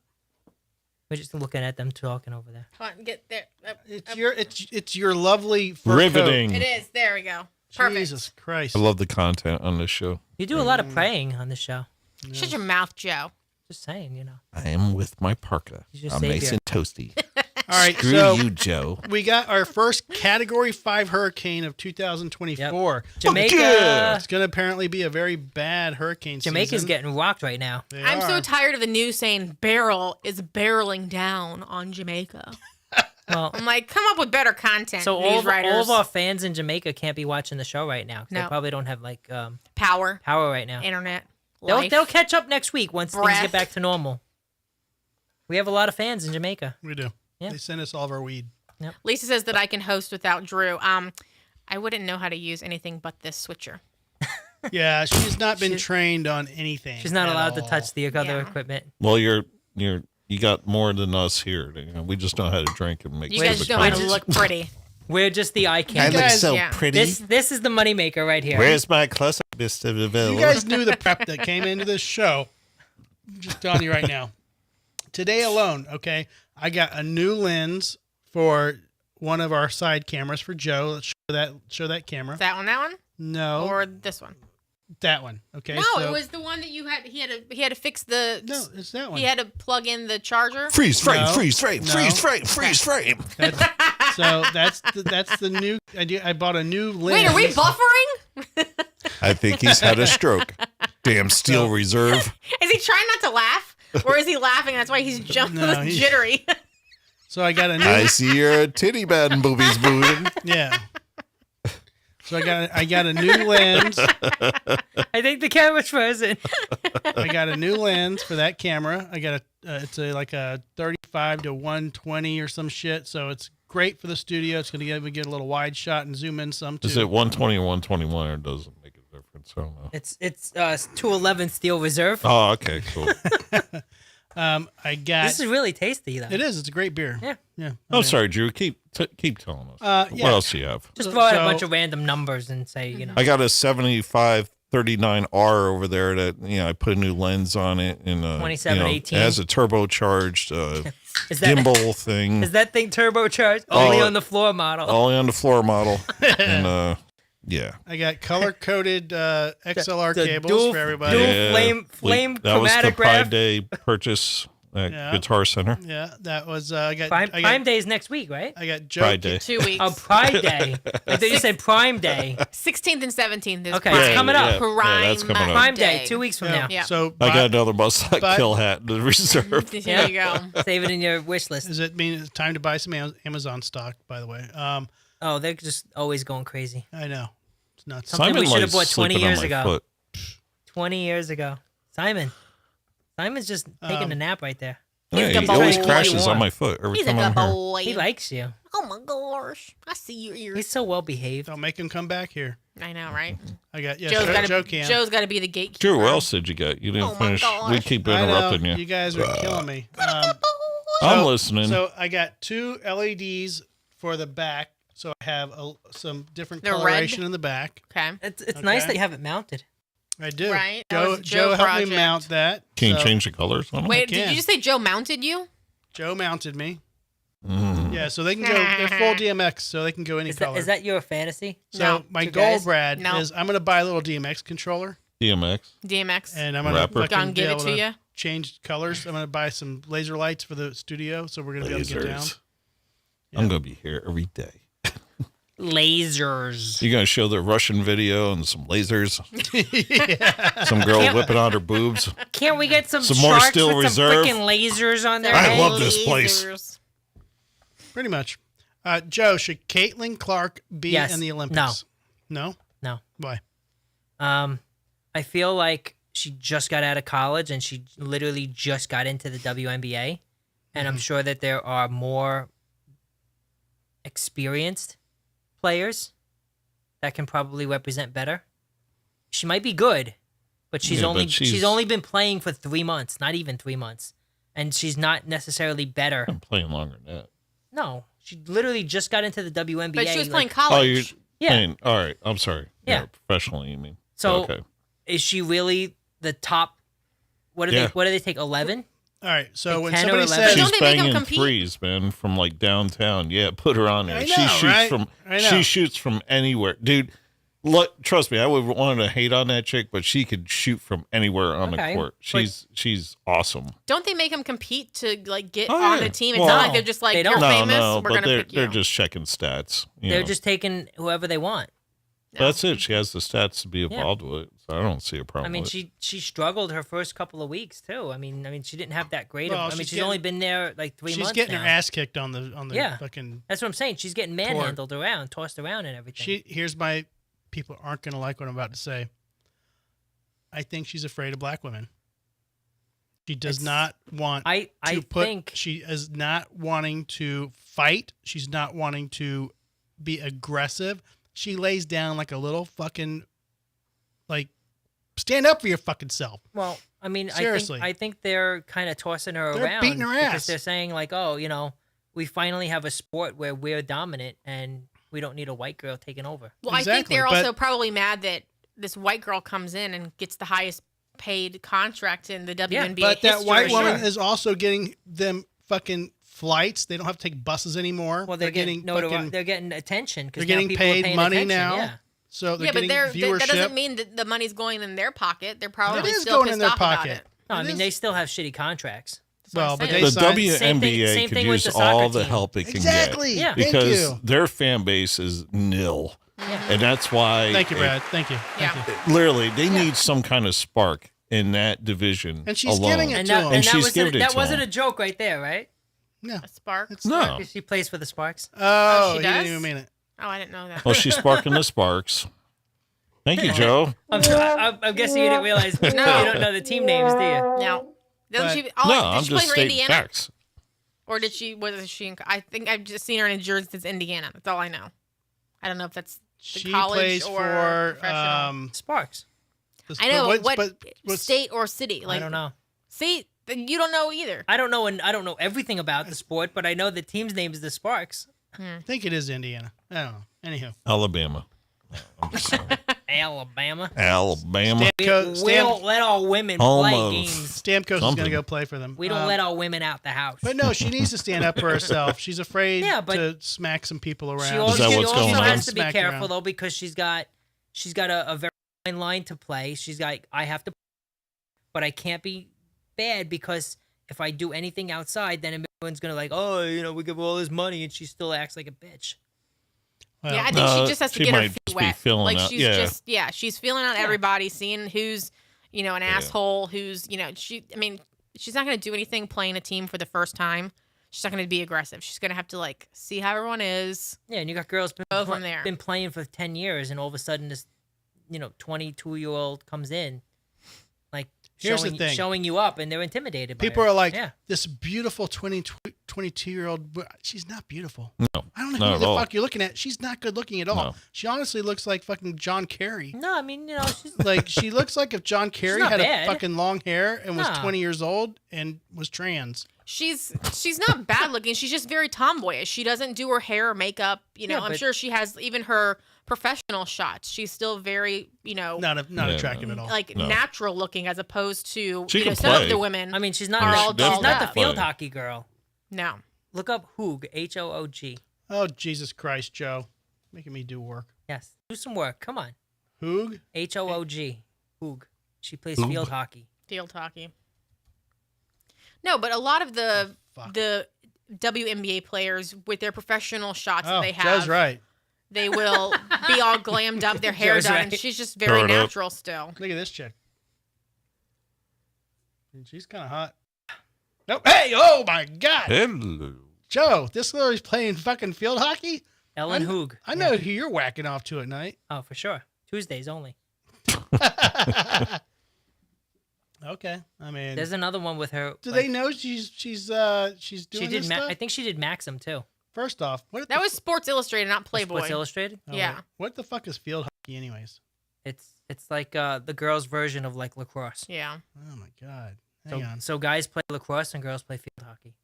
We're just looking at them talking over there. Come on, get there. It's your lovely fur Riveting. It is. There we go. coat. Perfect. Jesus Christ. I love the content on this show. You do a lot of praying on the show. Shut your mouth, Joe. Just saying, you know. I am with my parka. He's your I'm savior. nice and toasty. All right, Screw so you, Joe. we got our first Category 5 hurricane of 2024. Jamaica. It's going to apparently be a very bad hurricane Jamaica's season. getting rocked right now. They I'm so are. tired of the news saying barrel is barreling down on Jamaica. Well, I'm like, come up with better content, so news all writers. of our fans in Jamaica can't be watching the show right now. 'Cause No. They probably don't have like Power, power right now. internet, They'll life. they'll catch up next week once things Breath. get back to normal. We have a lot of fans in Jamaica. We do. Yeah. They send us all of our weed. Lisa says that I can host without Drew. I wouldn't know how to use anything but this switcher. Yeah, she's not been trained on anything. She's not at allowed to all. touch the other Yeah. equipment. Well, you got more than us here. You know, we just know how to drink and make You some guys of know the how to content. look pretty. We're just the eye I candy. look guys- so yeah. pretty. This is the moneymaker right here. Where's my close-up, Mr. DeVille? You guys knew the prep that came into this show. I'm just telling you right now. Today alone, okay, I got a new lens for one of our side cameras for Joe. Let's show that camera. That one? No, Or this one? that one. Okay. No, so- it was the one that you had. He had to fix the. No, it's that one. He had to plug in the charger. Freeze frame, No. freeze frame, No. freeze frame, freeze frame. So that's the new idea. I bought a new lens. Wait, are we buffering? I think he's had a stroke. Damn steel reserve. Is he trying not to laugh, or is he laughing? That's why he's jumping, No, he- jittery. So I got a new. I see your titty bad boobies moving. Yeah. So I got a new lens. I think the camera's frozen. I got a new lens for that camera. I got it's like a 35 to 120 or some shit. So it's great for the studio. It's going to get a little wide shot and zoom in some too. Is it 120 or 121 or doesn't make a difference? so I don't know. It's 211 Steel Reserve. Oh, okay, cool. I got. This is really tasty, though. It is. It's a great beer. Yeah. Yeah. I'm sorry, Drew. Keep telling us. yeah. What else do you have? Just throw out a So- bunch of random numbers and say, I got a 7539R over there that I put a new lens on it and 2718. it has a turbocharged is that gimbal thing. is that thing turbocharged? Only on the floor model. Only on the floor model. And yeah. I got color coded XLR the cables dual- for everybody. dual- flame That was the chromatograph. Pride Day purchase at Yeah. Guitar Center. Yeah, that was. I got. Prime Day is next week, right? I got Joe. Pride Day. 2 weeks. Oh, Pride Day. I thought you said Prime Day. 16th and 17th is Okay, Prime. it's coming up. Yeah, that's coming up. Prime Day, 2 weeks from now. Yeah. So I buy- got another Must Not but- Kill hat in the reserve. There you go. Save it in your wish list. Does it mean it's time to buy some Amazon stock? By the way, Oh, they're just always going crazy. I know it's nuts. Something we should have bought 20 sleeping on years my ago. foot. 20 years ago. Simon's just taking a nap right there. Yeah, good he always boy. crashes on my foot every He's a time I'm good here. boy. He likes you. Oh my gosh. I see your ears. He's so well behaved. Don't make him come back here. I know, right? I got yeah. Joe can. got to be the gatekeeper. Drew, what else did you get? You didn't Oh my finish. gosh. We keep I know, interrupting you. You guys are killing me. I'm listening. So I got 2 LEDs for the back. So I have some different They're red? coloration in the back. Okay. It's nice Okay. that you have it mounted. I do. Right, that was a Joe Joe helped me project. mount that. Can you So change the colors on them? Wait, did can. you just say Joe mounted you? Joe mounted me. Mm. Yeah, so they can go. They're full DMX, so they can go any Is color. that your fantasy? So No. my Two goal, guys? Brad, No. is I'm gonna buy a little DMX controller, DMX. DMX. and I'm gonna Rapper. fucking Gonna be give it able to you? change colors. I'm gonna buy some laser lights for the studio, so we're gonna be able to get down. Lasers. I'm gonna be here every day. Lasers. You're gonna show the Russian video and some lasers. Some girl whipping on her boobs. Can't we get some more sharks Steel with Reserve? some freaking lasers on their I heads? love this place. Lasers. Pretty much. Joe, should Caitlin Clark be Yes. in the Olympics? No. No. Why? I feel like she just got out of college and she literally just got into the WNBA. And I'm sure that there are more experienced players that can probably represent better. She might be good, but she's Yeah, only but she's she's- only been playing for 3 months, not even 3 months. And she's not necessarily better. I'm playing longer than that. No, she literally just got into the WNBA. But she was playing like- Oh, you're college. Yeah. playing. All right. I'm sorry. Yeah. Professionally, you mean? So okay. is she really the top? What do Yeah. they? What do they take? 11? All right. So Like when 10 or somebody 11? says Don't She's they make 'em banging compete? threes, man, from like downtown. Yeah, put her on there. I she know, shoots right? from. I know. She shoots from anywhere, dude. Look, trust me, I would want to hate on that chick, but she could shoot from anywhere on Okay, the court. She's awesome. Don't they make them compete to like get Oh, on yeah. the team? It's Well, not like they're just like they you're don't. No, famous. no, We're but gonna they're pick you. they're just checking stats. you They're know. just taking whoever they want. That's it. She has the stats to be involved with it, so I don't see a problem. I mean, with it. she struggled her first couple of weeks too. I mean, she didn't have that great. Well, I mean, she's she's only been there like 3 she's months. getting now. her ass kicked on the Yeah. fucking. That's what I'm saying. She's getting manhandled around, tossed around, and everything. Here's my people aren't gonna like what I'm about to say. I think she's afraid of black women. She does not want I think she is not wanting to fight. She's not wanting to be aggressive. She lays down like a little fucking, like, stand up for your fucking self. Well, I mean, Seriously. I think they're kind of tossing her They're around beating her because ass. they're saying like, oh, we finally have a sport where we're dominant and we don't need a white girl taking over. Well, I think Exactly, they're but- also probably mad that this white girl comes in and gets the highest paid contract in the WNBA But that history. white woman is also getting them fucking flights. They don't have to take buses anymore. Well, they're getting they're getting attention because they're getting paid money now. Yeah. So they're Yeah, but getting viewership. that doesn't mean that the money's going in their pocket. They're probably It is still going in pissed their off about pocket. it. No, I It mean is- they still have shitty contracts. Well, what but I'm they The saying. signed, Same thing- WNBA same could thing with use the soccer all the team. help it can Exactly. get. Yeah. Thank Because you. their fan base is nil. And that's why Thank you, Brad. Thank you. Thank Yeah. you. literally they need some kind of spark in that division. And she's alone. giving it And to that, them. And that she's wasn't giving it that to wasn't them. a joke right there, right? No. A spark. No. She plays for the Sparks. Oh, she he didn't does? even mean it. Oh, I didn't know that. Well, she's sparking the sparks. Thank you, Joe. I'm guessing you didn't realize you don't know the team names, do you? Now, doesn't But- she? No, Did I'm she play just for stating Indiana, facts. or did she? Was she? I think I've just seen her in a jersey that's Indiana. That's all I know. I don't know if that's the She college plays or for professional. Sparks. I know what what's- state or city. Like, I don't know. See, then you don't know either. I don't know, and I don't know everything about the sport, but I know the team's name is the Sparks. I think it is Indiana. I don't know. Anywho. Alabama. No, I'm just sorry. Alabama. Alabama. We don't let our women Home play of- games. Stamkos is going to go play for them. We don't let our women out the house. But no, she needs to stand up for herself. She's afraid Yeah, but to smack some people around. She also, that she what's also going on? has to be Smack careful around. though, because she's got a very fine line to play. She's got I have to, but I can't be bad, because if I do anything outside, then everyone's gonna like, oh, we give her all this money, and she still acts like a bitch. Well, Yeah, I think she No, just has to she get her might feet just be wet. feeling Like out- she's yeah. she's feeling out everybody, seeing who's, an asshole, who's, she's not going to do anything playing a team for the first time. She's not going to be aggressive. She's going to have to like see how everyone is. Yeah, and you got girls Go from there. been playing for 10 years, and all of a sudden this, 22-year-old comes in, like Here's the thing. showing you up, and they're intimidated by people her. are like, yeah. this beautiful 22-year-old. She's not beautiful. No, I don't know not who at the all. fuck you're looking at. She's not good looking at all. No. She honestly looks like fucking John Kerry. No, I mean, she's Like, she looks like if John Kerry not had bad. a fucking long hair and was No. 20 years old and was trans. She's not bad looking. She's just very tomboyish. She doesn't do her hair or makeup. Yeah, I'm but- sure she has even her professional shots. She's still very, Not attractive at all. like No. natural looking, as opposed to She can some of play. the women. I mean, she's not. Are all She's dolled not the up. field Play. hockey girl. No. Look up Hoog, Hoog. Oh, Jesus Christ, Joe. Making me do work. Yes, do some work. Come on, Hoog? Hoog. Hoog. She plays Hoog. field hockey. Field hockey. No, but a lot of the WNBA players with their professional shots that Oh, they have, Joe's right. they will be all glammed up, their hair Joe's done, right. and she's just very Throw it up. natural still. Look at this chick. She's kind of hot. Nope. Hey, oh my God. Hello. Joe, this girl is playing fucking field hockey? Ellen Hoog. I know who you're whacking off to at night. Oh, for sure. Tuesdays only. Okay. I mean, There's another one with her. do like, they know she's doing She this did. stuff? I think she did Maxim too. First off, what That was Sports Illustrated, not Playboy. Sports Illustrated. Yeah. What the fuck is field hockey, anyways? It's like the girls' version of like lacrosse. Yeah. Oh my God. Hang on. So guys play lacrosse and girls play field hockey.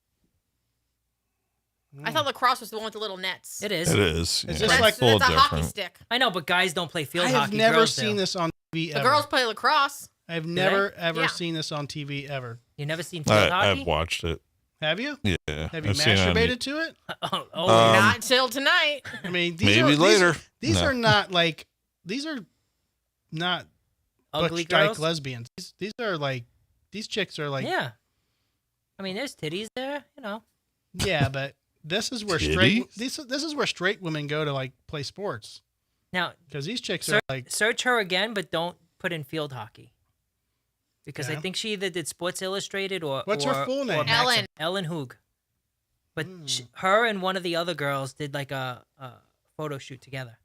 I thought lacrosse was the one with the little nets. It is. It is. Is yeah. this It's like- a little that's a hockey different. stick. I know, but guys don't play field I hockey. have never girls seen do. this on TV The ever. girls play lacrosse. I've never ever Yeah. seen this on TV ever. You never seen field hockey? I've watched it. Have you? Yeah. Have you I've seen it on masturbated to it? oh, Not till tonight. I mean, these Maybe are, later. These No. are not like these are not ugly butch dyke girls. lesbians. These are like these chicks are like Yeah. I mean, there's titties there. yeah, but this is where straight Titties? this is where straight women go to like play sports Now, because these chicks are like search her again, but don't put in field hockey. Because I Yeah. think she either did Sports Illustrated or What's her full name? Maxim. Ellen. Ellen Hoog. But Hmm. her and one of the other girls did like a photo shoot together.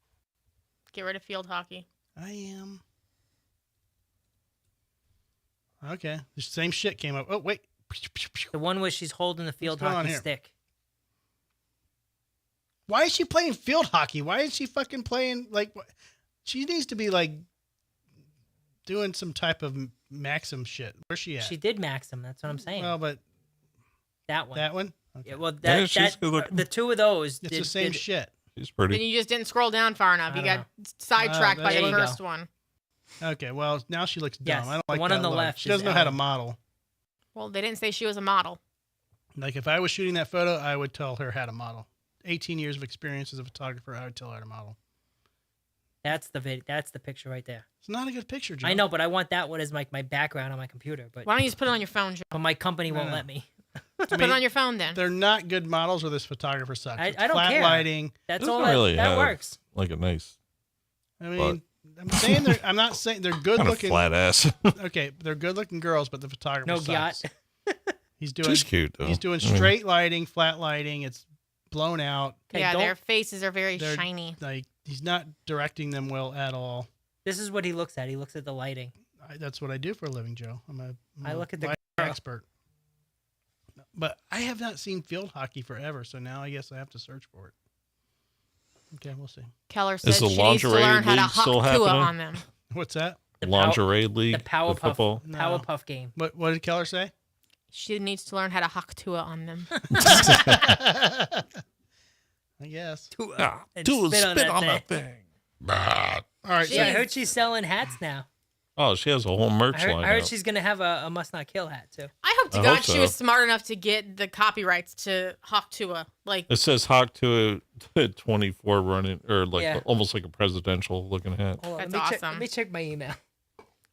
Get rid of field hockey. I am okay. The same shit came up. Oh wait, The one where she's holding the field going on hockey here? stick. why is she playing field hockey? Why is she fucking playing like? She needs to be like doing some type of Maxim shit. Where's she at? She did Maxim. That's what I'm saying. well, but that one. that one. Okay. Yeah, well, Yeah, that, she's good looking. the two of those. It's did, the same did- shit. She's Then pretty. you just didn't scroll down far enough. I You don't got sidetracked by there the you go. first one. Okay, well now she looks dumb. Yes, I don't the like one that on the look. left She is doesn't know how to Ellen. model. Well, they didn't say she was a model. Like if I was shooting that photo, I would tell her how to model. 18 years of experience as a photographer, I would tell her how to model. That's the That's the picture right there. It's not a good picture, Joe. I know, but I want that one as my background on my computer. But Why don't you just put it on your phone, Joe? my company won't No. let me. Put it on your phone then. They're not good models, or this photographer sucks. I It's don't flat care. lighting. That's Doesn't all that, really that have, works. Like a nice I mean, I'm saying they're. I'm not saying they're good kind of looking. flat ass. Okay, they're good looking girls, but the photographer No sucks. yacht. He's doing. She's cute though. He's doing I mean, straight lighting, flat lighting. It's blown out. Okay, yeah, don't- their faces are very They're- shiny. Like he's not directing them well at all. This is what he looks at. He looks at the lighting. That's what I do for a living, Joe. I look at the lighting girl. expert. But I have not seen field hockey forever, so now I guess I have to search for it. Okay, we'll see. Keller said the she needs to lingerie learn how to league still hawk kua happening? on them. What's that? lingerie league, The Powerpuff football. Powerpuff game. What did Keller say? She needs to learn how to Haktua on them. I guess. And Do spit on that thing. thing. All right. Yeah, I So, heard she's selling hats now. Oh, she has a whole merch I line. heard she's gonna have a must not kill hat too. I hope to I God hope she so. was smart enough to get the copyrights to Haktua. Like, It says Hawk to a 24 running, or like Yeah. almost like a presidential looking hat. Hold on, That's let me Check, awesome. let me check my email.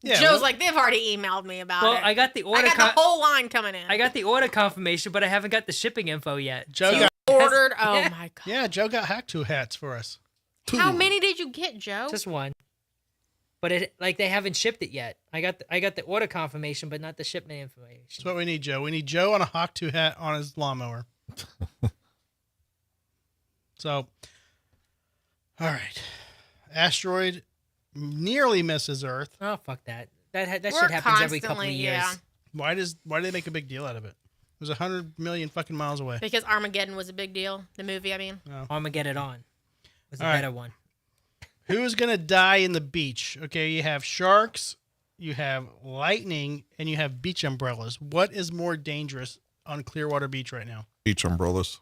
yeah, Joe's well, like, they've already emailed me about Well, it. I got the I order. got the whole line coming in. I got the order confirmation, but I haven't got the shipping info yet. Joe you got, ordered. Oh my God. yeah, Joe got hacked 2 hats for us. How many did you get, Joe? Just one. But they haven't shipped it yet. I got the order confirmation, but not the shipment information. That's what we need, Joe. We need Joe on a Hawk 2 hat on his lawnmower. So, all right. Asteroid nearly misses Earth. Oh fuck that! That We're shit happens every couple of constantly, years. yeah. Why do they make a big deal out of it? It was 100 million fucking miles away. Because Armageddon was a big deal. The movie, I mean. Armageddon was a All right. better one. Who's gonna die in the beach? Okay, you have sharks, you have lightning, and you have beach umbrellas. What is more dangerous on Clearwater Beach right now? Beach umbrellas.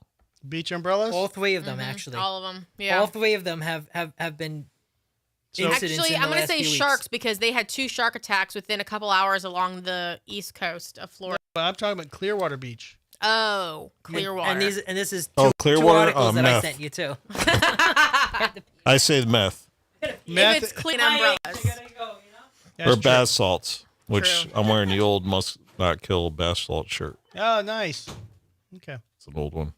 Beach umbrellas? All three of them actually. All of them. Yeah. All three of them have been. So- incidents Actually, in the I'm going to last say few weeks. sharks because they had 2 shark attacks within a couple hours along the east coast of Florida. But I'm talking about Clearwater Beach. Oh, Clearwater. And this is two, Oh, Clearwater? two articles that I Meth. sent you too. I say meth if it's clean umbrellas. or That's bath salts, which True. I'm wearing the old must not kill bath salt shirt. true. Oh, nice. Okay. It's an old one.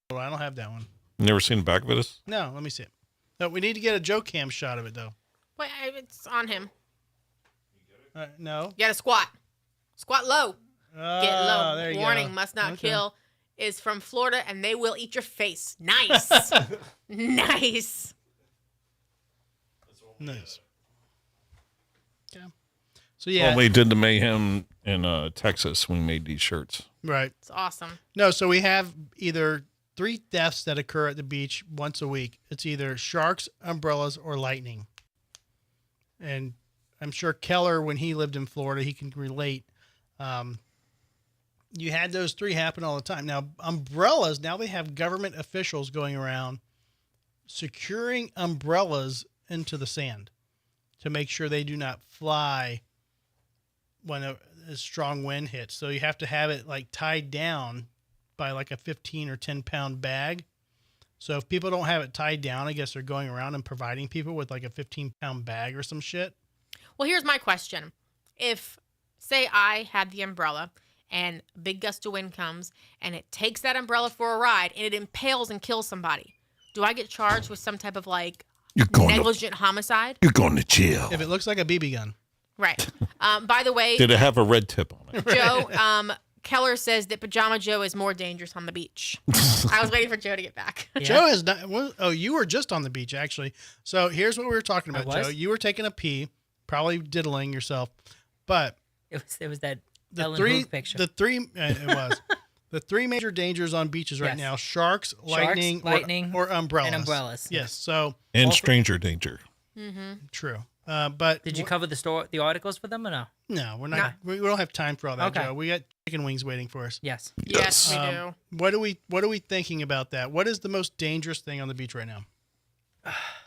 Well, I don't have that one. You never seen the back of it? No, let me see it. No, we need to get a Joe Cam shot of it, though. Wait, it's on him. No. You got to squat. Squat low. Get low. There you Warning, go. must not Okay. kill is from Florida and they will eat your face. Nice. Nice. Nice. Okay. So, yeah. Well, we did the mayhem in Texas when we made these shirts. Right. It's awesome. No, so we have either 3 deaths that occur at the beach once a week. It's either sharks, umbrellas, or lightning. And I'm sure Keller, when he lived in Florida, he can relate. You had those 3 happen all the time. Now, umbrellas, now they have government officials going around securing umbrellas into the sand to make sure they do not fly when a strong wind hits. So you have to have it like tied down by like a 15 or 10 pound bag. So if people don't have it tied down, I guess they're going around and providing people with like a 15-pound bag or some shit. Well, here's my question. If, say, I had the umbrella and a big gust of wind comes and it takes that umbrella for a ride and it impales and kills somebody, do I get charged with some type of like negligent homicide? You're going to jail. If it looks like a BB gun. Right. By the way, Did it have a red tip on it? Joe, Keller says that Pajama Joe is more dangerous on the beach. I was waiting for Joe to get back. Yeah. Joe has not. Well, oh, you were just on the beach, actually. So here's what we were talking about, I was? Joe. You were taking a pee, probably diddling yourself. But It was that the Ellen three, Hoog picture. the three, it was. The 3 major dangers on beaches right Yes. now: sharks, lightning, lightning, or umbrellas. and umbrellas. Yes. So And stranger danger. true. But Did you cover the articles for them or no? No, we're not. We don't have time for all that, Okay. Joe. We got chicken wings waiting for us. Yes. Yes, we do. What are we thinking about that? What is the most dangerous thing on the beach right now?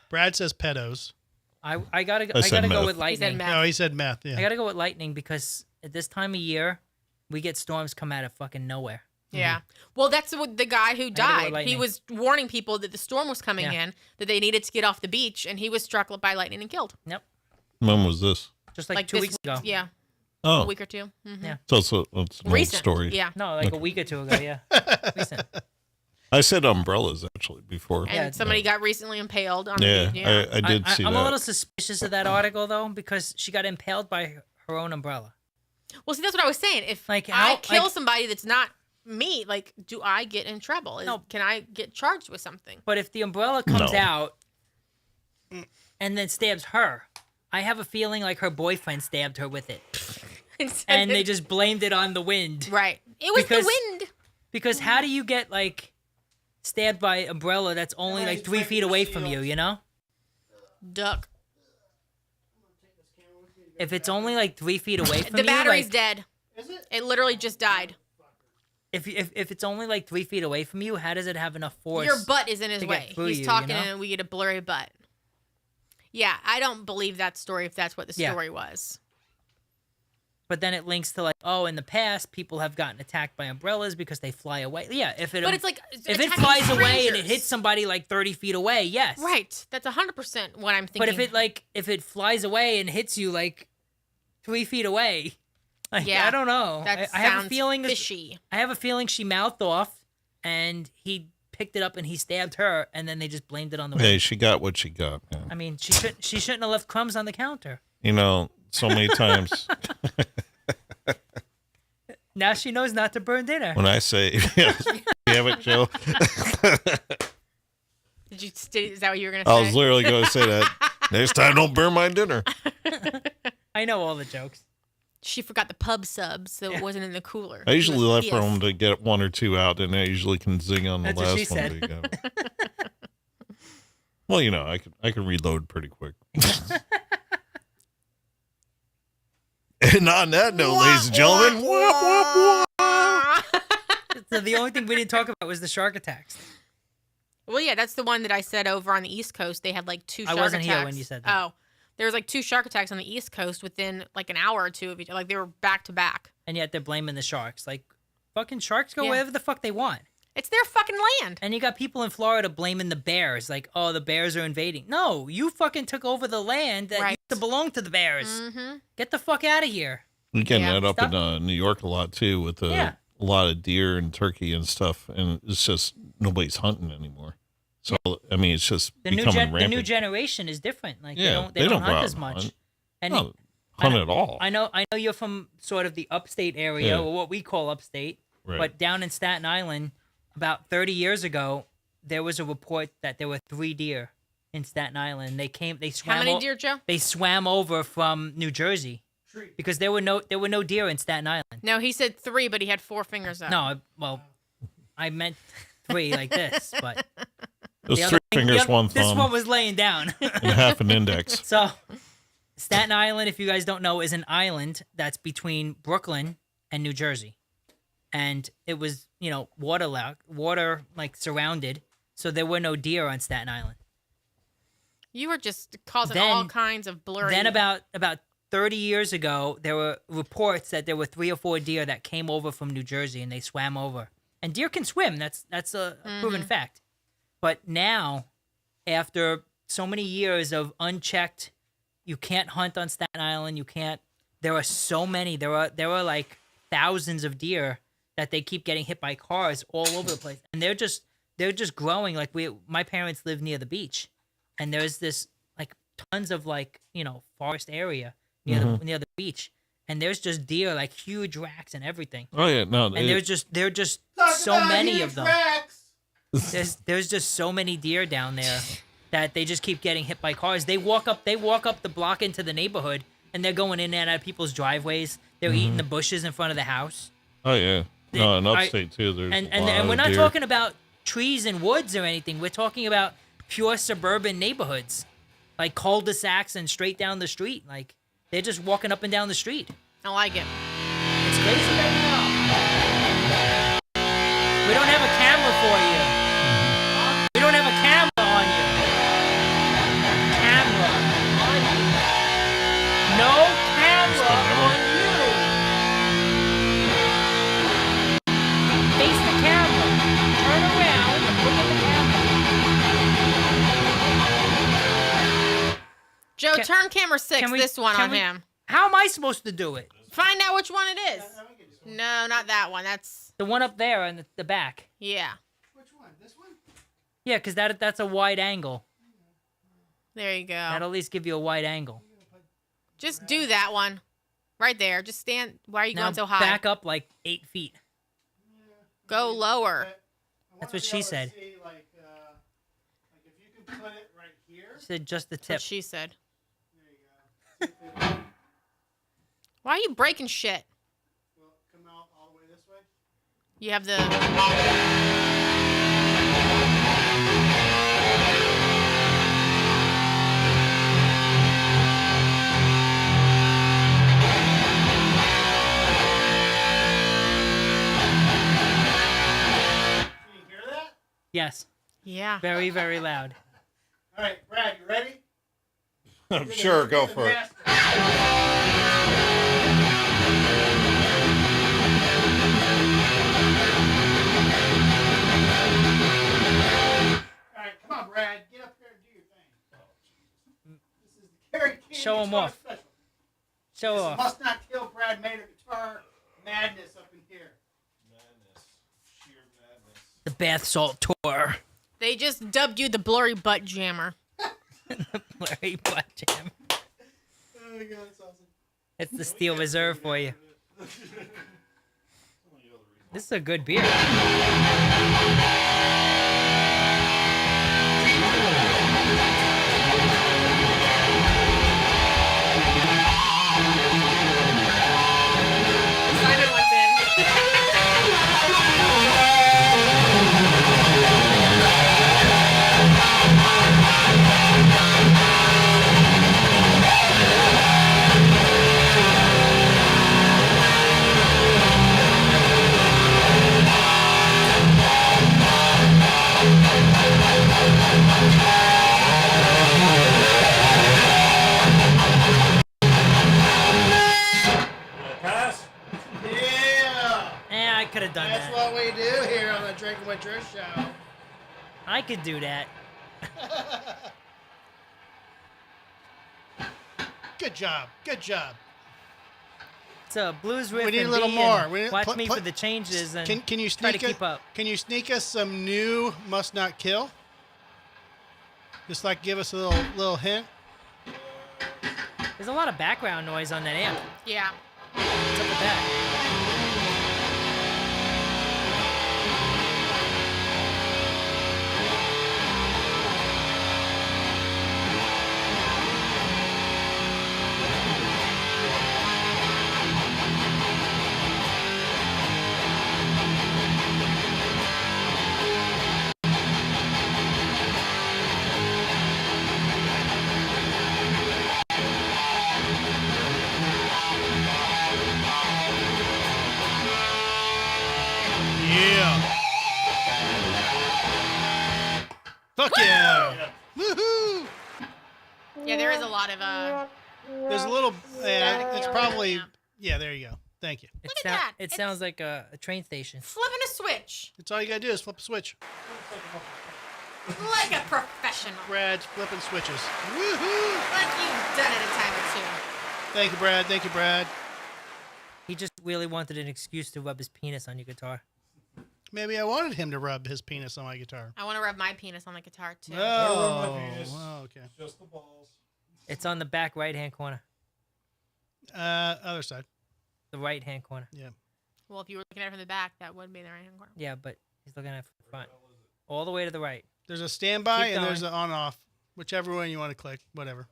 Brad says pedos. I gotta said go meth. with He said lightning. meth. No, he said meth. Yeah. I gotta go with lightning because at this time of year, we get storms come out of fucking nowhere. Yeah. Well, that's what the guy who go died. He lightning. was warning people that the storm was coming Yeah. in, that they needed to get off the beach, and he was struck by lightning and killed. Yep. When was this? Just like 2 this weeks ago. Yeah, Oh, a week or two. Mm-hmm. Yeah. so it's an old Recent story. Yeah. No, like a week or two ago. Yeah. Recent. I said umbrellas actually before. And Yeah, somebody got recently impaled on Yeah, the beach. Yeah. I did see I'm that. a little suspicious of that article though because she got impaled by her own umbrella. Well, see, that's what I was saying. If Like, I how- kill like- somebody that's not me, like, do I get in trouble? No. Can I get charged with something? But if the umbrella comes No. out and then stabs her, I have a feeling like her boyfriend stabbed her with it, and they just blamed it on the wind. right. It was Because- the wind. Because how do you get like stabbed by umbrella that's only like 3 feet away from you? You know? Duck. if it's only like 3 feet away from The you, battery's like, dead. Is it? It literally just died. if it's only like 3 feet away from you, how does it have enough force? Your butt is in his to get way. through He's you, talking you know? and we get a blurry butt. Yeah, I don't believe that story if that's what the Yeah. story was. But then it links to like, oh, in the past, people have gotten attacked by umbrellas because they fly away. Yeah, if it But it's like if it attacking flies away and it strangers. hits somebody like 30 feet away, yes. Right. That's 100% what I'm thinking. But if it flies away and hits you like 3 feet away, like, Yeah, I don't know. that I have a sounds feeling fishy. I have a feeling she mouthed off, and he picked it up and he stabbed her, and then they just blamed it on the Hey, wind. she got what she got, man. I mean, she shouldn't have left crumbs on the counter. You know, so many times Now she knows not to burn dinner. when I say, yeah, damn it, Joe. Is that what you were going to I say? was literally going to say that. Next time, don't burn my dinner. I know all the jokes. She forgot the pub sub, so it wasn't in the cooler. I usually She was left for pissed. them to get one or two out, and I usually can zing on the That's what she last one. said. that you got. Well, you know, I can reload pretty quick. And on that note, ladies and gentlemen, So the only thing we didn't talk about was the shark attacks. Well, yeah, that's the one that I said over on the East Coast. They had like 2 I shark wasn't attacks. here when you said that. Oh, there was like 2 shark attacks on the East Coast within like an hour or two of each other. Like they were back to back. And yet they're blaming the sharks. Like, fucking sharks go Yeah. wherever the fuck they want. It's their fucking land. And you got people in Florida blaming the bears. Like, oh, the bears are invading. No, you fucking took over the land that Right. used to belong to the bears. Mm-hmm. Get the fuck out of here. we're getting Yeah. that up Stop. in New York a lot too, with Yeah. a lot of deer and turkey and stuff, and it's just nobody's hunting anymore. So I mean, it's just The becoming the rampant. new generation is different. Like, Yeah, they don't go hunt out as and much. hunt. And No, hunt at all. I know you're from sort of the upstate area, Yeah. or what we call upstate. Right. But down in Staten Island, about 30 years ago, there was a report that there were 3 deer in Staten Island. They swam. How many deer, Joe? They swam over from New Jersey because there were no deer in Staten Island. No, he said 3, but he had 4 fingers up. No, well, I meant 3 like this, but It was the 3 other thing- fingers, the- one This thumb, one was laying down. and half an index. So, Staten Island, if you guys don't know, is an island that's between Brooklyn and New Jersey. And it was, water like surrounded, so there were no deer on Staten Island. You were just causing Then- all kinds of blurry. Then about 30 years ago, there were reports that there were 3 or 4 deer that came over from New Jersey and they swam over. And deer can swim. That's a proven fact. But now, after so many years of unchecked, you can't hunt on Staten Island. You can't. There are so many. There are like thousands of deer that they keep getting hit by cars all over the place, and they're just growing. Like my parents live near the beach, and there's this like tons of like forest area near the beach, and there's just deer, like huge racks and everything. Oh yeah, no, And they're just so many of them. There's just so many deer down there that they just keep getting hit by cars. They walk up the block into the neighborhood, and they're going in and out of people's driveways. They're eating the bushes in front of the house. oh yeah, no, in upstate too. There's And a lot and we're of not deer. talking about trees and woods or anything. We're talking about pure suburban neighborhoods, like cul-de-sacs and straight down the street. Like they're just walking up and down the street. I like it. It's crazy right now. We don't have a camera for you. We don't have a camera on you. Camera on you. No camera on you. Face the camera. Turn around and look at the camera. Joe, Can- turn camera 6, can we- this one can on we- him. How am I supposed to do it? Find out which one it is. No, not that one. That's, The one up there in the back. yeah. Which one? This one? Yeah, because that's a wide angle. There you go. That'll at least give you a wide angle. Just do that one. Right there. Just stand. Why are you Now going so high? back up like 8 feet. Go lower. That's what she said. See, like if you can put it right here. She said just the That's what tip. she said. There you go. Why are you breaking shit? Well, come out all the way this way. You have the... Yes. Yeah. Very, very loud. All right, Brad, you ready? I'm sure. Go for it. All right, come on, Brad. Get up here and do your thing. This is the Kerry King Show 'em Guitar off. Special. Show This off. Must Not Kill Brad Mader guitar madness up in here. Madness. Sheer madness. The bath salt tour. They just dubbed you the blurry butt jammer. Larry Butt Jam. Oh my God, that's awesome. It's the Steel Reserve for you. This is a good beer. Simon wants in. Pass? Yeah. Yeah, I could have done That's that. what we do here on the Drinking with Trish show. I could do that. Good job. Good job. It's a blues riff. We need a and little B, more. and We need- watch pl- me pl- for the changes and Can you try to sneak keep up. Can you sneak us some new Must Not Kill? Just like give us a little hint. There's a lot of background noise on that amp. Yeah. What's up with that? Yeah. Fuck yeah. Woohoo. Yeah, there is a lot of There's a little. Yeah, it's probably. Yeah. Yeah, there you go. Thank you. It, Look at sound- that. it It's- sounds like a train station. flipping a switch That's all you gotta do is flip a switch. like a professional. Brad's flipping switches. Woohoo. Like you've done it a time or two. Thank you, Brad. Thank you, Brad. He just really wanted an excuse to rub his penis on your guitar. Maybe I wanted him to rub his penis on my guitar. I want to rub my penis on the guitar too. Oh, penis. well, okay. Just the balls. It's on the back right-hand corner. Other side. The right-hand corner. Yeah. Well, if you were looking at it from the back, that would be the right hand corner. Yeah, but he's looking at the front. All the way to the right. There's a standby Keep and there's going. an on-off. Whichever one you want to click. Whatever.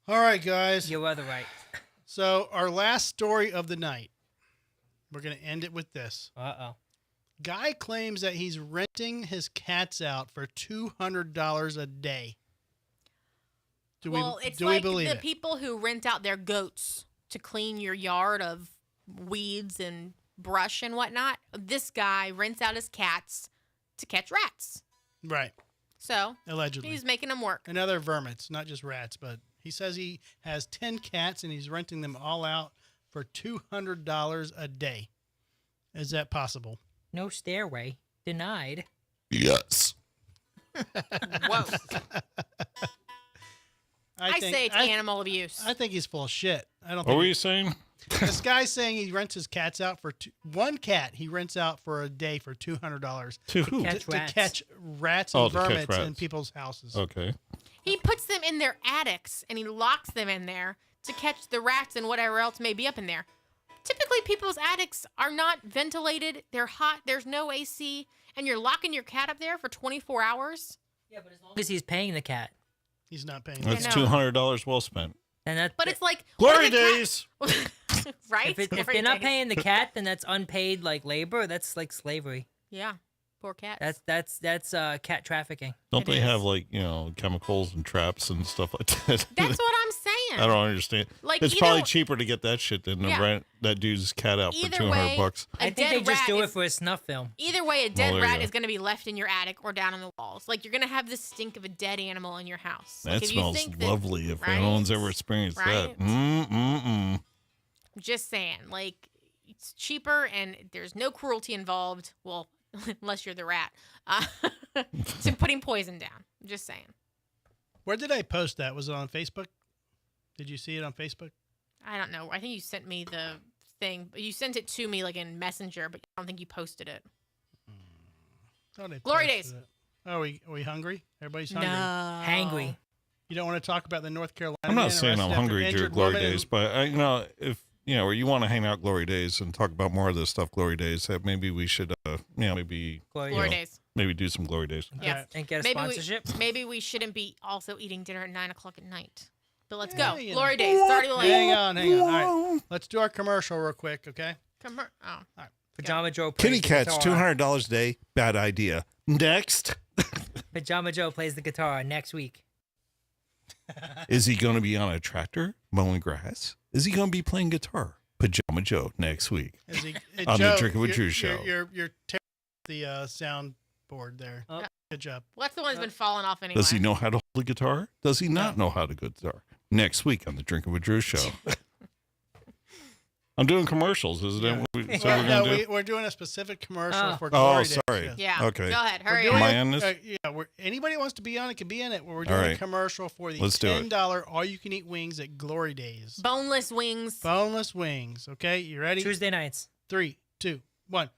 All right, guys. Your other right. So our last story of the night. We're gonna end it with this. Uh-oh. Guy claims that he's renting his cats out for $200 a day. Do It's we like believe the it? people who rent out their goats to clean your yard of weeds and brush and whatnot. This guy rents out his cats to catch rats. Right. So Allegedly. he's making them work. And other vermits, not just rats, but he says he has 10 cats and he's renting them all out for $200 a day. Is that possible? No stairway. Denied. Yes. Whoa. I say it's animal abuse. I think he's full of shit. I don't What think were you saying? this guy's saying he rents his cats out for one cat. He rents out for a day for $200 To who? Catch to rats. catch rats Oh, and to catch vermits in rats. people's houses. Okay. He puts them in their attics and he locks them in there to catch the rats and whatever else may be up in there. Typically, people's attics are not ventilated. They're hot. There's no AC. And you're locking your cat up there for 24 hours? Yeah, but as long as he's paying the cat. He's not paying. That's know. $200 well spent. And that, But it's like... Glory what if days. the cat- right? if Glory they're not days. paying the cat, then that's unpaid like labor. That's like slavery. Yeah. Poor cats. That's cat trafficking. Don't It they is. have chemicals and traps and stuff like that? That's what I'm saying. I don't understand. Like, It's either- probably cheaper to get that shit than to Yeah. rent that dude's cat out for Either $200 way, bucks. a I think they dead just rat do it is- for a snuff film. Either either way, a dead Well, there you rat go. is going to be left in your attic or down on the walls. Like, you're going to have the stink of a dead animal in your house. Like, That if you smells think that- lovely if right? anyone's ever experienced Right? that. Just saying. Like, it's cheaper and there's no cruelty involved. Well, unless you're the rat. To putting poison down. Just saying. Where did I post that? Was it on Facebook? Did you see it on Facebook? I don't know. I think you sent me the thing. You sent it to me like in Messenger, but I don't think you posted it. Thought I Glory posted days. it. Oh, are we hungry? Everybody's hungry. Hangry. You don't want to talk about the North Carolina? I'm man not saying I'm arrested after hungry during injured Glory woman Days, in- but if or you want to hang out Glory Days and talk about more of this stuff Glory Days, that maybe we should, maybe Glory days. maybe do some Glory Days. Yes. And get a Maybe sponsorship. maybe we shouldn't be also eating dinner at 9:00 at night. But let's Yeah, go. you know. Glory days. It's already late. Hang on. All right, let's do our commercial real quick, okay? Oh. Pajama Joe plays Kitty the cats, guitar. $200 a day. Bad idea. Next. Pajama Joe plays the guitar next week. Is he going to be on a tractor mowing grass? Is he going to be playing guitar? Pajama Joe next week. Is he, On the Joe, Drinking with you're- Drew show. You're tearing the sound board there. Oh. Good job. Well, that's the one that's been falling off anyway. Does he know how to hold a guitar? Does he not know how to guitar? Next week on the Drinking with Drew show. I'm doing commercials. Is that what we said Well, we're going to do? we're doing a specific commercial Oh. for Glory Days. Sorry. yes. Yeah. Okay. Go ahead. We're Hurry doing Am up. I on this? Anybody wants to be on it can be in it. We're All doing a right. commercial for the Let's do it. $10 all-you-can-eat wings at Glory Days. Boneless wings. Boneless wings. Okay, you ready? Tuesday nights. 3, 2, 1.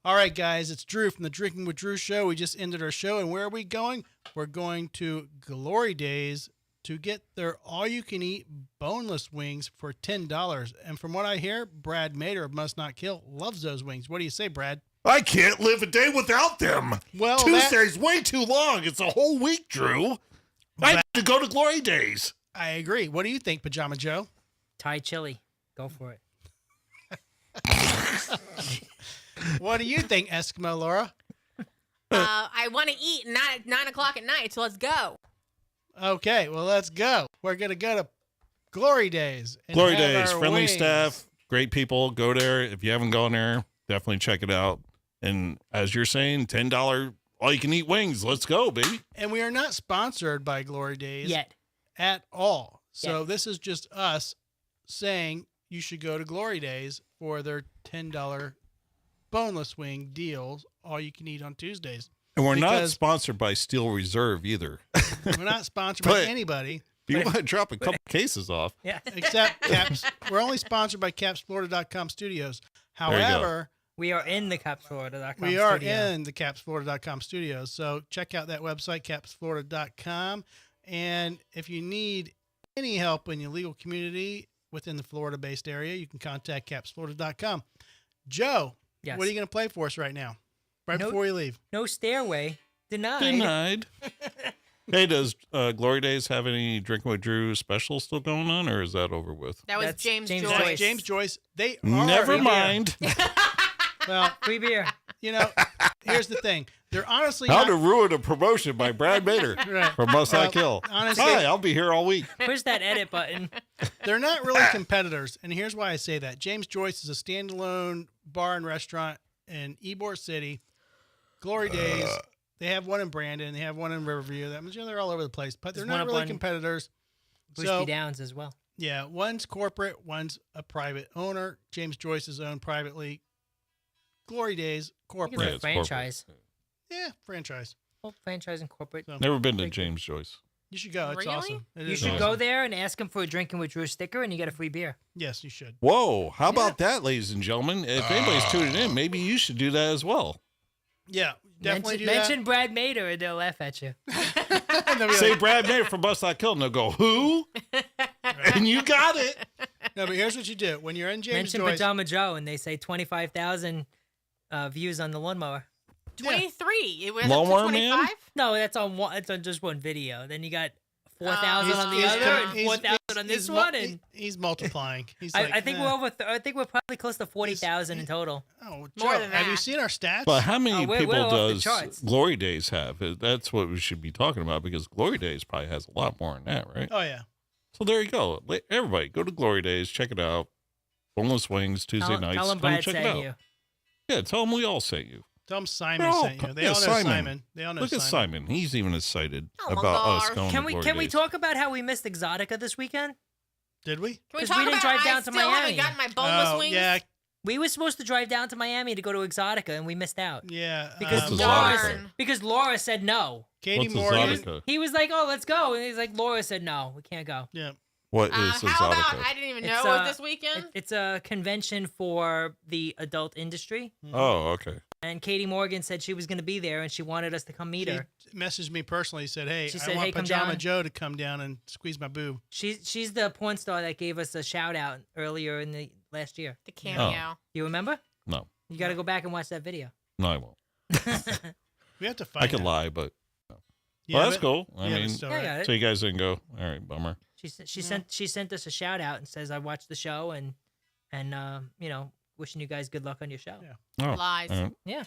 All right, guys, it's Drew from the Drinking with Drew show. We just ended our show, and where are we going? We're going to Glory Days to get their all-you-can-eat boneless wings for $10. And from what I hear, Brad Mader of Must Not Kill loves those wings. What do you say, Brad? I can't live a day without them. Well, Tuesday's way too long. It's a whole week, Drew. I have to go to Glory Days. I agree. What do you think, Pajama Joe? Thai chili. Go for it. What do you think, Eskimo Laura? I want to eat not at 9:00 at night, so let's go. Okay, well, let's go. We're going to go to Glory Days. and Glory have Days, our friendly wings. staff, great people. Go there. If you haven't gone there, definitely check it out. And as you're saying, $10 all you can eat wings. Let's go, baby. And we are not sponsored by Glory Days Yet. at all. So Yeah. this is just us saying you should go to Glory Days for their $10 boneless wing deals, all you can eat on Tuesdays. And we're not Because- sponsored by Steel Reserve either. We're not sponsored by But- anybody If you want to drop a couple cases off, Yeah. except Caps. We're only sponsored by CapsFlorida.com studios. you go. However, We are in the CapsFlorida.com we are studio. in the CapsFlorida.com studios. So check out that website, CapsFlorida.com. And if you need any help in your legal community within the Florida-based area, you can contact CapsFlorida.com. Joe, Yes. what are you going to play for us right now? Right No- before we leave. No stairway. Denied. denied. Hey, does Glory Days have any Drinking with Drew special still going on, or is that over with? That was That's James James Joyce. Joyce. James Joyce, they are. Never mind. Well, Free beer. you know, here's the thing. They're honestly How not, to ruin a promotion by Brad Bader Right. from Must Not Kill. honestly- Hi, I'll be here all week. Push that edit button. they're not really competitors. And here's why I say that. James Joyce is a standalone bar and restaurant in Ybor City. Glory Days, they have one in Brandon, they have one in Riverview. That means they're all over the place, but they're There's one not up really on competitors. Bushby So, Downs as well. yeah, one's corporate, one's a private owner. James Joyce is owned privately. Glory Days, It's corporate. Yeah, a it's franchise. Yeah, franchise. Well, franchise and corporate. So- Never been to James Joyce. You should go. It's Really? awesome. It You is should awesome. go there and ask him for a Drinking with Drew sticker, and you get a free beer. Yes, you should. Whoa, how about that, ladies and gentlemen? If anybody's tuning in, maybe you should do that as well. Yeah, definitely Mention Brad Mader, and they'll laugh at you. do that. They'll be Say like, Brad Bader from Must Not Kill, and they'll go, who? And you got it. no, but here's what you do. When you're in James Mention Joyce, Pajama Joe, and they say 25,000 views on the lawnmower. 23. It was up to Lawnmower Man? 25. No, that's on one. It's on just one video. Then you got 4,000 on the he's- other, and he's- 4,000 on he's this mul- one, and he's multiplying. He's I, like, I think eh. we're over. I think we're probably close to 40,000 in total. Oh, Joe, More than have you that. seen our stats? But how many we're people off the does charts. Glory Days have? That's what we should be talking about, because Glory Days probably has a lot more than that, right? Oh yeah. So there you go. Everybody, go to Glory Days, check it out. Boneless wings Tuesday nights. Tell them Come Brad check it sent out. you. Yeah, tell them we all sent you. Tell them Simon sent you. They all know Simon. They all know Look Simon. at Simon. He's even excited Oh my about us gosh. going Can to we Glory can we Days. talk about how we missed Exotica this weekend? Did we? Can we 'Cause talk we didn't about drive down I to still Miami. haven't gotten my boneless wings? Yeah, We were supposed to drive down to Miami to go to Exotica, and we missed out yeah. because What's Laura Exotica? because Laura said no. Katie What's Morgan. Exotica? He was like, "Oh, let's go," and he's like, "Laura said no, we can't go." Yeah. What is How about Exotica? I didn't even It's, know it was this weekend? It's a convention for the adult industry, Oh, okay. and Katie Morgan said she was going to be there, and she wanted us to come meet She her. messaged me personally. Said, "Hey, She I said, want "Hey, come Pajama down." Joe to come down and squeeze my boob." She's the porn star that gave us a shout out earlier in the last year. The cameo. You remember? No. You got to go back and watch that video. No, I won't. We have to find. I could out. lie, but Yeah, well, that's but- cool. I yeah, mean, but still, Yeah, I right? got it. so you guys didn't go. All right, bummer. She sent us a shout out and says, "I watched the show and wishing you guys good luck on your show." Yeah. Oh, Lies. all right. Yeah.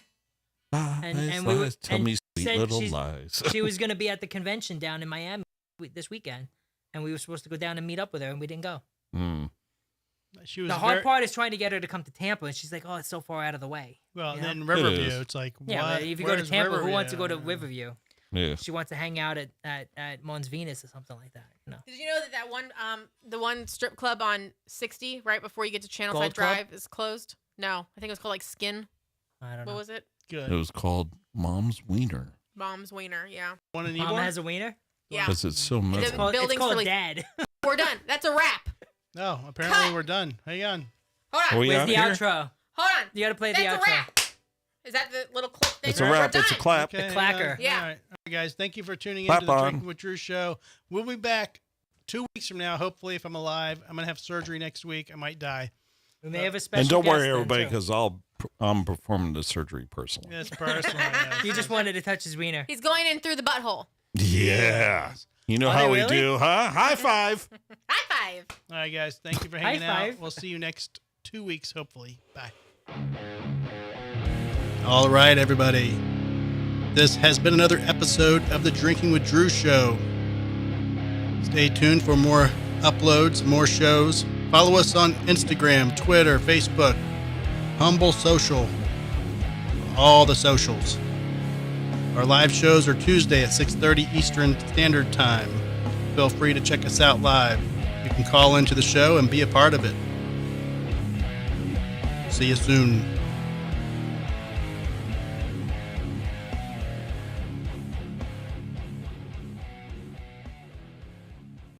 Lies, And we were- lies, tell and me sweet said little she's- lies. She was going to be at the convention down in Miami this weekend, and we were supposed to go down and meet up with her, and we didn't go. Hmm. She was The hard very- part is trying to get her to come to Tampa, and she's like, "Oh, it's so far out of the way." Well, you know? then Riverview. is. It's like, Yeah, what? but if you Where go to is Tampa, who wants to go to Riverview? Riverview? Yeah. She wants to hang out at Mons Venus or something like that. No. Did you know that one the one strip club on 60 right before you get to Channel Gold Side Club? Drive is closed? No, I think it was called like Skin. I don't know. What was it? Good. It was called Mom's Wiener Mom's Wiener. Yeah. One in Mom Ybor? has a wiener? Yeah. because it's so The metal. It's called buildings for, like- Dad. We're done. That's a wrap. No, apparently Cut. we're done. Hang on. Hold on. Are we Where's out the here? outro? Hold on. You got to play That's the a outro. wrap. Is that the little clip thing? It's a We're wrap. It's a done. clap. Okay, clacker. hang on. Yeah. All right, guys. Thank you for tuning Clap in to the on. Drinking with Drew show. We'll be back 2 weeks from now. Hopefully, if I'm alive, I'm gonna have surgery next week. I might die. We may have a special And don't guest worry, then, everybody, too. because I'm performing the surgery personally. That's personal. Yeah. You just wanted to touch his wiener. He's going in through the butthole. Yeah. You know Are how they we really? do, huh? High five. High five. All right, guys. Thank you for High hanging out. five. We'll see you next 2 weeks, hopefully. Bye. All right, everybody. This has been another episode of the Drinking with Drew show. Stay tuned for more uploads, more shows. Follow us on Instagram, Twitter, Facebook, Humble Social, all the socials. Our live shows are Tuesday at 6:30 Eastern Standard Time. Feel free to check us out live. You can call into the show and be a part of it. See you soon.